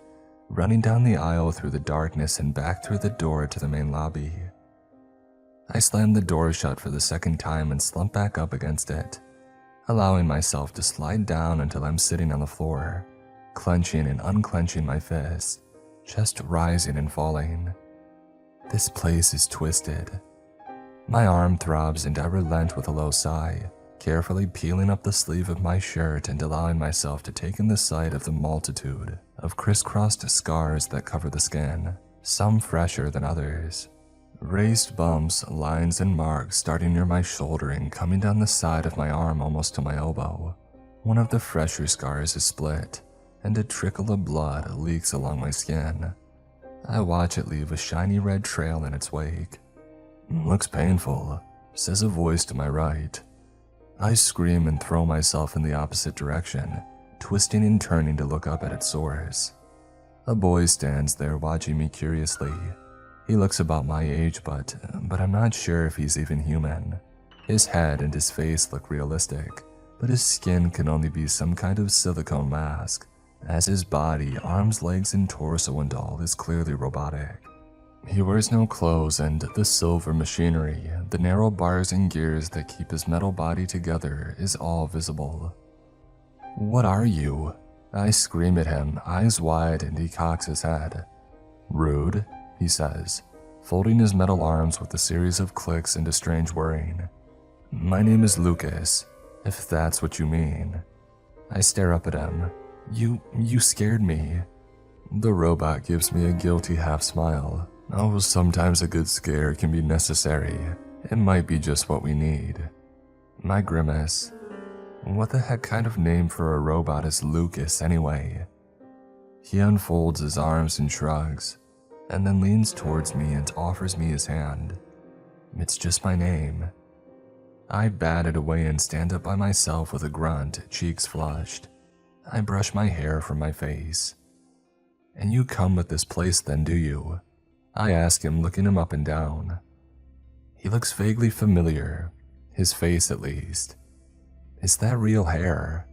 running down the aisle through the darkness and back through the door to the main lobby. I slam the door shut for the second time and slump back up against it, allowing myself to slide down until I'm sitting on the floor, clenching and unclenching my fists, chest rising and falling. This place is twisted. My arm throbs and I relent with a low sigh, carefully peeling up the sleeve of my shirt and allowing myself to take in the sight of the multitude of crisscrossed scars that cover the skin, some fresher than others. Raised bumps, lines, and marks starting near my shoulder and coming down the side of my arm almost to my elbow. One of the fresher scars is split, and a trickle of blood leaks along my skin. I watch it leave a shiny red trail in its wake. "Looks painful," says a voice to my right. I scream and throw myself in the opposite direction, twisting and turning to look up at its source. A boy stands there watching me curiously. He looks about my age, but I'm not sure if he's even human. His head and his face look realistic, but his skin can only be some kind of silicone mask, as his body, arms, legs, and torso and all is clearly robotic. He wears no clothes, and the silver machinery, the narrow bars and gears that keep his metal body together, is all visible. "What are you?" I scream at him, eyes wide, and he cocks his head. "Rude," he says, folding his metal arms with a series of clicks and a strange whirring. "My name is Lucas, if that's what you mean." I stare up at him. You scared me." The robot gives me a guilty half-smile. "Oh, sometimes a good scare can be necessary. It might be just what we need." I grimace. What the heck kind of name for a robot is Lucas anyway? He unfolds his arms and shrugs, and then leans towards me and offers me his hand. It's just my name. I bat it away and stand up by myself with a grunt, cheeks flushed. I brush my hair from my face. "And you come with this place then, do you?" I ask him, looking him up and down. He looks vaguely familiar, his face at least. Is that real hair?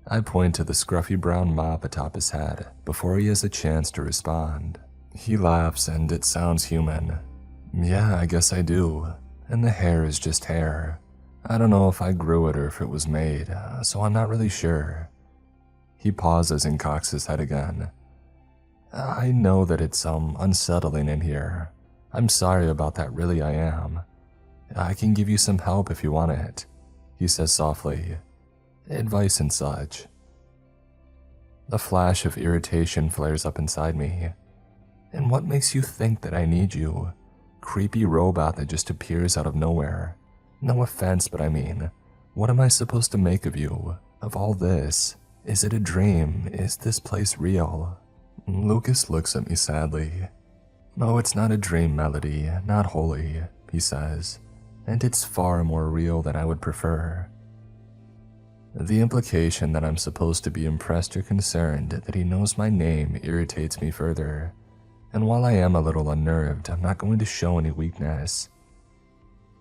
I point to the scruffy brown mop atop his head before he has a chance to respond. He laughs and it sounds human. "Yeah, I guess I do. And the hair is just hair. I don't know if I grew it or if it was made, so I'm not really sure." He pauses and cocks his head again. "I know that it's unsettling in here. I'm sorry about that, really I am. I can give you some help if you want it," he says softly. "Advice and such." A flash of irritation flares up inside me. "And what makes you think that I need you? Creepy robot that just appears out of nowhere. No offense, but I mean, what am I supposed to make of you? Of all this? Is it a dream? Is this place real?" Lucas looks at me sadly. "Oh, it's not a dream, Melody, not wholly," he says, "and it's far more real than I would prefer." The implication that I'm supposed to be impressed or concerned that he knows my name irritates me further, and while I am a little unnerved, I'm not going to show any weakness.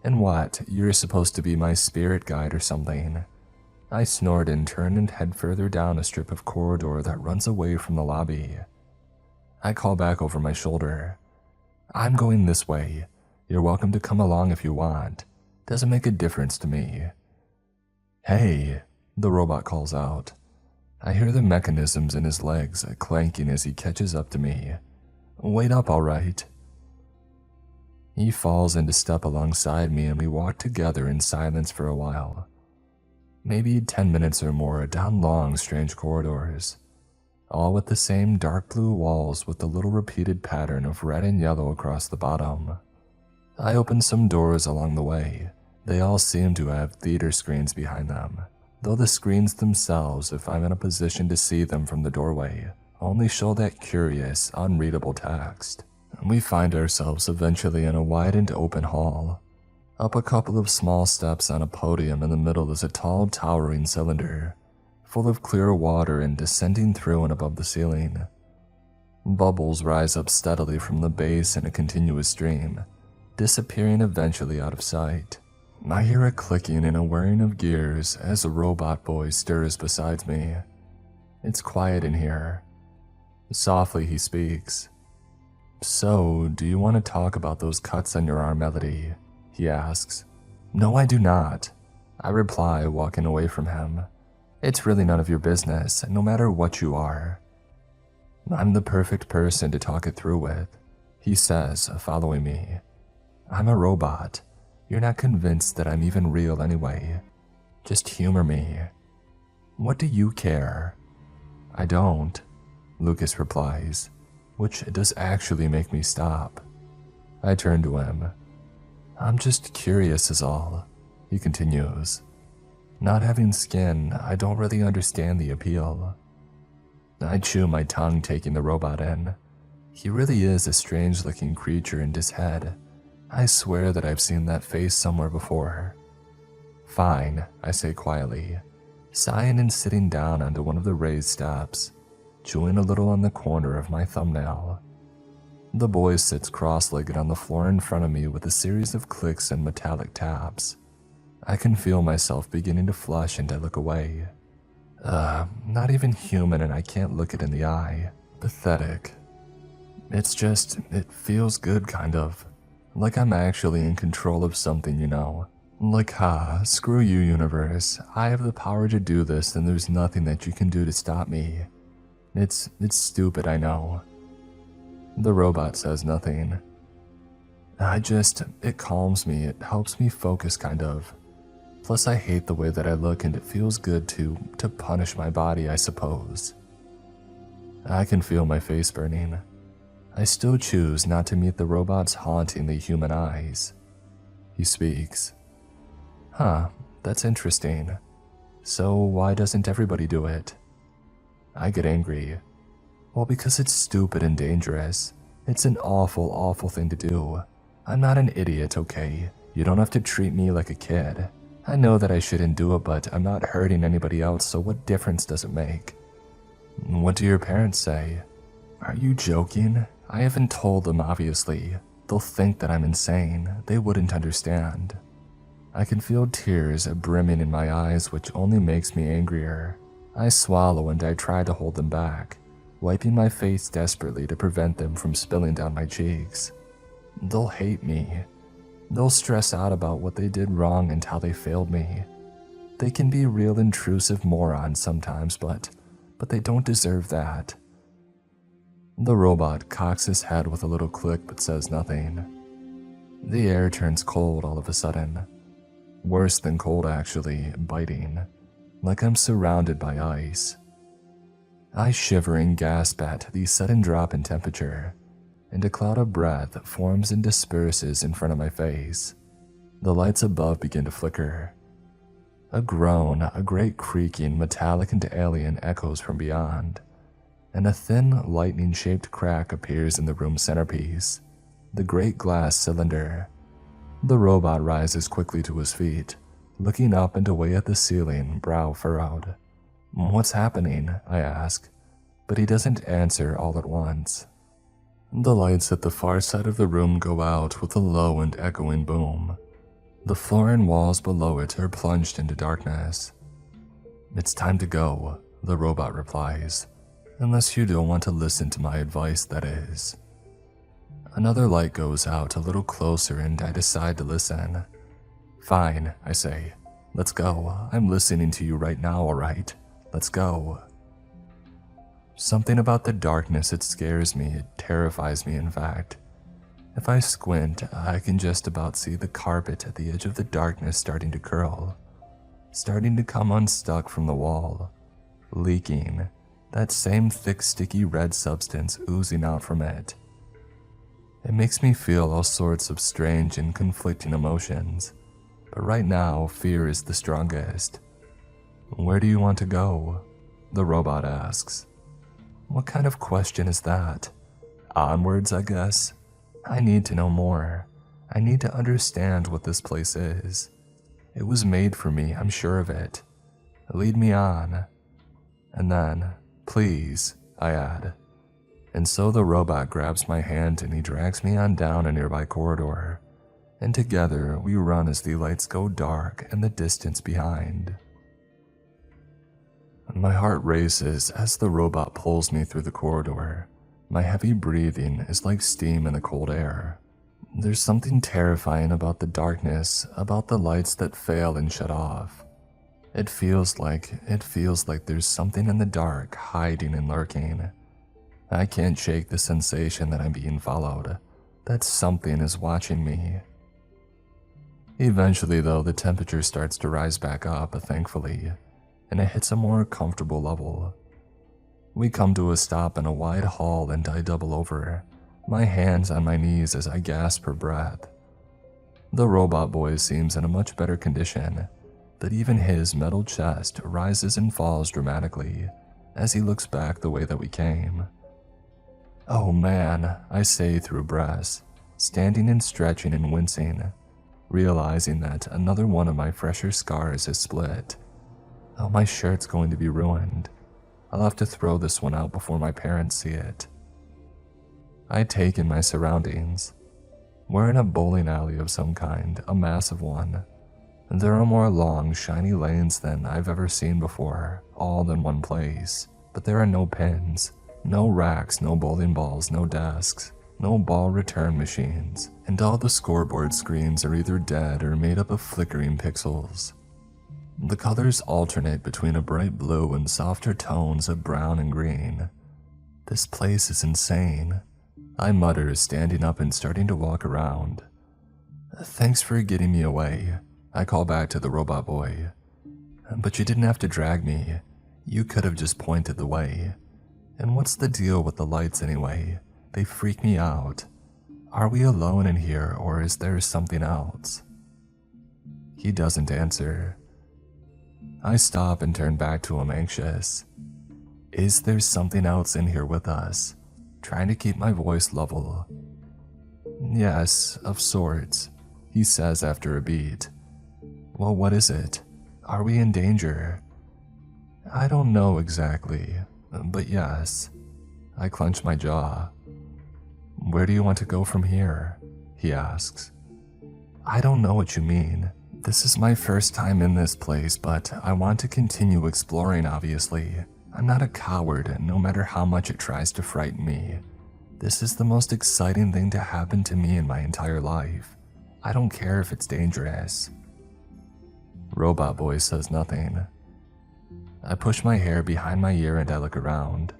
"And what, you're supposed to be my spirit guide or something?" I snort and turn and head further down a strip of corridor that runs away from the lobby. I call back over my shoulder. "I'm going this way. You're welcome to come along if you want. Doesn't make a difference to me." "Hey," the robot calls out. I hear the mechanisms in his legs clanking as he catches up to me. Wait up, all right. He falls into step alongside me and we walk together in silence for a while. Maybe 10 minutes or more down long, strange corridors, all with the same dark blue walls with the little repeated pattern of red and yellow across the bottom. I open some doors along the way. They all seem to have theater screens behind them, though the screens themselves, if I'm in a position to see them from the doorway, only show that curious, unreadable text. We find ourselves eventually in a wide and open hall. Up a couple of small steps on a podium in the middle is a tall, towering cylinder, full of clear water and descending through and above the ceiling. Bubbles rise up steadily from the base in a continuous stream, disappearing eventually out of sight. I hear a clicking and a whirring of gears as a robot boy stirs beside me. It's quiet in here. Softly he speaks. So, do you want to talk about those cuts on your arm, Melody? He asks. No, I do not, I reply, walking away from him. It's really none of your business, no matter what you are. I'm the perfect person to talk it through with, he says, following me. I'm a robot. You're not convinced that I'm even real anyway. Just humor me. What do you care? I don't, Lucas replies, which does actually make me stop. I turn to him. I'm just curious is all, he continues. Not having skin, I don't really understand the appeal. I chew my tongue, taking the robot in. He really is a strange-looking creature in his head. I swear that I've seen that face somewhere before. Fine, I say quietly, sighing and sitting down onto one of the raised steps, chewing a little on the corner of my thumbnail. The boy sits cross-legged on the floor in front of me with a series of clicks and metallic taps. I can feel myself beginning to flush and I look away. Not even human and I can't look it in the eye. Pathetic. It's just, it feels good kind of. Like I'm actually in control of something, you know. Like, screw you, universe. I have the power to do this and there's nothing that you can do to stop me. It's stupid, I know. The robot says nothing. It calms me, it helps me focus kind of. Plus I hate the way that I look and it feels good to punish my body, I suppose. I can feel my face burning. I still choose not to meet the robot's hauntingly human eyes. He speaks. That's interesting. So why doesn't everybody do it? I get angry. Well, because it's stupid and dangerous. It's an awful, awful thing to do. I'm not an idiot, okay? You don't have to treat me like a kid. I know that I shouldn't do it, but I'm not hurting anybody else, so what difference does it make? What do your parents say? Are you joking? I haven't told them, obviously. They'll think that I'm insane. They wouldn't understand. I can feel tears brimming in my eyes, which only makes me angrier. I swallow and I try to hold them back, wiping my face desperately to prevent them from spilling down my cheeks. They'll hate me. They'll stress out about what they did wrong and how they failed me. They can be real intrusive morons sometimes, but they don't deserve that. The robot cocks his head with a little click but says nothing. The air turns cold all of a sudden. Worse than cold actually, biting. Like I'm surrounded by ice. I shiver and gasp at the sudden drop in temperature, and a cloud of breath forms and disperses in front of my face. The lights above begin to flicker. A groan, a great creaking, metallic and alien echoes from beyond, and a thin, lightning-shaped crack appears in the room's centerpiece, the great glass cylinder. The robot rises quickly to his feet, looking up and away at the ceiling, brow furrowed. What's happening? I ask, but he doesn't answer all at once. The lights at the far side of the room go out with a low and echoing boom. The floor and walls below it are plunged into darkness. It's time to go, the robot replies. Unless you don't want to listen to my advice, that is. Another light goes out a little closer and I decide to listen. Fine, I say. Let's go. I'm listening to you right now, alright? Let's go. Something about the darkness, it scares me, it terrifies me in fact. If I squint, I can just about see the carpet at the edge of the darkness starting to curl, starting to come unstuck from the wall, leaking, that same thick sticky red substance oozing out from it. It makes me feel all sorts of strange and conflicting emotions, but right now fear is the strongest. Where do you want to go? The robot asks. What kind of question is that? Onwards, I guess? I need to know more. I need to understand what this place is. It was made for me, I'm sure of it. Lead me on. And then, please, I add. And so the robot grabs my hand and he drags me on down a nearby corridor. And together we run as the lights go dark in the distance behind. My heart races as the robot pulls me through the corridor. My heavy breathing is like steam in the cold air. There's something terrifying about the darkness, about the lights that fail and shut off. It feels like there's something in the dark hiding and lurking. I can't shake the sensation that I'm being followed, that something is watching me. Eventually though, the temperature starts to rise back up, thankfully, and it hits a more comfortable level. We come to a stop in a wide hall and I double over, my hands on my knees as I gasp for breath. The robot boy seems in a much better condition, but even his metal chest rises and falls dramatically as he looks back the way that we came. Oh man, I say through breaths, standing and stretching and wincing, realizing that another one of my fresher scars is split. Oh, my shirt's going to be ruined. I'll have to throw this one out before my parents see it. I take in my surroundings. We're in a bowling alley of some kind, a massive one. There are more long, shiny lanes than I've ever seen before, all in one place. But there are no pins, no racks, no bowling balls, no desks, no ball return machines, and all the scoreboard screens are either dead or made up of flickering pixels. The colors alternate between a bright blue and softer tones of brown and green. This place is insane, I mutter, standing up and starting to walk around. Thanks for getting me away, I call back to the robot boy. But you didn't have to drag me. You could have just pointed the way. And what's the deal with the lights anyway? They freak me out. Are we alone in here or is there something else? He doesn't answer. I stop and turn back to him, anxious. Is there something else in here with us? Trying to keep my voice level. Yes, of sorts, he says after a beat. Well, what is it? Are we in danger? I don't know exactly, but yes. I clench my jaw. Where do you want to go from here? He asks. I don't know what you mean. This is my first time in this place, but I want to continue exploring, obviously. I'm not a coward, no matter how much it tries to frighten me. This is the most exciting thing to happen to me in my entire life. I don't care if it's dangerous. Robot boy says nothing. I push my hair behind my ear and I look around.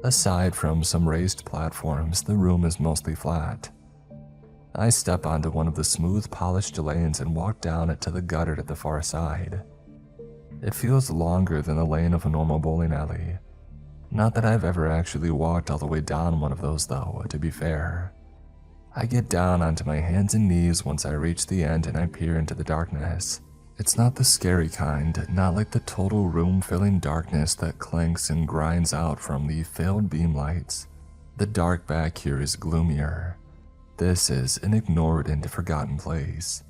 Aside from some raised platforms, the room is mostly flat. I step onto one of the smooth, polished lanes and walk down it to the gutter at the far side. It feels longer than the lane of a normal bowling alley. Not that I've ever actually walked all the way down one of those though, to be fair. I get down onto my hands and knees once I reach the end and I peer into the darkness. It's not the scary kind, not like the total room-filling darkness that clanks and grinds out from the failed beam lights. The dark back here is gloomier. This is an ignored and forgotten place.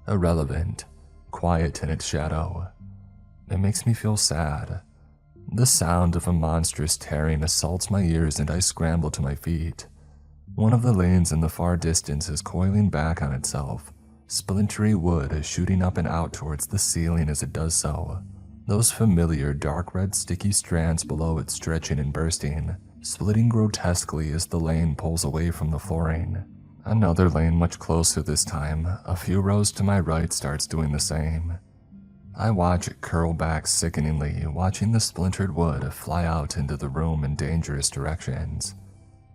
Irrelevant, quiet in its shadow. It makes me feel sad. The sound of a monstrous tearing assaults my ears and I scramble to my feet. One of the lanes in the far distance is coiling back on itself. Splintery wood is shooting up and out towards the ceiling as it does so. Those familiar dark red sticky strands below it stretching and bursting, splitting grotesquely as the lane pulls away from the flooring. Another lane much closer this time, a few rows to my right, starts doing the same. I watch it curl back sickeningly, watching the splintered wood fly out into the room in dangerous directions,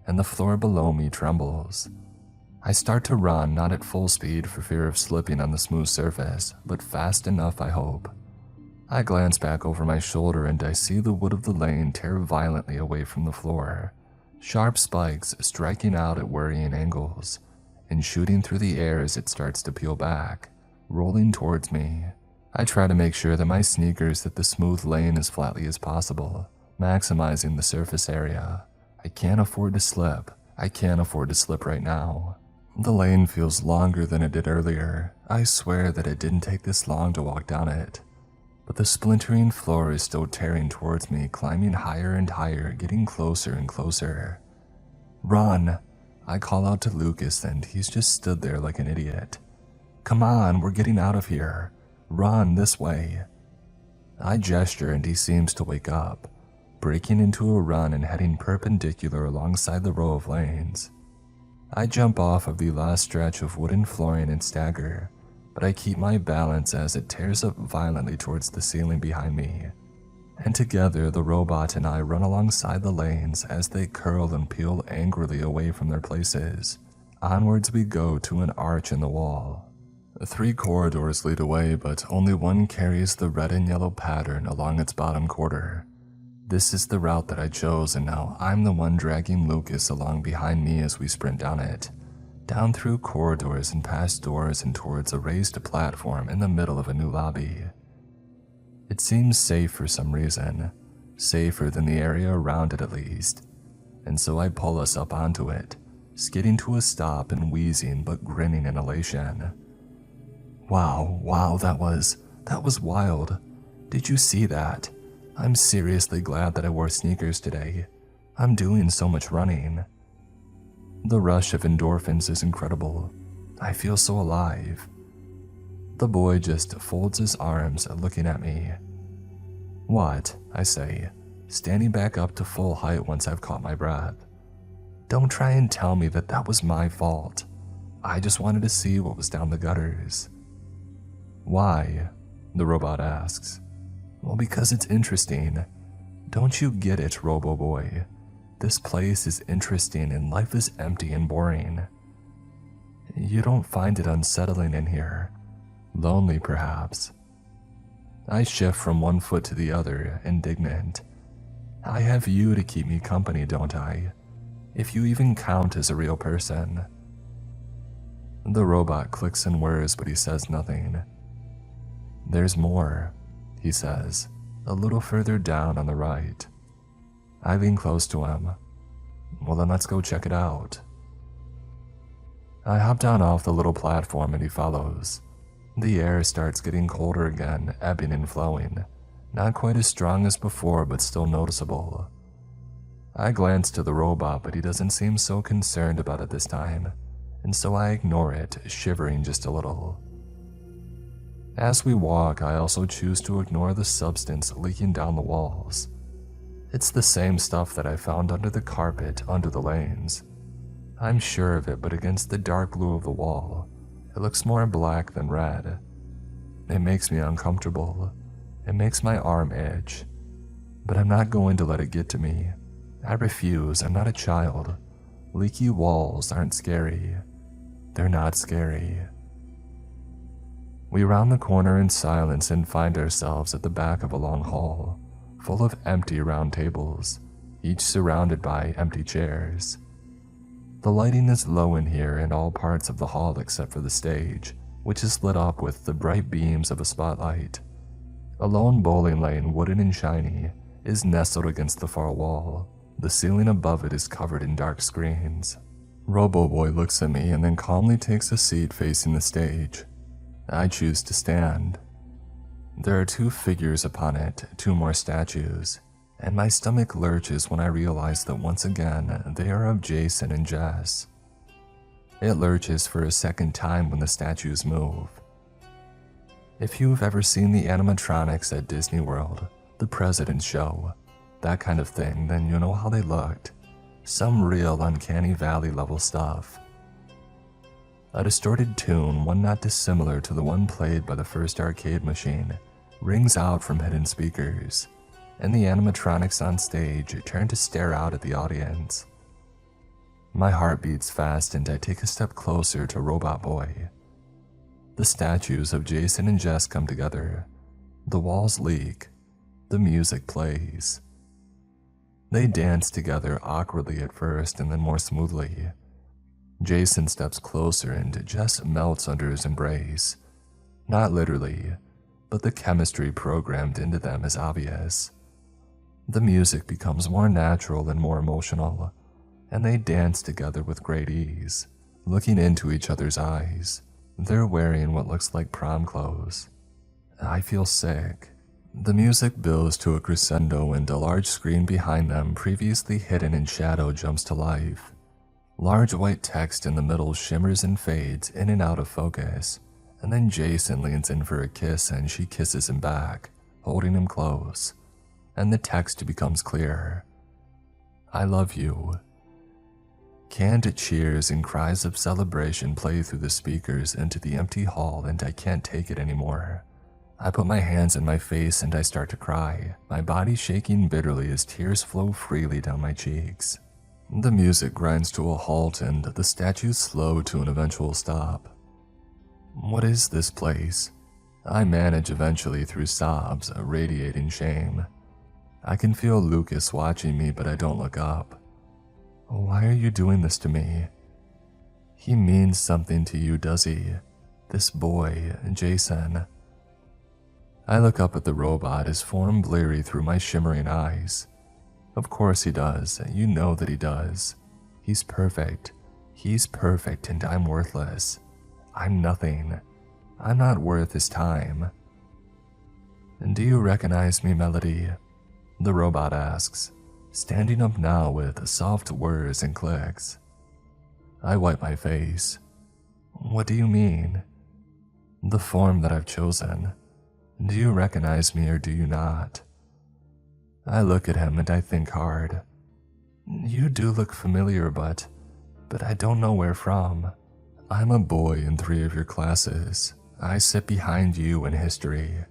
and the floor below me trembles. I start to run, not at full speed for fear of slipping on the smooth surface, but fast enough, I hope. I glance back over my shoulder and I see the wood of the lane tear violently away from the floor, sharp spikes striking out at worrying angles, and shooting through the air as it starts to peel back, rolling towards me. I try to make sure that my sneakers hit the smooth lane as flatly as possible, maximizing the surface area. I can't afford to slip. I can't afford to slip right now. The lane feels longer than it did earlier. I swear that it didn't take this long to walk down it. But the splintering floor is still tearing towards me, climbing higher and higher, getting closer and closer. Run! I call out to Lucas and he's just stood there like an idiot. Come on, we're getting out of here. Run this way. I gesture and he seems to wake up, breaking into a run and heading perpendicular alongside the row of lanes. I jump off of the last stretch of wooden flooring and stagger, but I keep my balance as it tears up violently towards the ceiling behind me. And together, the robot and I run alongside the lanes as they curl and peel angrily away from their places. Onwards we go to an arch in the wall. 3 corridors lead away, but only one carries the red and yellow pattern along its bottom quarter. This is the route that I chose, and now I'm the one dragging Lucas along behind me as we sprint down it, down through corridors and past doors and towards a raised platform in the middle of a new lobby. It seems safe for some reason, safer than the area around it at least, and so I pull us up onto it, skidding to a stop and wheezing but grinning in elation. Wow, that was wild. Did you see that? I'm seriously glad that I wore sneakers today. I'm doing so much running. The rush of endorphins is incredible. I feel so alive. The boy just folds his arms, looking at me. What? I say, standing back up to full height once I've caught my breath. Don't try and tell me that that was my fault. I just wanted to see what was down the gutters. Why? The robot asks. Well, because it's interesting. Don't you get it, Robo-Boy? This place is interesting and life is empty and boring. You don't find it unsettling in here. Lonely, perhaps. I shift from one foot to the other, indignant. I have you to keep me company, don't I? If you even count as a real person. The robot clicks and whirs, but he says nothing. There's more, he says, a little further down on the right. I lean close to him. Well, then let's go check it out. I hop down off the little platform and he follows. The air starts getting colder again, ebbing and flowing. Not quite as strong as before, but still noticeable. I glance to the robot, but he doesn't seem so concerned about it this time, and so I ignore it, shivering just a little. As we walk, I also choose to ignore the substance leaking down the walls. It's the same stuff that I found under the carpet under the lanes. I'm sure of it, but against the dark blue of the wall, it looks more black than red. It makes me uncomfortable. It makes my arm itch. But I'm not going to let it get to me. I refuse. I'm not a child. Leaky walls aren't scary. They're not scary. We round the corner in silence and find ourselves at the back of a long hall, full of empty round tables, each surrounded by empty chairs. The lighting is low in here in all parts of the hall except for the stage, which is lit up with the bright beams of a spotlight. A lone bowling lane, wooden and shiny, is nestled against the far wall. The ceiling above it is covered in dark screens. Robo-Boy looks at me and then calmly takes a seat facing the stage. I choose to stand. There are 2 figures upon it, 2 more statues, and my stomach lurches when I realize that once again they are of Jason and Jess. It lurches for a second time when the statues move. If you've ever seen the animatronics at Disney World, the President's Show, that kind of thing, then you know how they looked. Some real uncanny valley level stuff. A distorted tune, one not dissimilar to the one played by the first arcade machine, rings out from hidden speakers, and the animatronics on stage turn to stare out at the audience. My heart beats fast and I take a step closer to Robot Boy. The statues of Jason and Jess come together. The walls leak. The music plays. They dance together awkwardly at first and then more smoothly. Jason steps closer and Jess melts under his embrace. Not literally, but the chemistry programmed into them is obvious. The music becomes more natural and more emotional, and they dance together with great ease, looking into each other's eyes. They're wearing what looks like prom clothes. I feel sick. The music builds to a crescendo and a large screen behind them, previously hidden in shadow, jumps to life. Large white text in the middle shimmers and fades in and out of focus, and then Jason leans in for a kiss and she kisses him back, holding him close, and the text becomes clear. I love you. Canned cheers and cries of celebration play through the speakers into the empty hall, and I can't take it anymore. I put my hands in my face and I start to cry, my body shaking bitterly as tears flow freely down my cheeks. The music grinds to a halt and the statues slow to an eventual stop. What is this place? I manage eventually through sobs, radiating shame. I can feel Lucas watching me, but I don't look up. Why are you doing this to me? He means something to you, does he? This boy, Jason. I look up at the robot, his form bleary through my shimmering eyes. Of course he does, you know that he does. He's perfect. He's perfect and I'm worthless. I'm nothing. I'm not worth his time. And do you recognize me, Melody? The robot asks, standing up now with soft whirs and clicks. I wipe my face. What do you mean? The form that I've chosen. Do you recognize me or do you not? I look at him and I think hard. You do look familiar, but I don't know where from. I'm a boy in 3 of your classes. I sit behind you in history.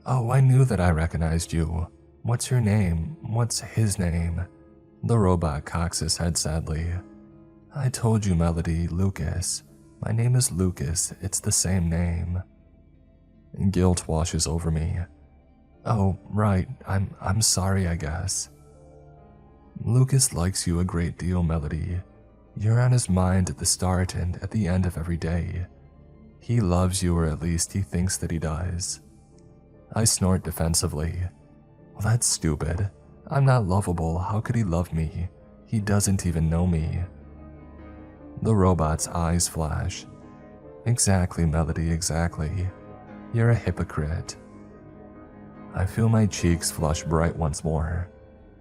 Oh, I knew that I recognized you. What's your name? What's his name? The robot cocks his head sadly. I told you, Melody, Lucas. My name is Lucas. It's the same name. Guilt washes over me. Oh, right. I'm sorry, I guess. Lucas likes you a great deal, Melody. You're on his mind at the start and at the end of every day. He loves you, or at least he thinks that he does. I snort defensively. Well, that's stupid. I'm not lovable. How could he love me? He doesn't even know me. The robot's eyes flash. Exactly, Melody, exactly. You're a hypocrite. I feel my cheeks flush bright once more.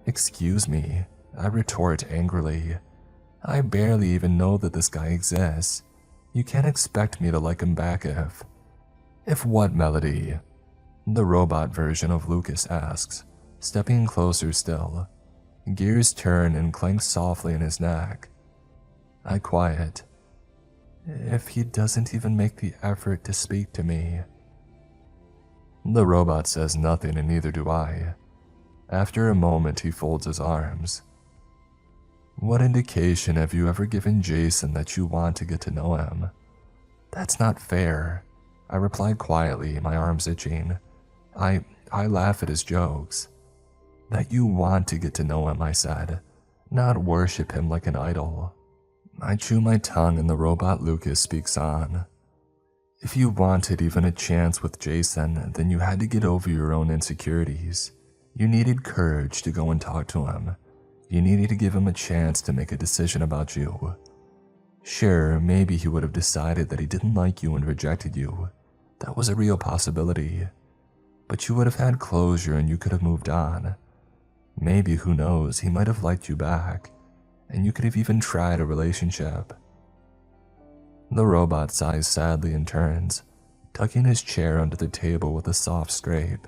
Excuse me, I retort angrily. I barely even know that this guy exists. You can't expect me to like him back if... If what, Melody? The robot version of Lucas asks, stepping closer still. Gears turn and clank softly in his neck. I quiet. If he doesn't even make the effort to speak to me. The robot says nothing and neither do I. After a moment, he folds his arms. What indication have you ever given Jason that you want to get to know him? That's not fair. I replied quietly, my arms itching. I laugh at his jokes. That you want to get to know him, I said, not worship him like an idol. I chew my tongue and the robot Lucas speaks on. If you wanted even a chance with Jason, then you had to get over your own insecurities. You needed courage to go and talk to him. You needed to give him a chance to make a decision about you. Sure, maybe he would have decided that he didn't like you and rejected you. That was a real possibility. But you would have had closure and you could have moved on. Maybe, who knows, he might have liked you back, and you could have even tried a relationship. The robot sighs sadly and turns, tucking his chair under the table with a soft scrape,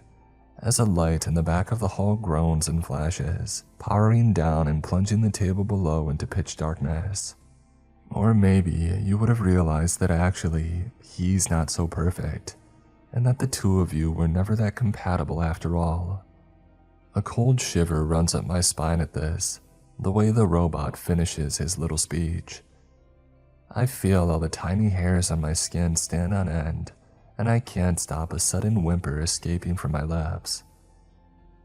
as a light in the back of the hall groans and flashes, powering down and plunging the table below into pitch darkness. Or maybe you would have realized that actually, he's not so perfect. and that the two of you were never that compatible after all. A cold shiver runs up my spine at this, the way the robot finishes his little speech. I feel all the tiny hairs on my skin stand on end, and I can't stop a sudden whimper escaping from my lips.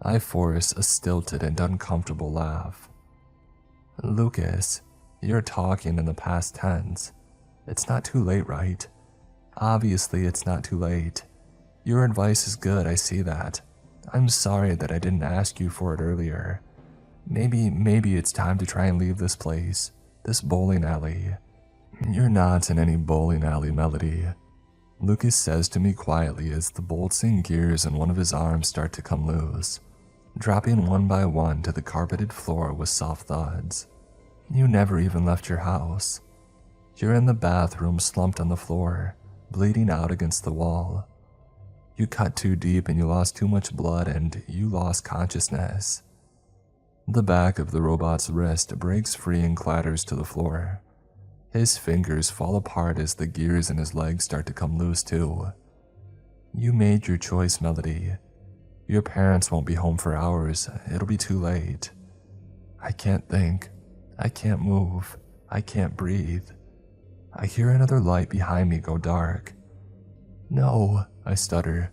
I force a stilted and uncomfortable laugh. Lucas, you're talking in the past tense. It's not too late, right? Obviously, it's not too late. Your advice is good, I see that. I'm sorry that I didn't ask you for it earlier. Maybe it's time to try and leave this place, this bowling alley. You're not in any bowling alley, Melody. Lucas says to me quietly as the bolts and gears in one of his arms start to come loose, dropping one by one to the carpeted floor with soft thuds. You never even left your house. You're in the bathroom slumped on the floor, bleeding out against the wall. You cut too deep and you lost too much blood and you lost consciousness. The back of the robot's wrist breaks free and clatters to the floor. His fingers fall apart as the gears in his legs start to come loose too. You made your choice, Melody. Your parents won't be home for hours. It'll be too late. I can't think. I can't move. I can't breathe. I hear another light behind me go dark. No, I stutter.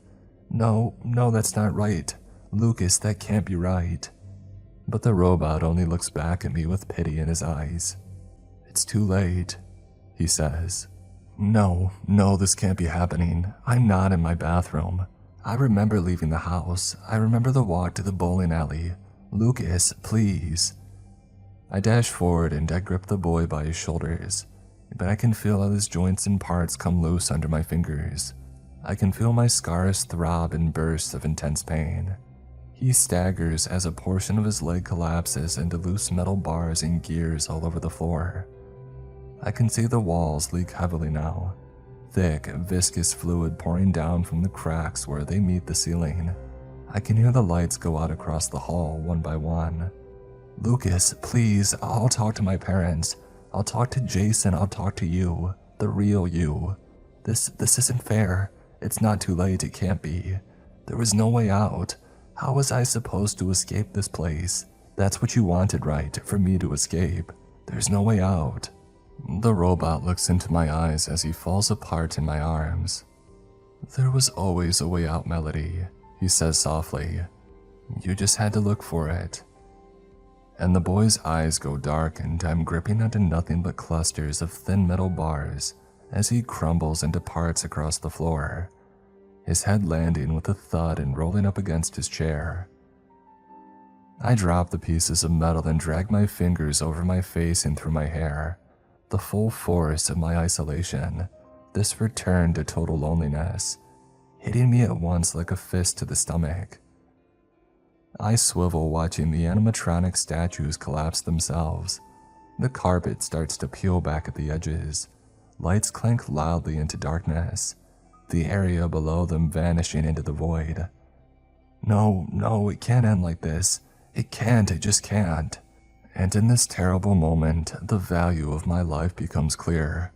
No, that's not right. Lucas, that can't be right. But the robot only looks back at me with pity in his eyes. It's too late, he says. No, this can't be happening. I'm not in my bathroom. I remember leaving the house. I remember the walk to the bowling alley. Lucas, please. I dash forward and I grip the boy by his shoulders, but I can feel all his joints and parts come loose under my fingers. I can feel my scars throb in bursts of intense pain. He staggers as a portion of his leg collapses into loose metal bars and gears all over the floor. I can see the walls leak heavily now, thick, viscous fluid pouring down from the cracks where they meet the ceiling. I can hear the lights go out across the hall one by one. Lucas, please, I'll talk to my parents. I'll talk to Jason, I'll talk to you, the real you. This isn't fair. It's not too late, it can't be. There was no way out. How was I supposed to escape this place? That's what you wanted, right? For me to escape. There's no way out. The robot looks into my eyes as he falls apart in my arms. There was always a way out, Melody, he says softly. You just had to look for it. And the boy's eyes go dark and I'm gripping onto nothing but clusters of thin metal bars as he crumbles into parts across the floor, his head landing with a thud and rolling up against his chair. I drop the pieces of metal and drag my fingers over my face and through my hair, the full force of my isolation, this return to total loneliness, hitting me at once like a fist to the stomach. I swivel watching the animatronic statues collapse themselves. The carpet starts to peel back at the edges. Lights clank loudly into darkness, the area below them vanishing into the void. No, it can't end like this. It just can't. And in this terrible moment, the value of my life becomes clear.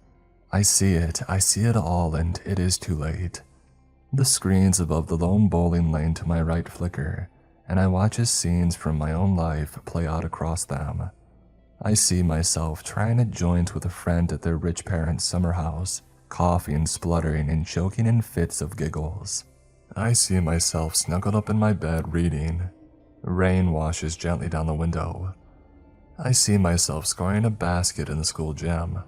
I see it all, and it is too late. The screens above the lone bowling lane to my right flicker, and I watch as scenes from my own life play out across them. I see myself trying a joint with a friend at their rich parents' summer house, coughing, spluttering, and choking in fits of giggles. I see myself snuggled up in my bed reading. Rain washes gently down the window. I see myself scoring a basket in the school gym.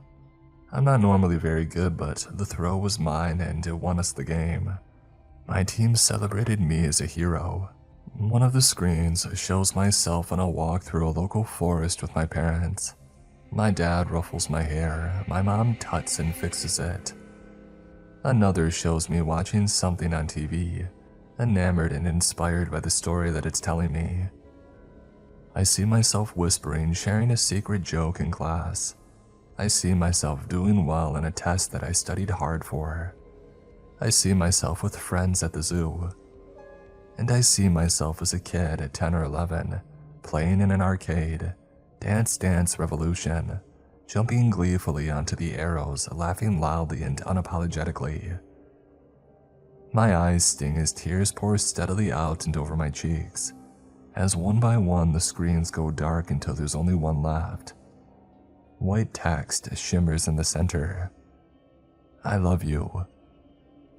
I'm not normally very good, but the throw was mine and it won us the game. My team celebrated me as a hero. One of the screens shows myself on a walk through a local forest with my parents. My dad ruffles my hair, my mom tuts and fixes it. Another shows me watching something on TV, enamored and inspired by the story that it's telling me. I see myself whispering, sharing a secret joke in class. I see myself doing well in a test that I studied hard for. I see myself with friends at the zoo. And I see myself as a kid at 10 or 11, playing in an arcade, Dance Dance Revolution, jumping gleefully onto the arrows, laughing loudly and unapologetically. My eyes sting as tears pour steadily out and over my cheeks, as one by one the screens go dark until there's only one left. White text shimmers in the center. I love you.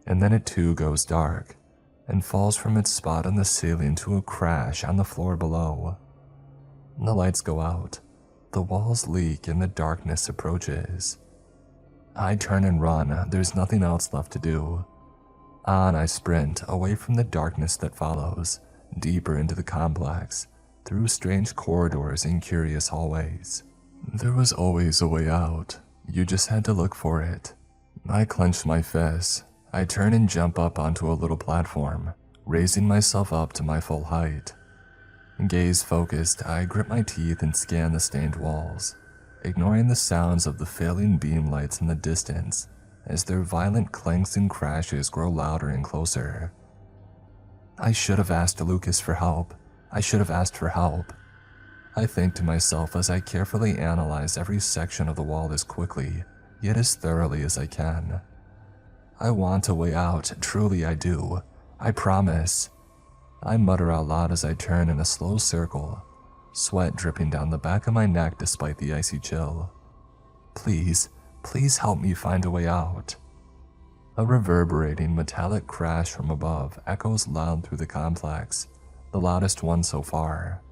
And then it too goes dark and falls from its spot on the ceiling to a crash on the floor below. The lights go out, the walls leak, and the darkness approaches. I turn and run, there's nothing else left to do. On I sprint, away from the darkness that follows, deeper into the complex, through strange corridors and curious hallways. There was always a way out, you just had to look for it. I clench my fists. I turn and jump up onto a little platform, raising myself up to my full height. Gaze focused, I grit my teeth and scan the stained walls, ignoring the sounds of the failing beam lights in the distance as their violent clanks and crashes grow louder and closer. I should have asked Lucas for help. I should have asked for help. I think to myself as I carefully analyze every section of the wall as quickly, yet as thoroughly as I can. I want a way out, truly I do. I promise. I mutter out loud as I turn in a slow circle, sweat dripping down the back of my neck despite the icy chill. Please, please help me find a way out. A reverberating metallic crash from above echoes loud through the complex, the loudest one so far,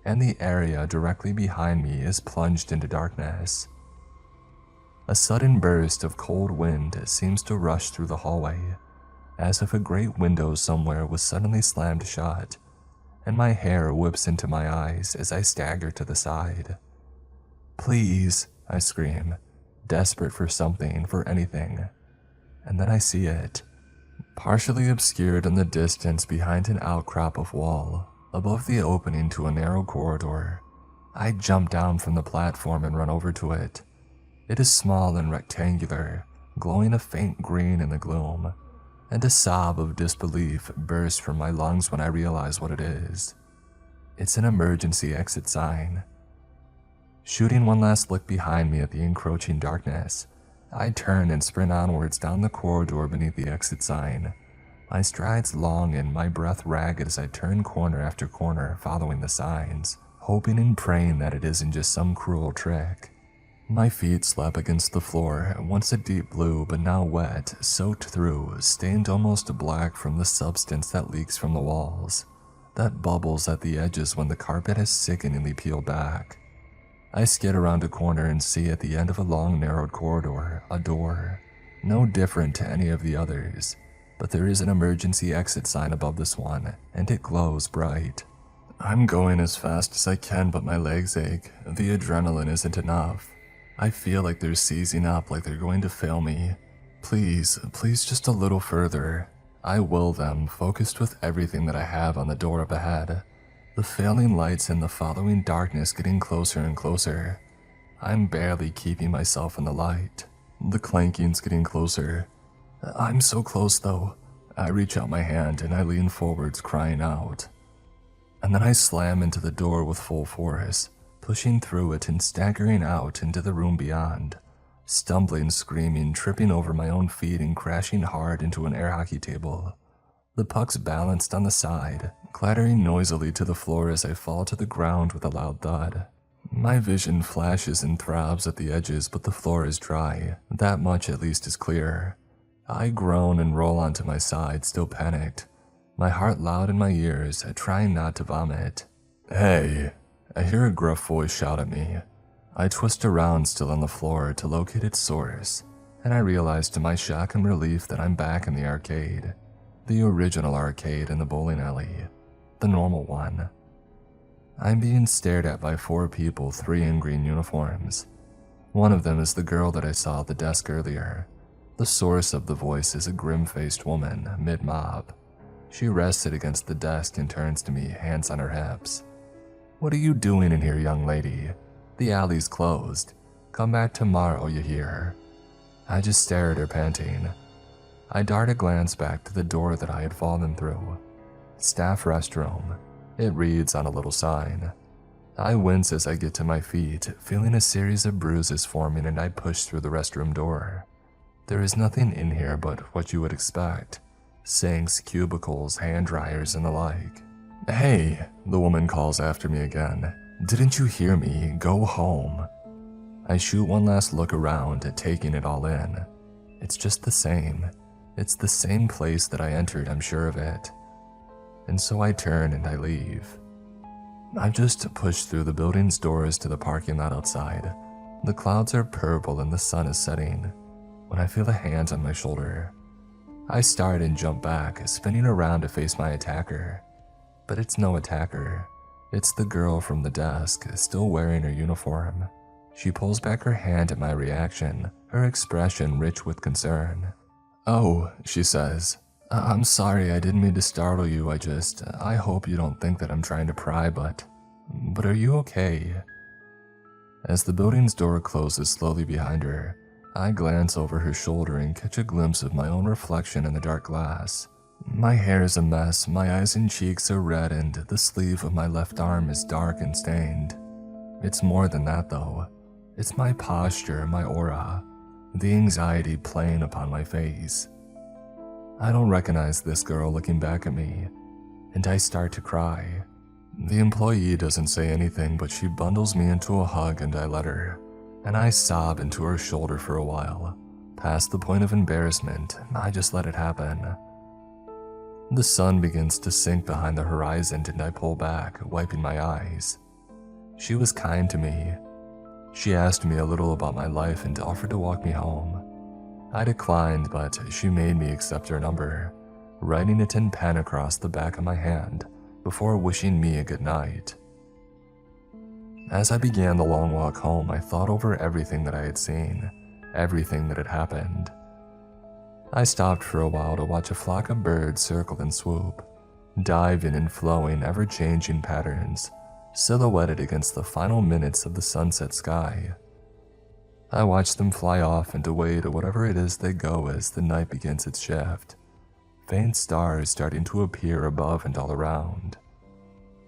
and the area directly behind me is plunged into darkness. A sudden burst of cold wind seems to rush through the hallway, as if a great window somewhere was suddenly slammed shut, and my hair whips into my eyes as I stagger to the side. Please, I scream, desperate for something, for anything. And then I see it, partially obscured in the distance behind an outcrop of wall, above the opening to a narrow corridor. I jump down from the platform and run over to it. It is small and rectangular, glowing a faint green in the gloom, and a sob of disbelief bursts from my lungs when I realize what it is. It's an emergency exit sign. Shooting one last look behind me at the encroaching darkness, I turn and sprint onwards down the corridor beneath the exit sign, my strides long and my breath ragged as I turn corner after corner following the signs, hoping and praying that it isn't just some cruel trick. My feet slap against the floor, once a deep blue but now wet, soaked through, stained almost black from the substance that leaks from the walls, that bubbles at the edges when the carpet has sickeningly peeled back. I skid around a corner and see at the end of a long narrowed corridor, a door, no different to any of the others, but there is an emergency exit sign above this one, and it glows bright. I'm going as fast as I can, but my legs ache. The adrenaline isn't enough. I feel like they're seizing up, like they're going to fail me. Please, please just a little further. I will them, focused with everything that I have on the door up ahead. The failing lights and the following darkness getting closer and closer. I'm barely keeping myself in the light. The clanking's getting closer. I'm so close though. I reach out my hand and I lean forwards, crying out. And then I slam into the door with full force, pushing through it and staggering out into the room beyond, stumbling, screaming, tripping over my own feet and crashing hard into an air hockey table. The puck's balanced on the side, clattering noisily to the floor as I fall to the ground with a loud thud. My vision flashes and throbs at the edges, but the floor is dry. That much at least is clear. I groan and roll onto my side, still panicked, my heart loud in my ears, trying not to vomit. Hey! I hear a gruff voice shout at me. I twist around, still on the floor, to locate its source, and I realize to my shock and relief that I'm back in the arcade. The original arcade in the bowling alley. The normal one. I'm being stared at by 4 people, 3 in green uniforms. One of them is the girl that I saw at the desk earlier. The source of the voice is a grim-faced woman, mid-mob. She rested against the desk and turns to me, hands on her hips. What are you doing in here, young lady? The alley's closed. Come back tomorrow, you hear? I just stare at her, panting. I dart a glance back to the door that I had fallen through. Staff restroom. It reads on a little sign. I wince as I get to my feet, feeling a series of bruises forming, and I push through the restroom door. There is nothing in here but what you would expect. sinks, cubicles, hand dryers, and the like. "Hey," the woman calls after me again. "Didn't you hear me? Go home." I shoot one last look around, taking it all in. It's just the same. It's the same place that I entered, I'm sure of it. And so I turn and I leave. I've just pushed through the building's doors to the parking lot outside. The clouds are purple and the sun is setting when I feel a hand on my shoulder. I start and jump back, spinning around to face my attacker. But it's no attacker. It's the girl from the desk, still wearing her uniform. She pulls back her hand at my reaction, her expression rich with concern. "Oh," she says. "I'm sorry, I didn't mean to startle you. I hope you don't think that I'm trying to pry, but are you okay?" As the building's door closes slowly behind her, I glance over her shoulder and catch a glimpse of my own reflection in the dark glass. My hair is a mess, my eyes and cheeks are red, and the sleeve of my left arm is dark and stained. It's more than that, though. It's my posture, my aura, the anxiety playing upon my face. I don't recognize this girl looking back at me, and I start to cry. The employee doesn't say anything, but she bundles me into a hug and I let her, and I sob into her shoulder for a while. Past the point of embarrassment, I just let it happen. The sun begins to sink behind the horizon and I pull back, wiping my eyes. She was kind to me. She asked me a little about my life and offered to walk me home. I declined, but she made me accept her number, writing it in pen across the back of my hand before wishing me a good night. As I began the long walk home, I thought over everything that I had seen, everything that had happened. I stopped for a while to watch a flock of birds circle and swoop, diving in flowing, ever-changing patterns, silhouetted against the final minutes of the sunset sky. I watched them fly off and away to whatever it is they go as the night begins its shift, faint stars starting to appear above and all around.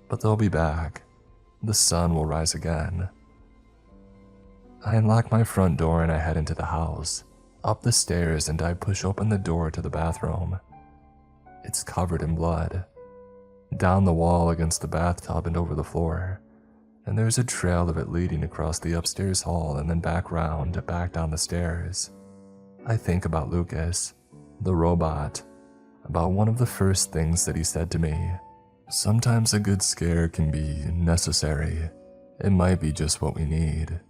But they'll be back. The sun will rise again. I unlock my front door and I head into the house, up the stairs, and I push open the door to the bathroom. It's covered in blood. Down the wall against the bathtub and over the floor, and there's a trail of it leading across the upstairs hall and then back round, back down the stairs. I think about Lucas, the robot, about one of the first things that he said to me. Sometimes a good scare can be necessary. It might be just what we need.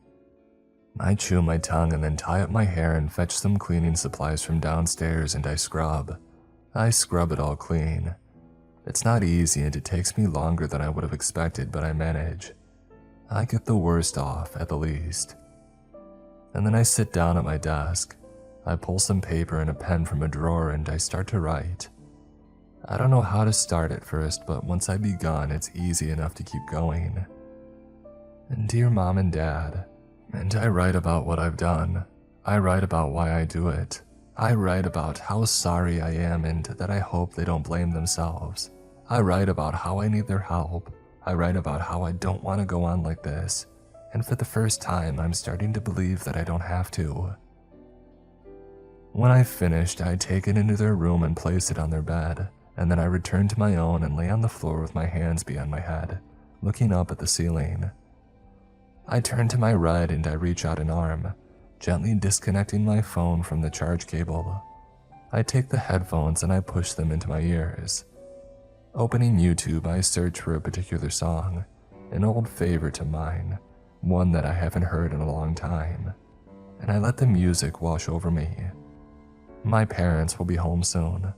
I chew my tongue and then tie up my hair and fetch some cleaning supplies from downstairs and I scrub. I scrub it all clean. It's not easy and it takes me longer than I would have expected, but I manage. I get the worst off, at the least. And then I sit down at my desk. I pull some paper and a pen from a drawer and I start to write. I don't know how to start at first, but once I've begun, it's easy enough to keep going. And dear Mom and Dad, and I write about what I've done. I write about why I do it. I write about how sorry I am and that I hope they don't blame themselves. I write about how I need their help. I write about how I don't want to go on like this. And for the first time, I'm starting to believe that I don't have to. When I've finished, I take it into their room and place it on their bed, and then I return to my own and lay on the floor with my hands behind my head, looking up at the ceiling. I turn to my right and I reach out an arm, gently disconnecting my phone from the charge cable. I take the headphones and I push them into my ears. Opening YouTube, I search for a particular song, an old favorite of mine, one that I haven't heard in a long time, and I let the music wash over me. My parents will be home soon,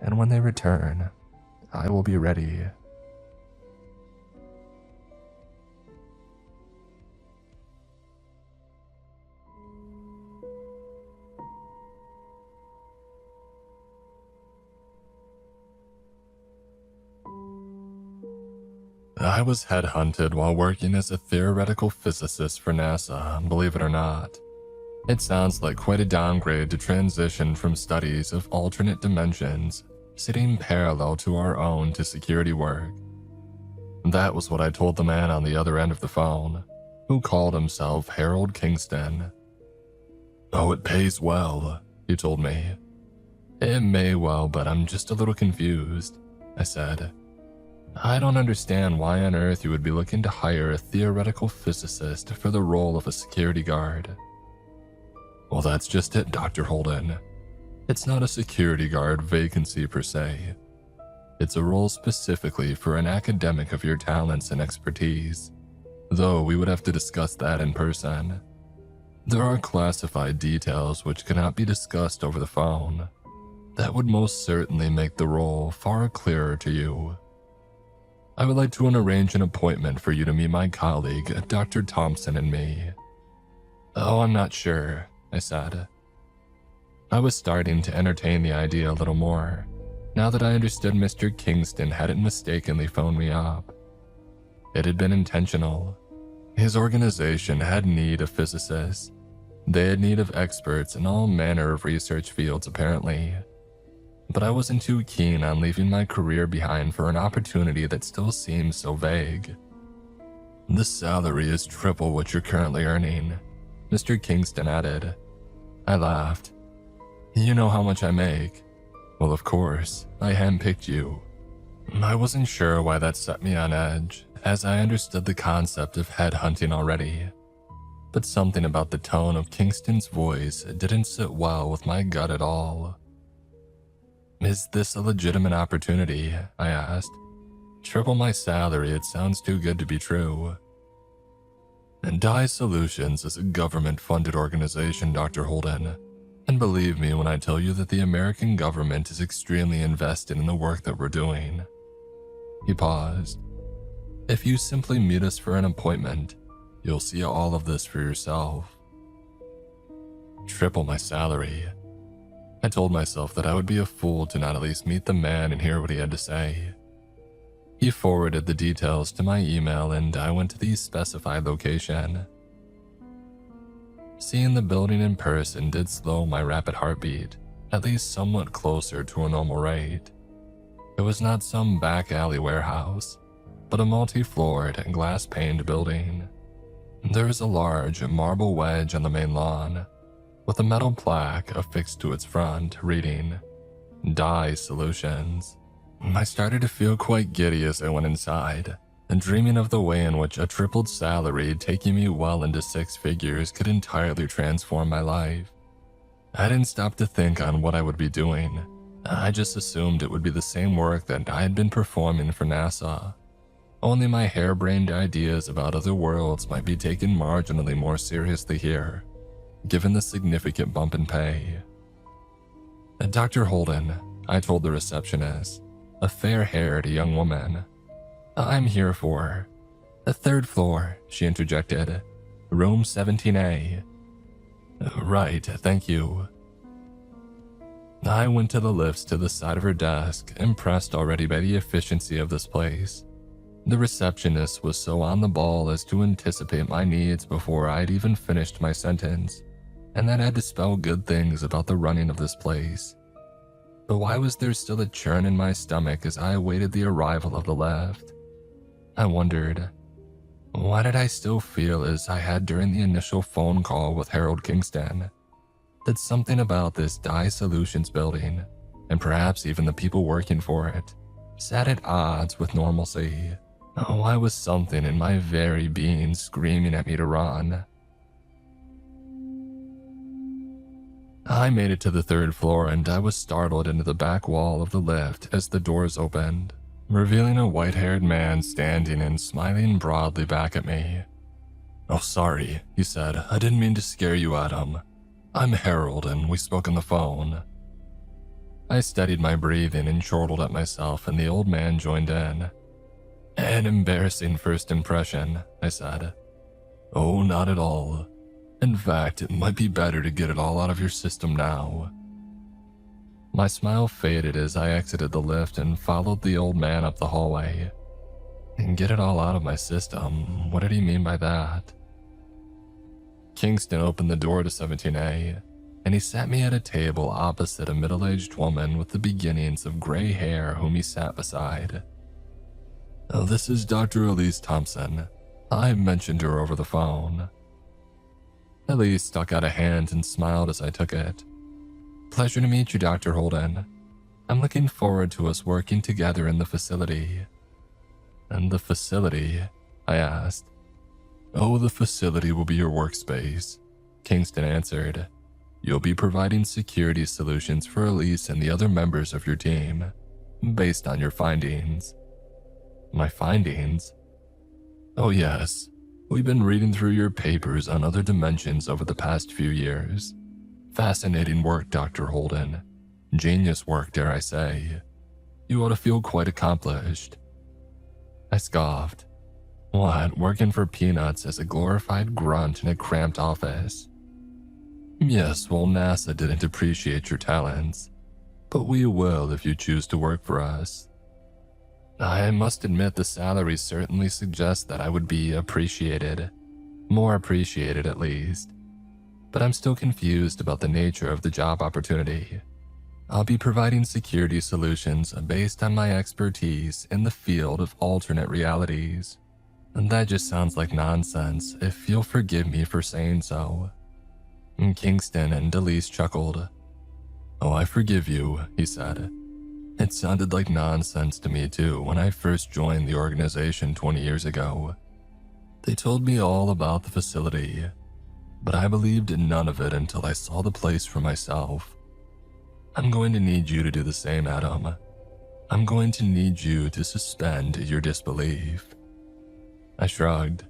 and when they return, I will be ready. I was headhunted while working as a theoretical physicist for NASA, believe it or not. It sounds like quite a downgrade to transition from studies of alternate dimensions, sitting parallel to our own, to security work. That was what I told the man on the other end of the phone, who called himself Harold Kingston. "Oh, it pays well," he told me. It may well, but I'm just a little confused, I said. I don't understand why on earth you would be looking to hire a theoretical physicist for the role of a security guard. Well, that's just it, Dr. Holden. It's not a security guard vacancy per se. It's a role specifically for an academic of your talents and expertise, though we would have to discuss that in person. There are classified details which cannot be discussed over the phone. That would most certainly make the role far clearer to you. I would like to arrange an appointment for you to meet my colleague, Dr. Thompson, and me. Oh, I'm not sure, I said. I was starting to entertain the idea a little more, now that I understood Mr. Kingston hadn't mistakenly phoned me up. It had been intentional. His organization had need of physicists. They had need of experts in all manner of research fields, apparently. But I wasn't too keen on leaving my career behind for an opportunity that still seems so vague. The salary is triple what you're currently earning, Mr. Kingston added. I laughed. You know how much I make. Well, of course, I handpicked you. I wasn't sure why that set me on edge, as I understood the concept of headhunting already. But something about the tone of Kingston's voice didn't sit well with my gut at all. Is this a legitimate opportunity? I asked. Triple my salary, it sounds too good to be true. Dye Solutions is a government-funded organization, Dr. Holden. And believe me when I tell you that the American government is extremely invested in the work that we're doing. He paused. If you simply meet us for an appointment, you'll see all of this for yourself. Triple my salary. I told myself that I would be a fool to not at least meet the man and hear what he had to say. He forwarded the details to my email and I went to the specified location. Seeing the building in person did slow my rapid heartbeat, at least somewhat closer to a normal rate. It was not some back alley warehouse, but a multi-floored and glass-paned building. There is a large marble wedge on the main lawn, with a metal plaque affixed to its front reading, Dye Solutions. I started to feel quite giddy as I went inside, and dreaming of the way in which a tripled salary taking me well into six figures could entirely transform my life. I didn't stop to think on what I would be doing. I just assumed it would be the same work that I had been performing for NASA. Only my harebrained ideas about other worlds might be taken marginally more seriously here, given the significant bump in pay. Dr. Holden, I told the receptionist, a fair-haired young woman. I'm here for the third floor, she interjected. Room 17A. Right, thank you. I went to the lifts to the side of her desk, impressed already by the efficiency of this place. The receptionist was so on the ball as to anticipate my needs before I'd even finished my sentence, and that had to spell good things about the running of this place. But why was there still a churn in my stomach as I awaited the arrival of the lift? I wondered, why did I still feel as I had during the initial phone call with Harold Kingston? That something about this Dye Solutions building, and perhaps even the people working for it, sat at odds with normalcy. Why was something in my very being screaming at me to run? I made it to the third floor and I was startled into the back wall of the lift as the doors opened, revealing a white-haired man standing and smiling broadly back at me. Oh, sorry, he said. I didn't mean to scare you, Adam. I'm Harold and we spoke on the phone. I steadied my breathing and chortled at myself and the old man joined in. An embarrassing first impression, I said. Oh, not at all. In fact, it might be better to get it all out of your system now. My smile faded as I exited the lift and followed the old man up the hallway. And get it all out of my system, what did he mean by that? Kingston opened the door to 17A, and he sat me at a table opposite a middle-aged woman with the beginnings of gray hair whom he sat beside. Oh, this is Dr. Elise Thompson. I mentioned her over the phone. Elise stuck out a hand and smiled as I took it. Pleasure to meet you, Dr. Holden. I'm looking forward to us working together in the facility. And the facility? I asked. Oh, the facility will be your workspace, Kingston answered. You'll be providing security solutions for Elise and the other members of your team, based on your findings. My findings? Oh yes, we've been reading through your papers on other dimensions over the past few years. Fascinating work, Dr. Holden. Genius work, dare I say. You ought to feel quite accomplished. I scoffed. What, working for peanuts as a glorified grunt in a cramped office? Yes, well, NASA didn't appreciate your talents, but we will if you choose to work for us. I must admit the salary certainly suggests that I would be appreciated. More appreciated, at least. But I'm still confused about the nature of the job opportunity. I'll be providing security solutions based on my expertise in the field of alternate realities. And that just sounds like nonsense, if you'll forgive me for saying so. Kingston and Elise chuckled. Oh, I forgive you, he said. It sounded like nonsense to me too when I first joined the organization 20 years ago. They told me all about the facility, but I believed in none of it until I saw the place for myself. I'm going to need you to do the same, Adam. I'm going to need you to suspend your disbelief. I shrugged.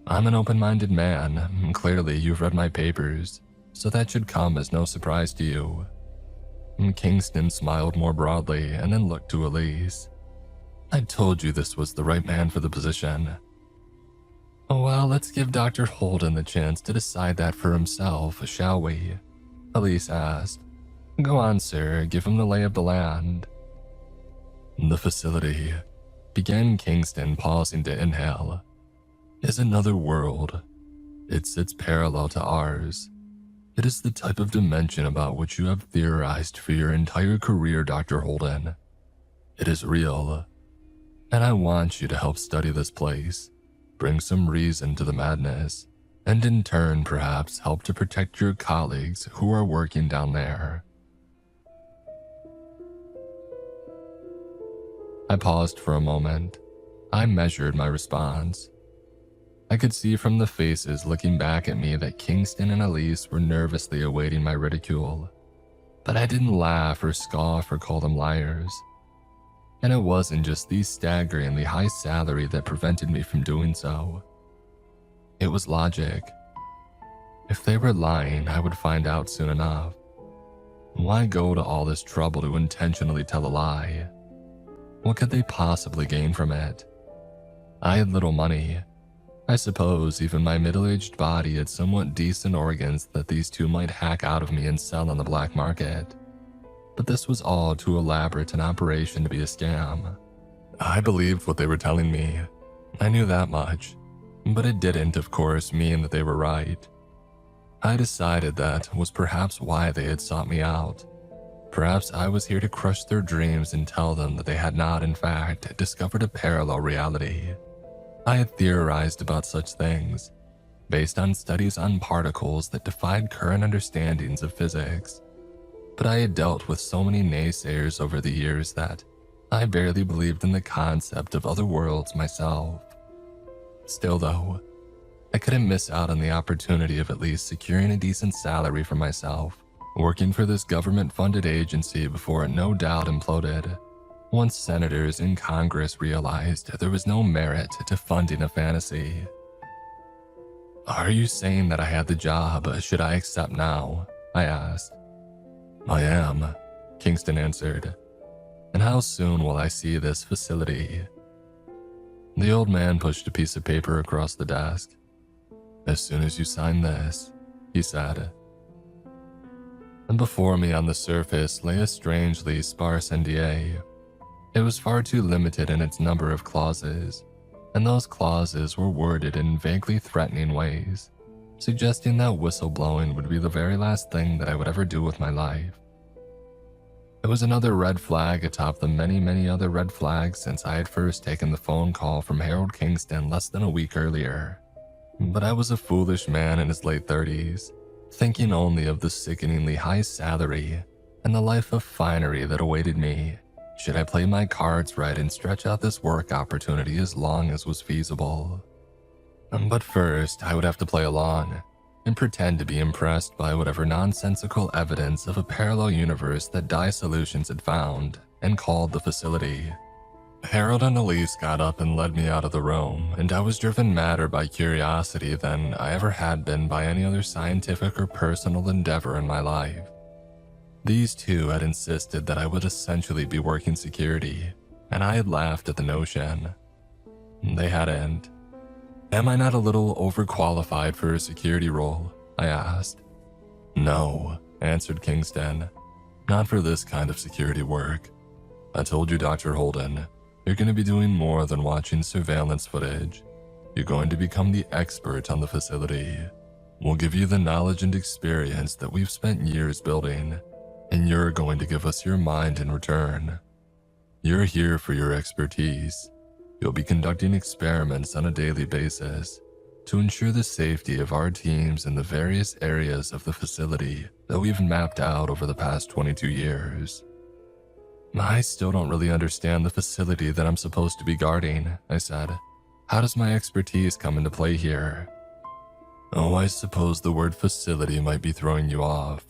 I'm an open-minded man. Clearly, you've read my papers, so that should come as no surprise to you. Kingston smiled more broadly and then looked to Elise. I told you this was the right man for the position. Well, let's give Dr. Holden the chance to decide that for himself, shall we? Elise asked. Go on, sir, give him the lay of the land. The facility, began Kingston, pausing to inhale, is another world. It sits parallel to ours. It is the type of dimension about which you have theorized for your entire career, Dr. Holden. It is real, and I want you to help study this place, bring some reason to the madness, and in turn perhaps help to protect your colleagues who are working down there. I paused for a moment. I measured my response. I could see from the faces looking back at me that Kingston and Elise were nervously awaiting my ridicule, but I didn't laugh or scoff or call them liars. And it wasn't just the staggeringly high salary that prevented me from doing so. It was logic. If they were lying, I would find out soon enough. Why go to all this trouble to intentionally tell a lie? What could they possibly gain from it? I had little money. I suppose even my middle-aged body had somewhat decent organs that these two might hack out of me and sell on the black market. But this was all too elaborate an operation to be a scam. I believed what they were telling me. I knew that much. But it didn't, of course, mean that they were right. I decided that was perhaps why they had sought me out. Perhaps I was here to crush their dreams and tell them that they had not, in fact, discovered a parallel reality. I had theorized about such things, based on studies on particles that defied current understandings of physics. But I had dealt with so many naysayers over the years that I barely believed in the concept of other worlds myself. Still though, I couldn't miss out on the opportunity of at least securing a decent salary for myself, working for this government-funded agency before it no doubt imploded. Once senators in Congress realized there was no merit to funding a fantasy. Are you saying that I had the job? Should I accept now? I asked. I am, Kingston answered. And how soon will I see this facility? The old man pushed a piece of paper across the desk. As soon as you sign this, he said. And before me on the surface lay a strangely sparse NDA. It was far too limited in its number of clauses, and those clauses were worded in vaguely threatening ways, suggesting that whistleblowing would be the very last thing that I would ever do with my life. It was another red flag atop the many, many other red flags since I had first taken the phone call from Harold Kingston less than a week earlier. But I was a foolish man in his late 30s, thinking only of the sickeningly high salary and the life of finery that awaited me should I play my cards right and stretch out this work opportunity as long as was feasible. But first, I would have to play along and pretend to be impressed by whatever nonsensical evidence of a parallel universe that Dye Solutions had found and called the facility. Harold and Elise got up and led me out of the room, and I was driven madder by curiosity than I ever had been by any other scientific or personal endeavor in my life. These two had insisted that I would essentially be working security, and I had laughed at the notion. They hadn't. Am I not a little overqualified for a security role? I asked. No, answered Kingston. Not for this kind of security work. I told you, Dr. Holden, you're going to be doing more than watching surveillance footage. You're going to become the expert on the facility. We'll give you the knowledge and experience that we've spent years building, and you're going to give us your mind in return. You're here for your expertise. You'll be conducting experiments on a daily basis to ensure the safety of our teams in the various areas of the facility that we've mapped out over the past 22 years. I still don't really understand the facility that I'm supposed to be guarding, I said. How does my expertise come into play here? Oh, I suppose the word facility might be throwing you off.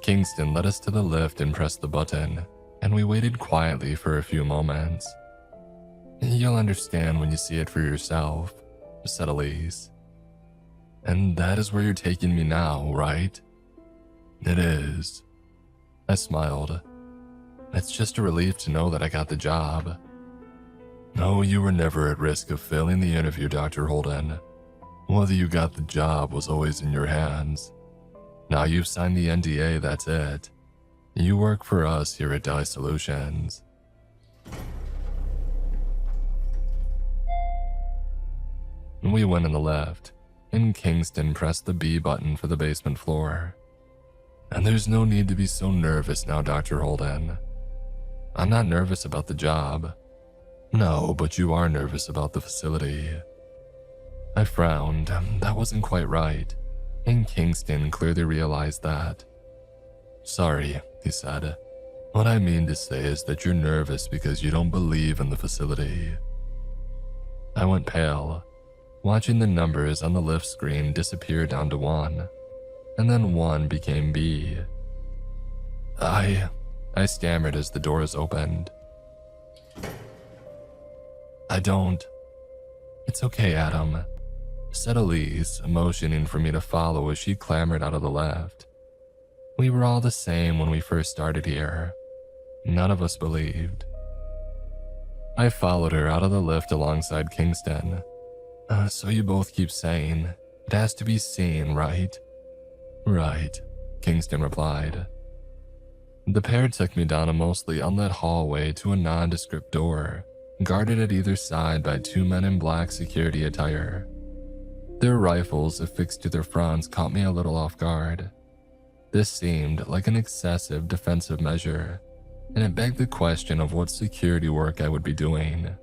Kingston led us to the lift and pressed the button, and we waited quietly for a few moments. You'll understand when you see it for yourself, said Elise. And that is where you're taking me now, right? It is. I smiled. It's just a relief to know that I got the job. No, you were never at risk of failing the interview, Dr. Holden. Whether you got the job was always in your hands. Now you've signed the NDA, that's it. You work for us here at Dye Solutions. We went in the lift, and Kingston pressed the B button for the basement floor. And there's no need to be so nervous now, Dr. Holden. I'm not nervous about the job. No, but you are nervous about the facility. I frowned. That wasn't quite right, and Kingston clearly realized that. Sorry, he said. What I mean to say is that you're nervous because you don't believe in the facility. I went pale, watching the numbers on the lift screen disappear down to 1, and then 1 became B. I stammered as the doors opened. I don't. It's okay, Adam, said Elise, motioning for me to follow as she clambered out of the lift. We were all the same when we first started here. None of us believed. I followed her out of the lift alongside Kingston. So you both keep saying, it has to be seen, right? Right, Kingston replied. The pair took me down a mostly unlit hallway to a nondescript door, guarded at either side by 2 men in black security attire. Their rifles affixed to their fronts caught me a little off guard. This seemed like an excessive defensive measure, and it begged the question of what security work I would be doing.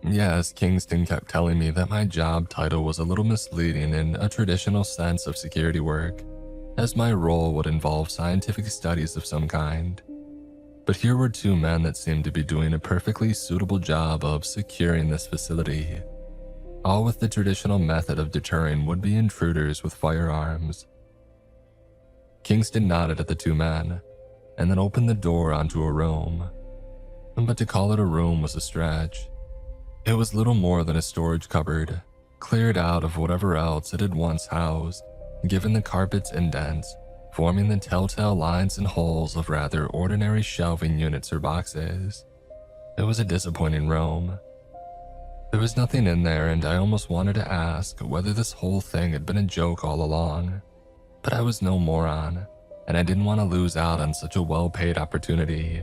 Yes, Kingston kept telling me that my job title was a little misleading in a traditional sense of security work, as my role would involve scientific studies of some kind. But here were 2 men that seemed to be doing a perfectly suitable job of securing this facility, all with the traditional method of deterring would-be intruders with firearms. Kingston nodded at the 2 men, and then opened the door onto a room. But to call it a room was a stretch. It was little more than a storage cupboard, cleared out of whatever else it had once housed, given the carpet's indents, forming the telltale lines and holes of rather ordinary shelving units or boxes. It was a disappointing room. There was nothing in there, and I almost wanted to ask whether this whole thing had been a joke all along. But I was no moron, and I didn't want to lose out on such a well-paid opportunity.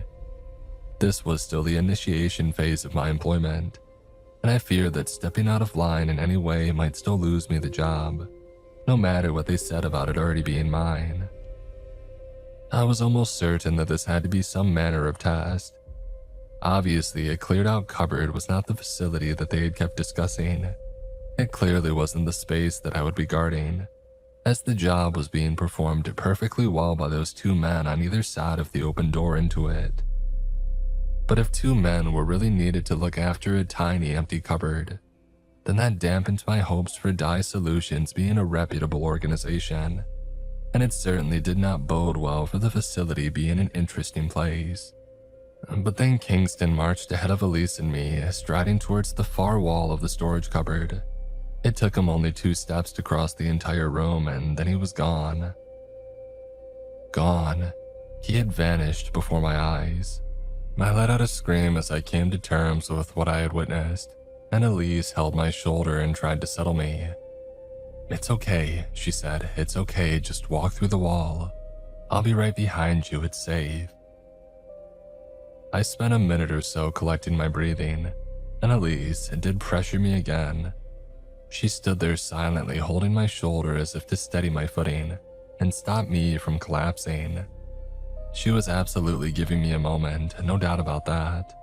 This was still the initiation phase of my employment, and I feared that stepping out of line in any way might still lose me the job, no matter what they said about it already being mine. I was almost certain that this had to be some manner of test. Obviously, a cleared-out cupboard was not the facility that they had kept discussing. It clearly wasn't the space that I would be guarding, as the job was being performed perfectly well by those two men on either side of the open door into it. But if two men were really needed to look after a tiny empty cupboard, then that dampened my hopes for Dye Solutions being a reputable organization, and it certainly did not bode well for the facility being an interesting place. But then Kingston marched ahead of Elise and me, striding towards the far wall of the storage cupboard. It took him only 2 steps to cross the entire room, and then he was gone. Gone. He had vanished before my eyes. I let out a scream as I came to terms with what I had witnessed, and Elise held my shoulder and tried to settle me. "It's okay," she said. "It's okay, just walk through the wall. I'll be right behind you, it's safe." I spent a minute or so collecting my breathing, and Elise did pressure me again. She stood there silently holding my shoulder as if to steady my footing and stop me from collapsing. She was absolutely giving me a moment, no doubt about that.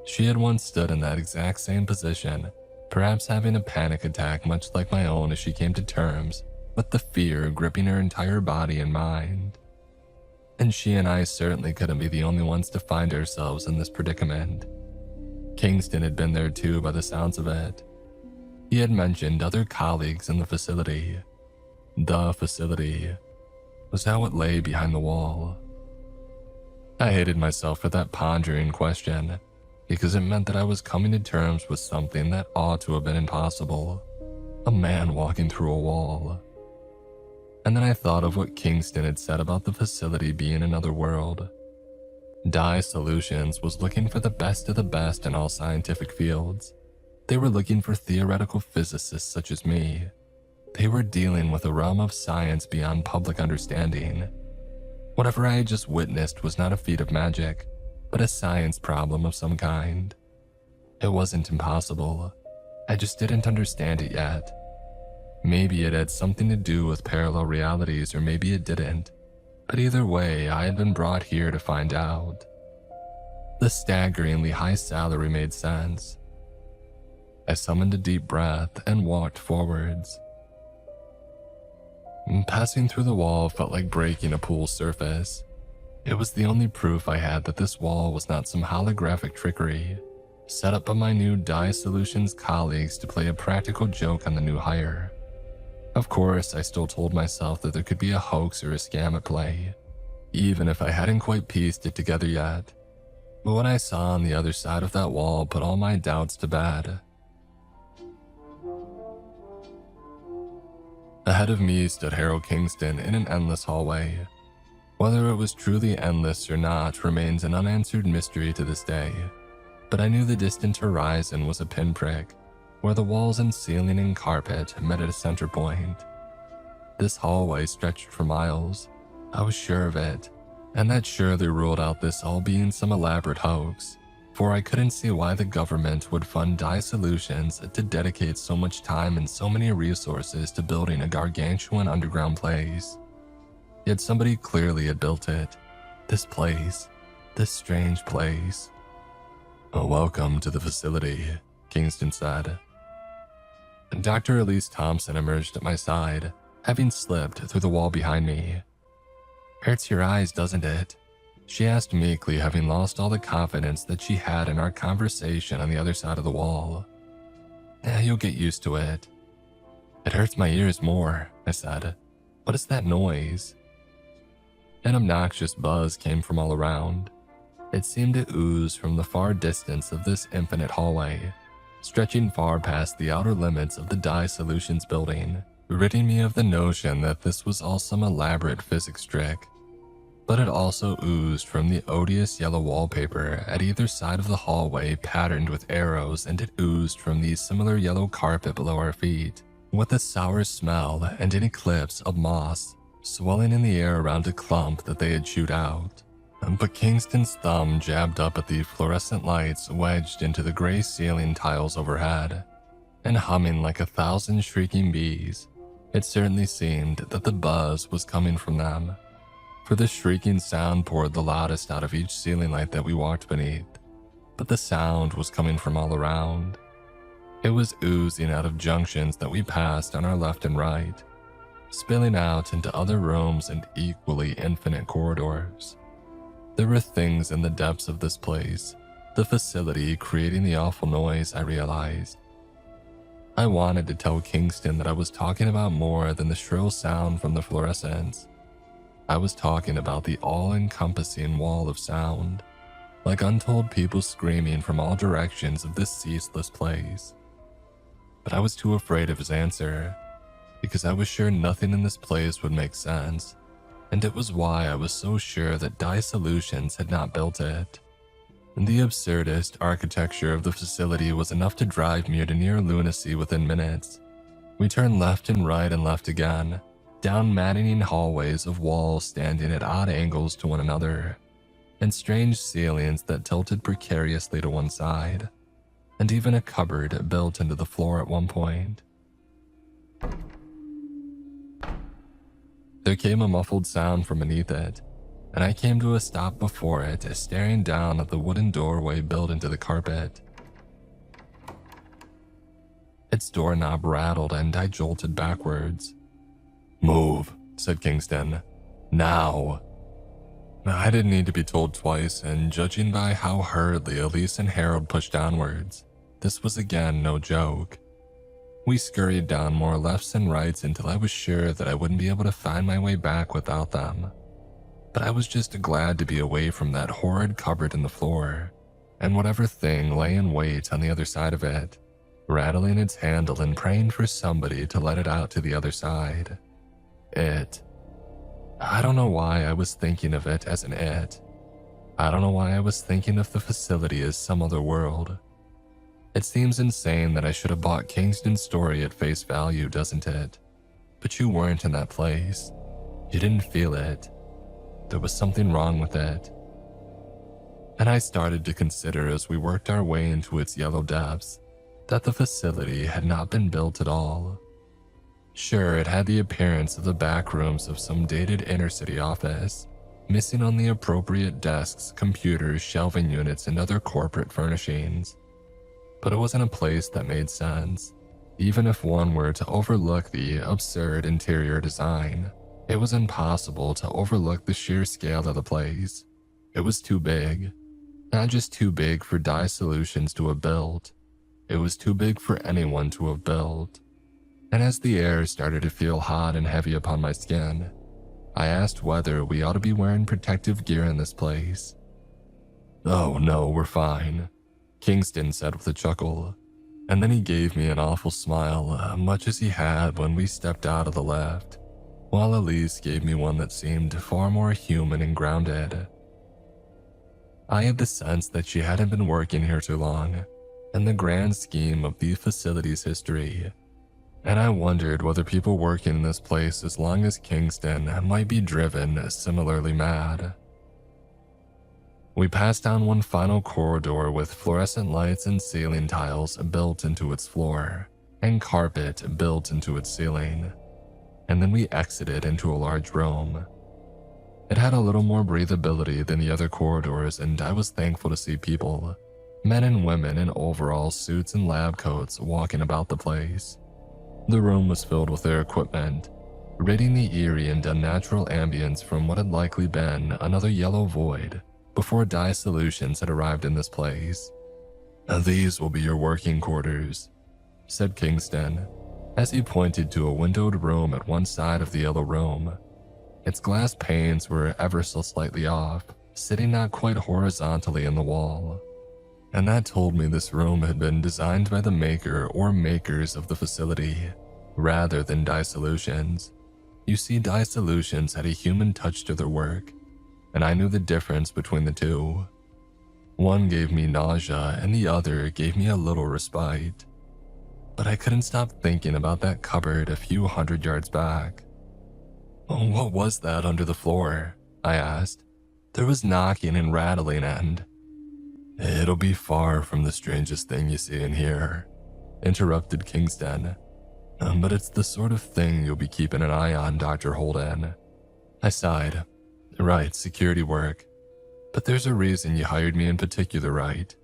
She had once stood in that exact same position, perhaps having a panic attack much like my own as she came to terms with the fear gripping her entire body and mind. And she and I certainly couldn't be the only ones to find ourselves in this predicament. Kingston had been there too by the sounds of it. He had mentioned other colleagues in the facility. The facility was how it lay behind the wall. I hated myself for that pondering question, because it meant that I was coming to terms with something that ought to have been impossible. A man walking through a wall. And then I thought of what Kingston had said about the facility being another world. Dye Solutions was looking for the best of the best in all scientific fields. They were looking for theoretical physicists such as me. They were dealing with a realm of science beyond public understanding. Whatever I had just witnessed was not a feat of magic, but a science problem of some kind. It wasn't impossible. I just didn't understand it yet. Maybe it had something to do with parallel realities, or maybe it didn't. But either way, I had been brought here to find out. The staggeringly high salary made sense. I summoned a deep breath and walked forwards. Passing through the wall felt like breaking a pool's surface. It was the only proof I had that this wall was not some holographic trickery, set up by my new Dye Solutions colleagues to play a practical joke on the new hire. Of course, I still told myself that there could be a hoax or a scam at play, even if I hadn't quite pieced it together yet. But what I saw on the other side of that wall put all my doubts to bed. Ahead of me stood Harold Kingston in an endless hallway. Whether it was truly endless or not remains an unanswered mystery to this day, but I knew the distant horizon was a pinprick, where the walls and ceiling and carpet met at a center point. This hallway stretched for miles. I was sure of it, and that surely ruled out this all being some elaborate hoax, for I couldn't see why the government would fund Dye Solutions to dedicate so much time and so many resources to building a gargantuan underground place. Yet somebody clearly had built it. This place. This strange place. "Welcome to the facility," Kingston said. Dr. Elise Thompson emerged at my side, having slipped through the wall behind me. "Hurts your eyes, doesn't it?" she asked meekly, having lost all the confidence that she had in our conversation on the other side of the wall. You'll get used to it." "It hurts my ears more," I said. "What is that noise?" An obnoxious buzz came from all around. It seemed to ooze from the far distance of this infinite hallway, stretching far past the outer limits of the Dye Solutions building, ridding me of the notion that this was all some elaborate physics trick. But it also oozed from the odious yellow wallpaper at either side of the hallway patterned with arrows, and it oozed from the similar yellow carpet below our feet, with a sour smell and an eclipse of moss swelling in the air around a clump that they had chewed out. But Kingston's thumb jabbed up at the fluorescent lights wedged into the gray ceiling tiles overhead, and humming like 1,000 shrieking bees, it certainly seemed that the buzz was coming from them. For the shrieking sound poured the loudest out of each ceiling light that we walked beneath, but the sound was coming from all around. It was oozing out of junctions that we passed on our left and right, spilling out into other rooms and equally infinite corridors. There were things in the depths of this place, the facility creating the awful noise, I realized. I wanted to tell Kingston that I was talking about more than the shrill sound from the fluorescents. I was talking about the all-encompassing wall of sound, like untold people screaming from all directions of this ceaseless place. But I was too afraid of his answer, because I was sure nothing in this place would make sense, and it was why I was so sure that Dye Solutions had not built it. The absurdist architecture of the facility was enough to drive me to near lunacy within minutes. We turned left and right and left again, down maddening hallways of walls standing at odd angles to one another, and strange ceilings that tilted precariously to one side, and even a cupboard built into the floor at one point. There came a muffled sound from beneath it, and I came to a stop before it, staring down at the wooden doorway built into the carpet. Its doorknob rattled and I jolted backwards. "Move," said Kingston. "Now." I didn't need to be told twice, and judging by how hurriedly Elise and Harold pushed downwards, this was again no joke. We scurried down more lefts and rights until I was sure that I wouldn't be able to find my way back without them. But I was just glad to be away from that horrid cupboard in the floor, and whatever thing lay in wait on the other side of it, rattling its handle and praying for somebody to let it out to the other side. It. I don't know why I was thinking of it as an it. I don't know why I was thinking of the facility as some other world. It seems insane that I should have bought Kingston's story at face value, doesn't it? But you weren't in that place. You didn't feel it. There was something wrong with it. And I started to consider as we worked our way into its yellow depths that the facility had not been built at all. Sure, it had the appearance of the back rooms of some dated inner-city office, missing on the appropriate desks, computers, shelving units, and other corporate furnishings. But it wasn't a place that made sense, even if one were to overlook the absurd interior design. It was impossible to overlook the sheer scale of the place. It was too big. Not just too big for Dye Solutions to have built. It was too big for anyone to have built. And as the air started to feel hot and heavy upon my skin, I asked whether we ought to be wearing protective gear in this place. "Oh no, we're fine," Kingston said with a chuckle, and then he gave me an awful smile, much as he had when we stepped out of the lift, while Elise gave me one that seemed far more human and grounded. I had the sense that she hadn't been working here too long, in the grand scheme of the facility's history, and I wondered whether people working in this place as long as Kingston might be driven similarly mad. We passed down one final corridor with fluorescent lights and ceiling tiles built into its floor, and carpet built into its ceiling, and then we exited into a large room. It had a little more breathability than the other corridors, and I was thankful to see people, men and women in overall suits and lab coats, walking about the place. The room was filled with their equipment, ridding the eerie and unnatural ambience from what had likely been another yellow void before Dye Solutions had arrived in this place. "These will be your working quarters," said Kingston, as he pointed to a windowed room at one side of the yellow room. Its glass panes were ever so slightly off, sitting not quite horizontally in the wall. And that told me this room had been designed by the maker or makers of the facility, rather than Dye Solutions. You see, Dye Solutions had a human touch to their work, and I knew the difference between the two. One gave me nausea, and the other gave me a little respite. But I couldn't stop thinking about that cupboard a few hundred yards back. "What was that under the floor?" I asked. There was knocking and rattling, and... "It'll be far from the strangest thing you see in here," interrupted Kingston. But it's the sort of thing you'll be keeping an eye on, Dr. Holden." I sighed. "Right, security work. But there's a reason you hired me in particular, right?"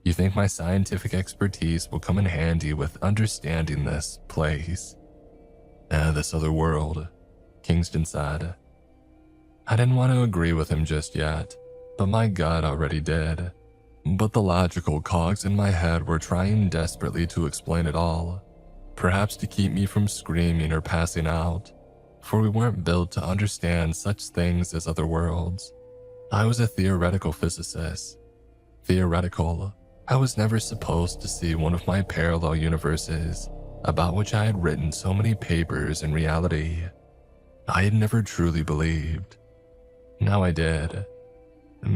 You think my scientific expertise will come in handy with understanding this place? This other world, Kingston said. I didn't want to agree with him just yet, but my gut already did. But the logical cogs in my head were trying desperately to explain it all, perhaps to keep me from screaming or passing out, for we weren't built to understand such things as other worlds. I was a theoretical physicist. Theoretical. I was never supposed to see one of my parallel universes, about which I had written so many papers in reality. I had never truly believed. Now I did.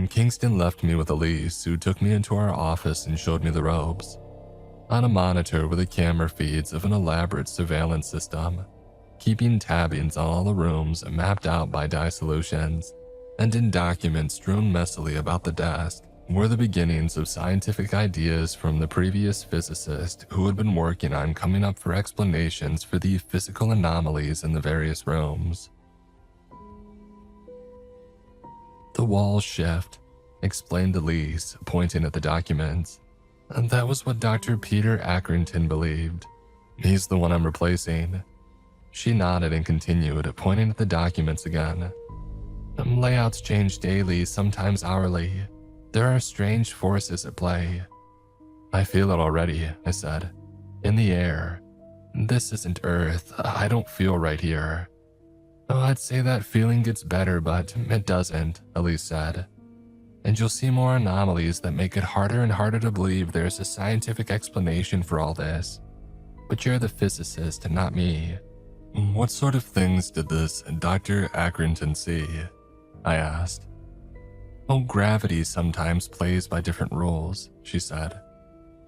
Kingston left me with Elise, who took me into our office and showed me the ropes. On a monitor were the camera feeds of an elaborate surveillance system, keeping tabs on all the rooms mapped out by dye solutions, and in documents strewn messily about the desk were the beginnings of scientific ideas from the previous physicist who had been working on coming up for explanations for the physical anomalies in the various rooms. The walls shift, explained Elise, pointing at the documents. And that was what Dr. Peter Accrington believed. He's the one I'm replacing. She nodded and continued, pointing at the documents again. Layouts change daily, sometimes hourly. There are strange forces at play. I feel it already, I said. In the air. This isn't Earth. I don't feel right here. Oh, I'd say that feeling gets better, but it doesn't, Elise said. And you'll see more anomalies that make it harder and harder to believe there's a scientific explanation for all this. But you're the physicist, not me. What sort of things did this Dr. Accrington see? I asked. Oh, gravity sometimes plays by different rules, she said.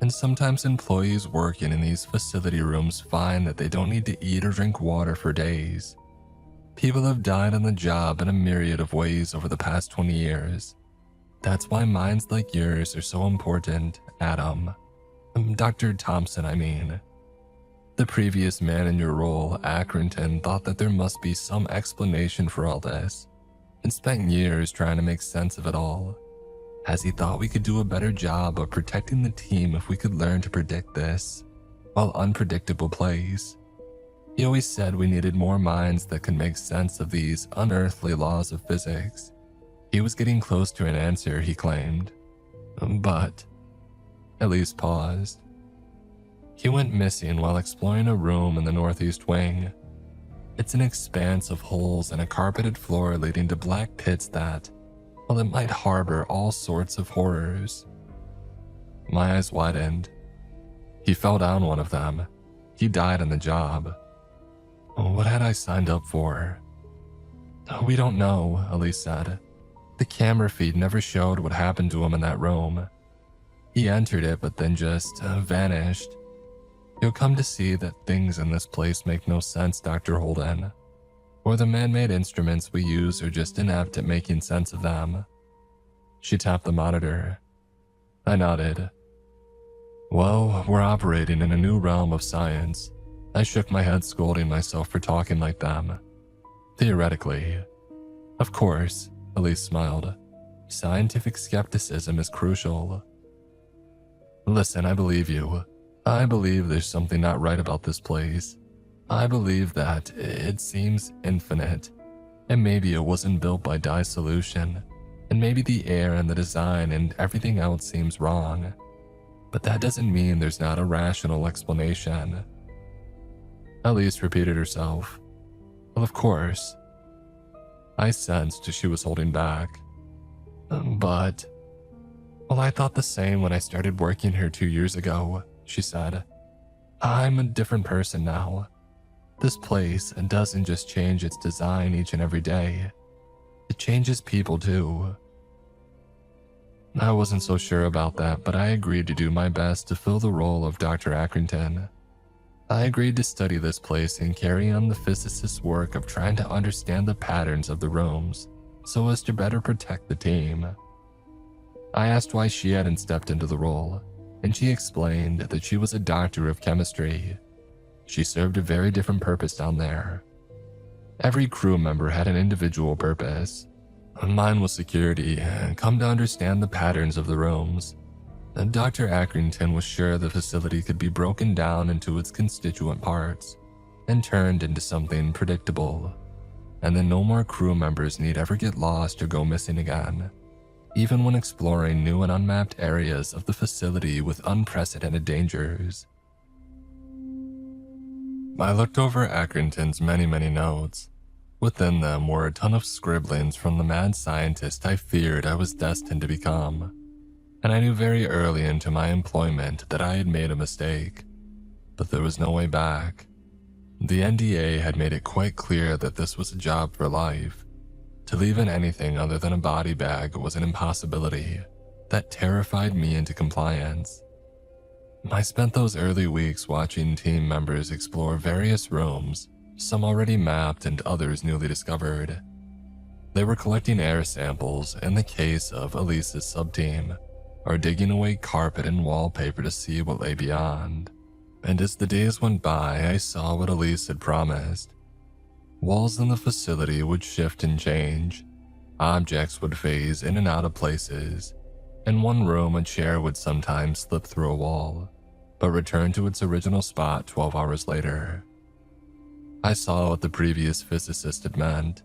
And sometimes employees working in these facility rooms find that they don't need to eat or drink water for days. People have died on the job in a myriad of ways over the past 20 years. That's why minds like yours are so important, Adam. Dr. Thompson, I mean. The previous man in your role, Accrington, thought that there must be some explanation for all this, and spent years trying to make sense of it all, as he thought we could do a better job of protecting the team if we could learn to predict this, while unpredictable plays. He always said we needed more minds that could make sense of these unearthly laws of physics. He was getting close to an answer, he claimed. But Elise paused. He went missing while exploring a room in the northeast wing. It's an expanse of holes and a carpeted floor leading to black pits that, well, it might harbor all sorts of horrors. My eyes widened. He fell down one of them. He died on the job. What had I signed up for? We don't know, Elise said. The camera feed never showed what happened to him in that room. He entered it but then just vanished. You'll come to see that things in this place make no sense, Dr. Holden. Or the man-made instruments we use are just inept at making sense of them. She tapped the monitor. I nodded. Well, we're operating in a new realm of science. I shook my head, scolding myself for talking like them. Theoretically. Of course, Elise smiled. Scientific skepticism is crucial. Listen, I believe you. I believe there's something not right about this place. I believe that it seems infinite. And maybe it wasn't built by dye solution. And maybe the air and the design and everything else seems wrong. But that doesn't mean there's not a rational explanation. Elise repeated herself. Well, of course. I sensed she was holding back. But... Well, I thought the same when I started working here 2 years ago, she said. I'm a different person now. This place doesn't just change its design each and every day. It changes people too. I wasn't so sure about that, but I agreed to do my best to fill the role of Dr. Accrington. I agreed to study this place and carry on the physicist's work of trying to understand the patterns of the rooms, so as to better protect the team. I asked why she hadn't stepped into the role, and she explained that she was a doctor of chemistry. She served a very different purpose down there. Every crew member had an individual purpose. Mine was security, and come to understand the patterns of the rooms. Dr. Accrington was sure the facility could be broken down into its constituent parts and turned into something predictable, and then no more crew members need ever get lost or go missing again, even when exploring new and unmapped areas of the facility with unprecedented dangers. I looked over Accrington's many notes. Within them were a ton of scribblings from the mad scientist I feared I was destined to become, and I knew very early into my employment that I had made a mistake, but there was no way back. The NDA had made it quite clear that this was a job for life. To leave in anything other than a body bag was an impossibility that terrified me into compliance. I spent those early weeks watching team members explore various rooms, some already mapped and others newly discovered. They were collecting air samples in the case of Elise's subteam, or digging away carpet and wallpaper to see what lay beyond. And as the days went by, I saw what Elise had promised. Walls in the facility would shift and change. Objects would phase in and out of places. In one room, a chair would sometimes slip through a wall, but return to its original spot 12 hours later. I saw what the previous physicist had meant.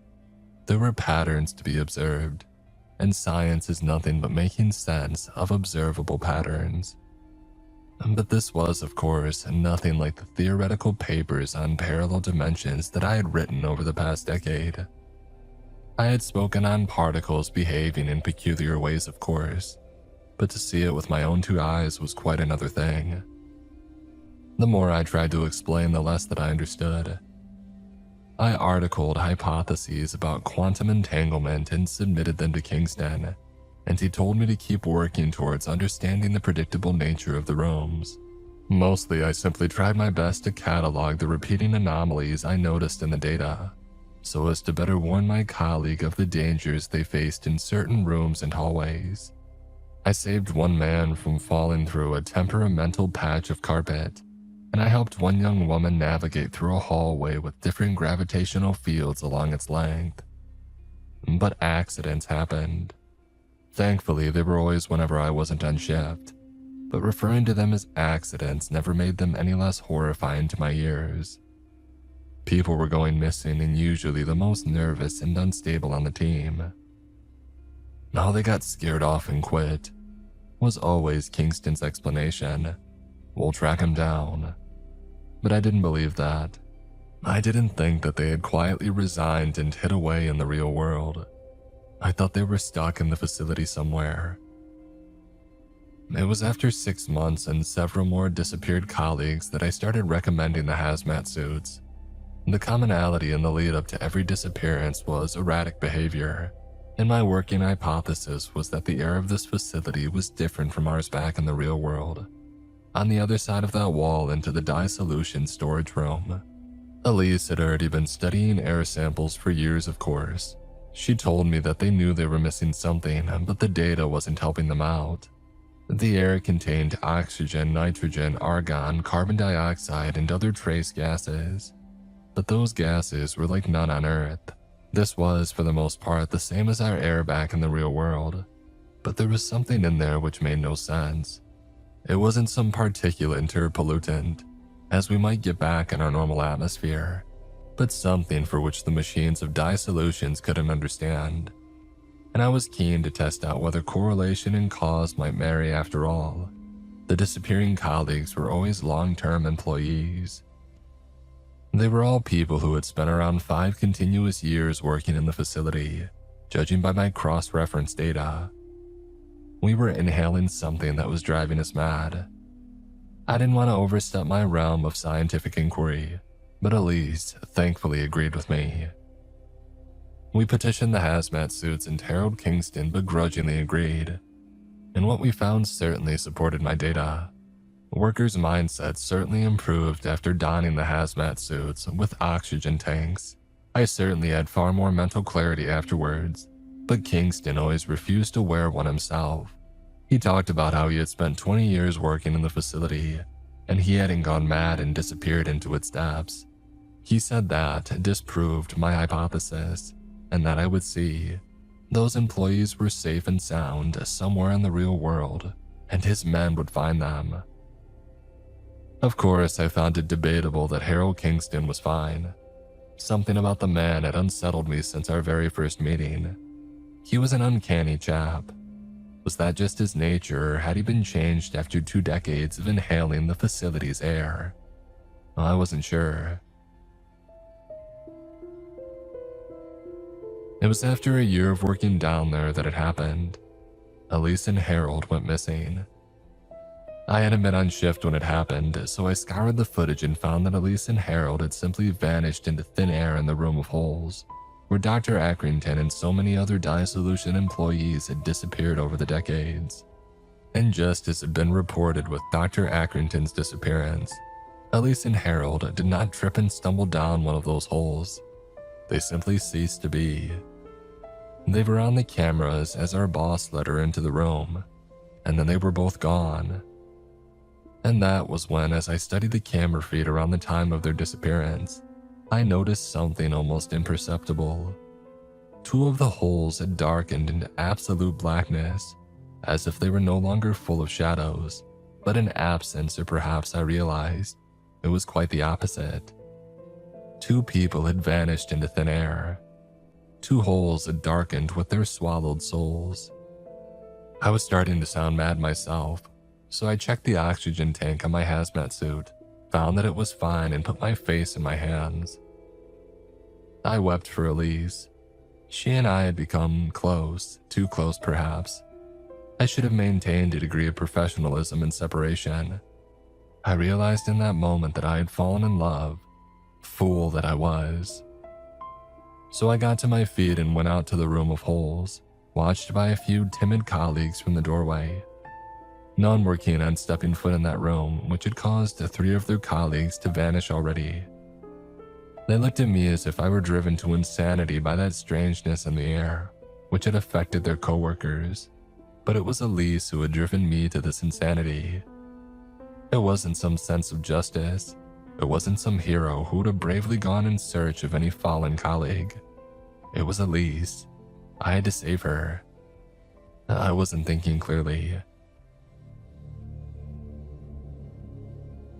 There were patterns to be observed, and science is nothing but making sense of observable patterns. But this was, of course, nothing like the theoretical papers on parallel dimensions that I had written over the past decade. I had spoken on particles behaving in peculiar ways, of course, but to see it with my own two eyes was quite another thing. The more I tried to explain, the less that I understood. I articled hypotheses about quantum entanglement and submitted them to Kingston, and he told me to keep working towards understanding the predictable nature of the rooms. Mostly, I simply tried my best to catalog the repeating anomalies I noticed in the data, so as to better warn my colleague of the dangers they faced in certain rooms and hallways. I saved one man from falling through a temperamental patch of carpet, and I helped one young woman navigate through a hallway with different gravitational fields along its length. But accidents happened. Thankfully, they were always whenever I wasn't on shift, but referring to them as accidents never made them any less horrifying to my ears. People were going missing, and usually the most nervous and unstable on the team. "Oh, they got scared off and quit," was always Kingston's explanation. "We'll track him down." But I didn't believe that. I didn't think that they had quietly resigned and hid away in the real world. I thought they were stuck in the facility somewhere. It was after 6 months and several more disappeared colleagues that I started recommending the hazmat suits. The commonality in the lead up to every disappearance was erratic behavior, and my working hypothesis was that the air of this facility was different from ours back in the real world. On the other side of that wall into the dye solution storage room. Elise had already been studying air samples for years, of course. She told me that they knew they were missing something, but the data wasn't helping them out. The air contained oxygen, nitrogen, argon, carbon dioxide, and other trace gases. But those gases were like none on Earth. This was, for the most part, the same as our air back in the real world. But there was something in there which made no sense. It wasn't some particulate or pollutant, as we might get back in our normal atmosphere, but something for which the machines of dye solutions couldn't understand. And I was keen to test out whether correlation and cause might marry after all. The disappearing colleagues were always long-term employees. They were all people who had spent around 5 continuous years working in the facility, judging by my cross-reference data. We were inhaling something that was driving us mad. I didn't want to overstep my realm of scientific inquiry, but Elise thankfully agreed with me. We petitioned the hazmat suits and Harold Kingston begrudgingly agreed, and what we found certainly supported my data. Workers' mindsets certainly improved after donning the hazmat suits with oxygen tanks. I certainly had far more mental clarity afterwards, but Kingston always refused to wear one himself. He talked about how he had spent 20 years working in the facility, and he hadn't gone mad and disappeared into its depths. He said that disproved my hypothesis, and that I would see. Those employees were safe and sound somewhere in the real world, and his men would find them. Of course, I found it debatable that Harold Kingston was fine. Something about the man had unsettled me since our very first meeting. He was an uncanny chap. Was that just his nature, or had he been changed after 2 decades of inhaling the facility's air? I wasn't sure. It was after a year of working down there that it happened. Elise and Harold went missing. I hadn't been on shift when it happened, so I scoured the footage and found that Elise and Harold had simply vanished into thin air in the room of holes, where Dr. Accrington and so many other dissolution employees had disappeared over the decades. And just as had been reported with Dr. Accrington's disappearance, Elise and Harold did not trip and stumble down one of those holes. They simply ceased to be. They were on the cameras as our boss led her into the room, and then they were both gone. And that was when, as I studied the camera feed around the time of their disappearance, I noticed something almost imperceptible. 2 of the holes had darkened into absolute blackness, as if they were no longer full of shadows, but in absence, or perhaps I realized it was quite the opposite. 2 people had vanished into thin air. 2 holes had darkened with their swallowed souls. I was starting to sound mad myself, so I checked the oxygen tank on my hazmat suit, found that it was fine, and put my face in my hands. I wept for Elise. She and I had become close, too close perhaps. I should have maintained a degree of professionalism and separation. I realized in that moment that I had fallen in love. Fool that I was. So I got to my feet and went out to the room of holes, watched by a few timid colleagues from the doorway. None were keen on stepping foot in that room, which had caused 3 of their colleagues to vanish already. They looked at me as if I were driven to insanity by that strangeness in the air, which had affected their coworkers, but it was Elise who had driven me to this insanity. It wasn't some sense of justice. It wasn't some hero who would have bravely gone in search of any fallen colleague. It was Elise. I had to save her. I wasn't thinking clearly.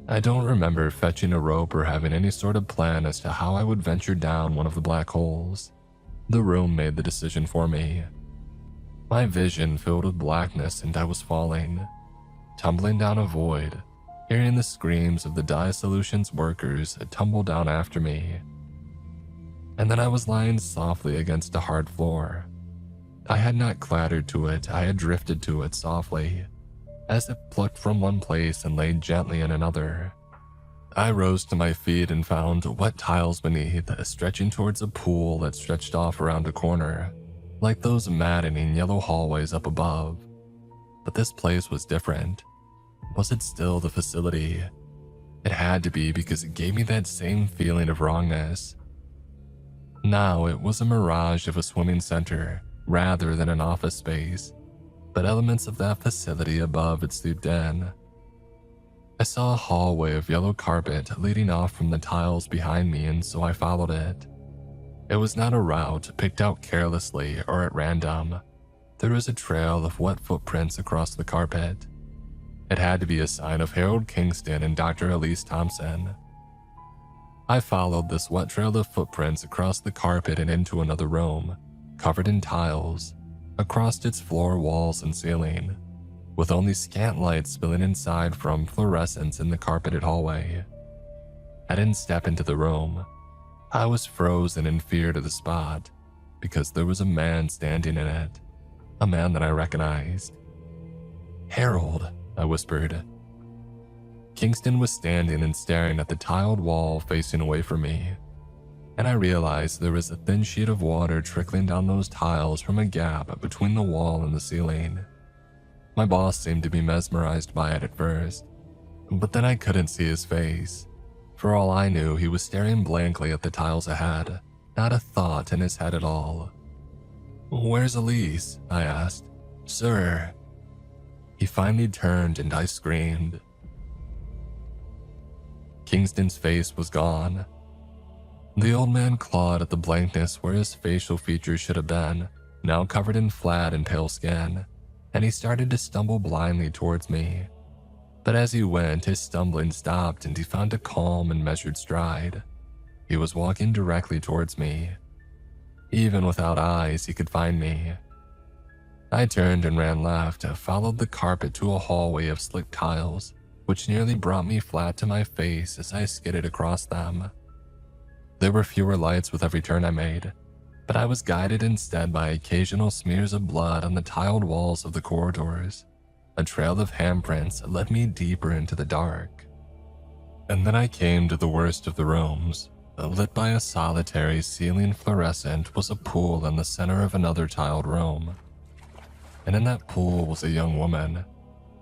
I don't remember fetching a rope or having any sort of plan as to how I would venture down one of the black holes. The room made the decision for me. My vision filled with blackness, and I was falling, tumbling down a void, hearing the screams of the dissolution's workers tumble down after me. And then I was lying softly against a hard floor. I had not clattered to it, I had drifted to it softly, as if plucked from one place and laid gently in another. I rose to my feet and found wet tiles beneath, stretching towards a pool that stretched off around a corner, like those maddening yellow hallways up above. But this place was different. Was it still the facility? It had to be, because it gave me that same feeling of wrongness. Now it was a mirage of a swimming center rather than an office space, but elements of that facility above it seeped in. I saw a hallway of yellow carpet leading off from the tiles behind me, and so I followed it. It was not a route picked out carelessly or at random. There was a trail of wet footprints across the carpet. It had to be a sign of Harold Kingston and Dr. Elise Thompson. I followed this wet trail of footprints across the carpet and into another room, covered in tiles, across its floor, walls, and ceiling, with only scant light spilling inside from fluorescence in the carpeted hallway. I didn't step into the room. I was frozen in fear to the spot, because there was a man standing in it, a man that I recognized. "Harold," I whispered. Kingston was standing and staring at the tiled wall facing away from me, and I realized there was a thin sheet of water trickling down those tiles from a gap between the wall and the ceiling. My boss seemed to be mesmerized by it at first, but then I couldn't see his face. For all I knew, he was staring blankly at the tiles ahead, not a thought in his head at all. "Where's Elise?" I asked. "Sir." He finally turned and I screamed. Kingston's face was gone. The old man clawed at the blankness where his facial features should have been, now covered in flat and pale skin, and he started to stumble blindly towards me. But as he went, his stumbling stopped and he found a calm and measured stride. He was walking directly towards me. Even without eyes, he could find me. I turned and ran left, followed the carpet to a hallway of slick tiles, which nearly brought me flat to my face as I skidded across them. There were fewer lights with every turn I made, but I was guided instead by occasional smears of blood on the tiled walls of the corridors. A trail of handprints led me deeper into the dark. And then I came to the worst of the rooms. Lit by a solitary ceiling fluorescent was a pool in the center of another tiled room. And in that pool was a young woman,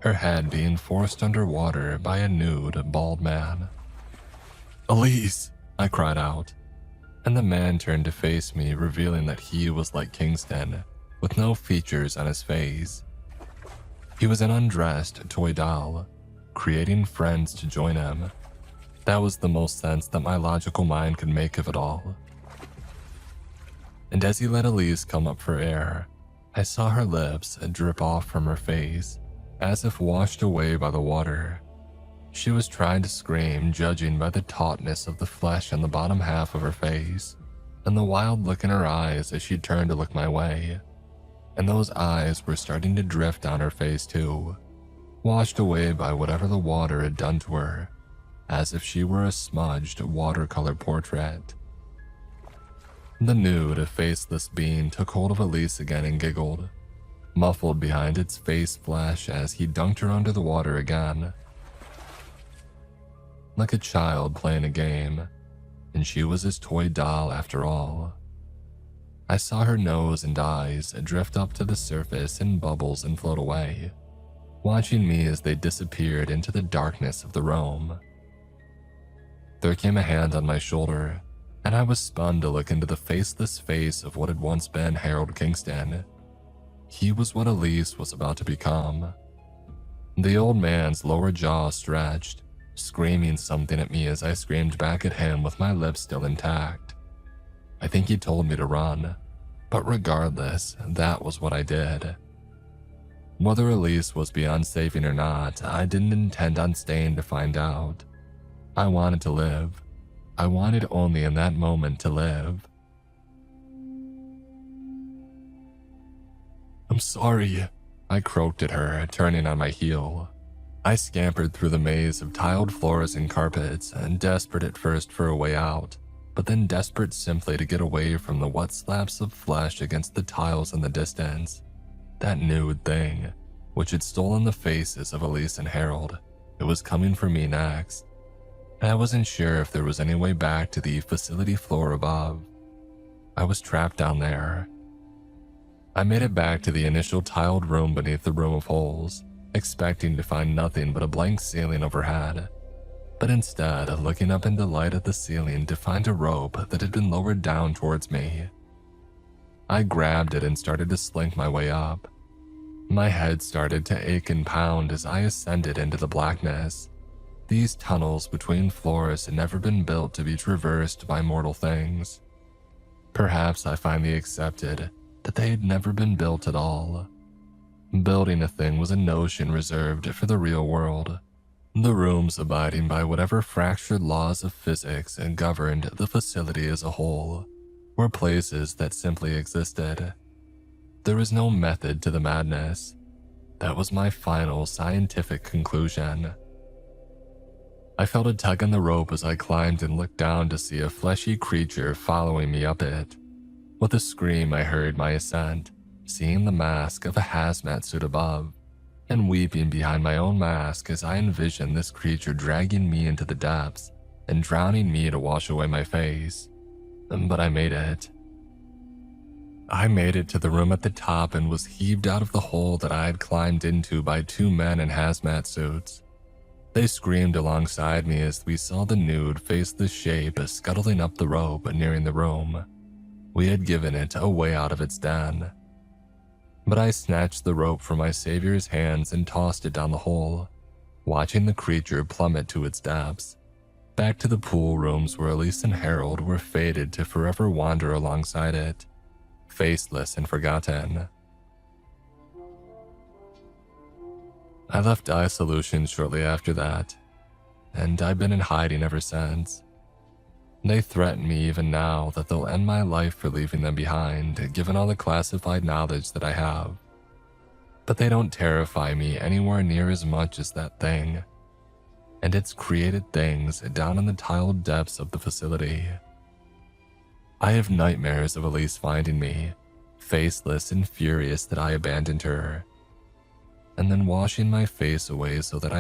her head being forced underwater by a nude, bald man. "Elise!" I cried out, and the man turned to face me, revealing that he was like Kingston, with no features on his face. He was an undressed toy doll, creating friends to join him. That was the most sense that my logical mind could make of it all. And as he let Elise come up for air, I saw her lips drip off from her face, as if washed away by the water. She was trying to scream, judging by the tautness of the flesh in the bottom half of her face, and the wild look in her eyes as she turned to look my way. And those eyes were starting to drift down her face too, washed away by whatever the water had done to her, as if she were a smudged watercolor portrait. The nude, faceless being took hold of Elise again and giggled, muffled behind its face flesh as he dunked her under the water again. Like a child playing a game, and she was his toy doll after all. I saw her nose and eyes drift up to the surface in bubbles and float away, watching me as they disappeared into the darkness of the room. There came a hand on my shoulder, and I was spun to look into the faceless face of what had once been Harold Kingston. He was what Elise was about to become. The old man's lower jaw stretched, screaming something at me as I screamed back at him with my lips still intact. I think he told me to run, but regardless, that was what I did. Whether Elise was beyond saving or not, I didn't intend on staying to find out. I wanted to live. I wanted only in that moment to live. "I'm sorry," I croaked at her, turning on my heel. I scampered through the maze of tiled floors and carpets, and desperate at first for a way out, but then desperate simply to get away from the wet slabs of flesh against the tiles in the distance. That nude thing, which had stolen the faces of Elise and Harold, it was coming for me next. And I wasn't sure if there was any way back to the facility floor above. I was trapped down there. I made it back to the initial tiled room beneath the room of holes, expecting to find nothing but a blank ceiling overhead, but instead looking up into the light at the ceiling to find a rope that had been lowered down towards me. I grabbed it and started to slink my way up. My head started to ache and pound as I ascended into the blackness. These tunnels between floors had never been built to be traversed by mortal things. Perhaps I finally accepted that they had never been built at all. Building a thing was a notion reserved for the real world. The rooms abiding by whatever fractured laws of physics governed the facility as a whole were places that simply existed. There was no method to the madness. That was my final scientific conclusion. I felt a tug on the rope as I climbed and looked down to see a fleshy creature following me up it. With a scream, I hurried my ascent, seeing the mask of a hazmat suit above, and weeping behind my own mask as I envisioned this creature dragging me into the depths and drowning me to wash away my face. But I made it. I made it to the room at the top and was heaved out of the hole that I had climbed into by two men in hazmat suits. They screamed alongside me as we saw the nude, faceless shape scuttling up the rope nearing the room. We had given it a way out of its den. But I snatched the rope from my savior's hands and tossed it down the hole, watching the creature plummet to its depths, back to the pool rooms where Elise and Harold were fated to forever wander alongside it, faceless and forgotten. I left iSolutions shortly after that, and I've been in hiding ever since. They threaten me even now that they'll end my life for leaving them behind, given all the classified knowledge that I have. But they don't terrify me anywhere near as much as that thing, and its created things down in the tiled depths of the facility. I have nightmares of Elise finding me, faceless and furious that I abandoned her, and then washing my face away so that I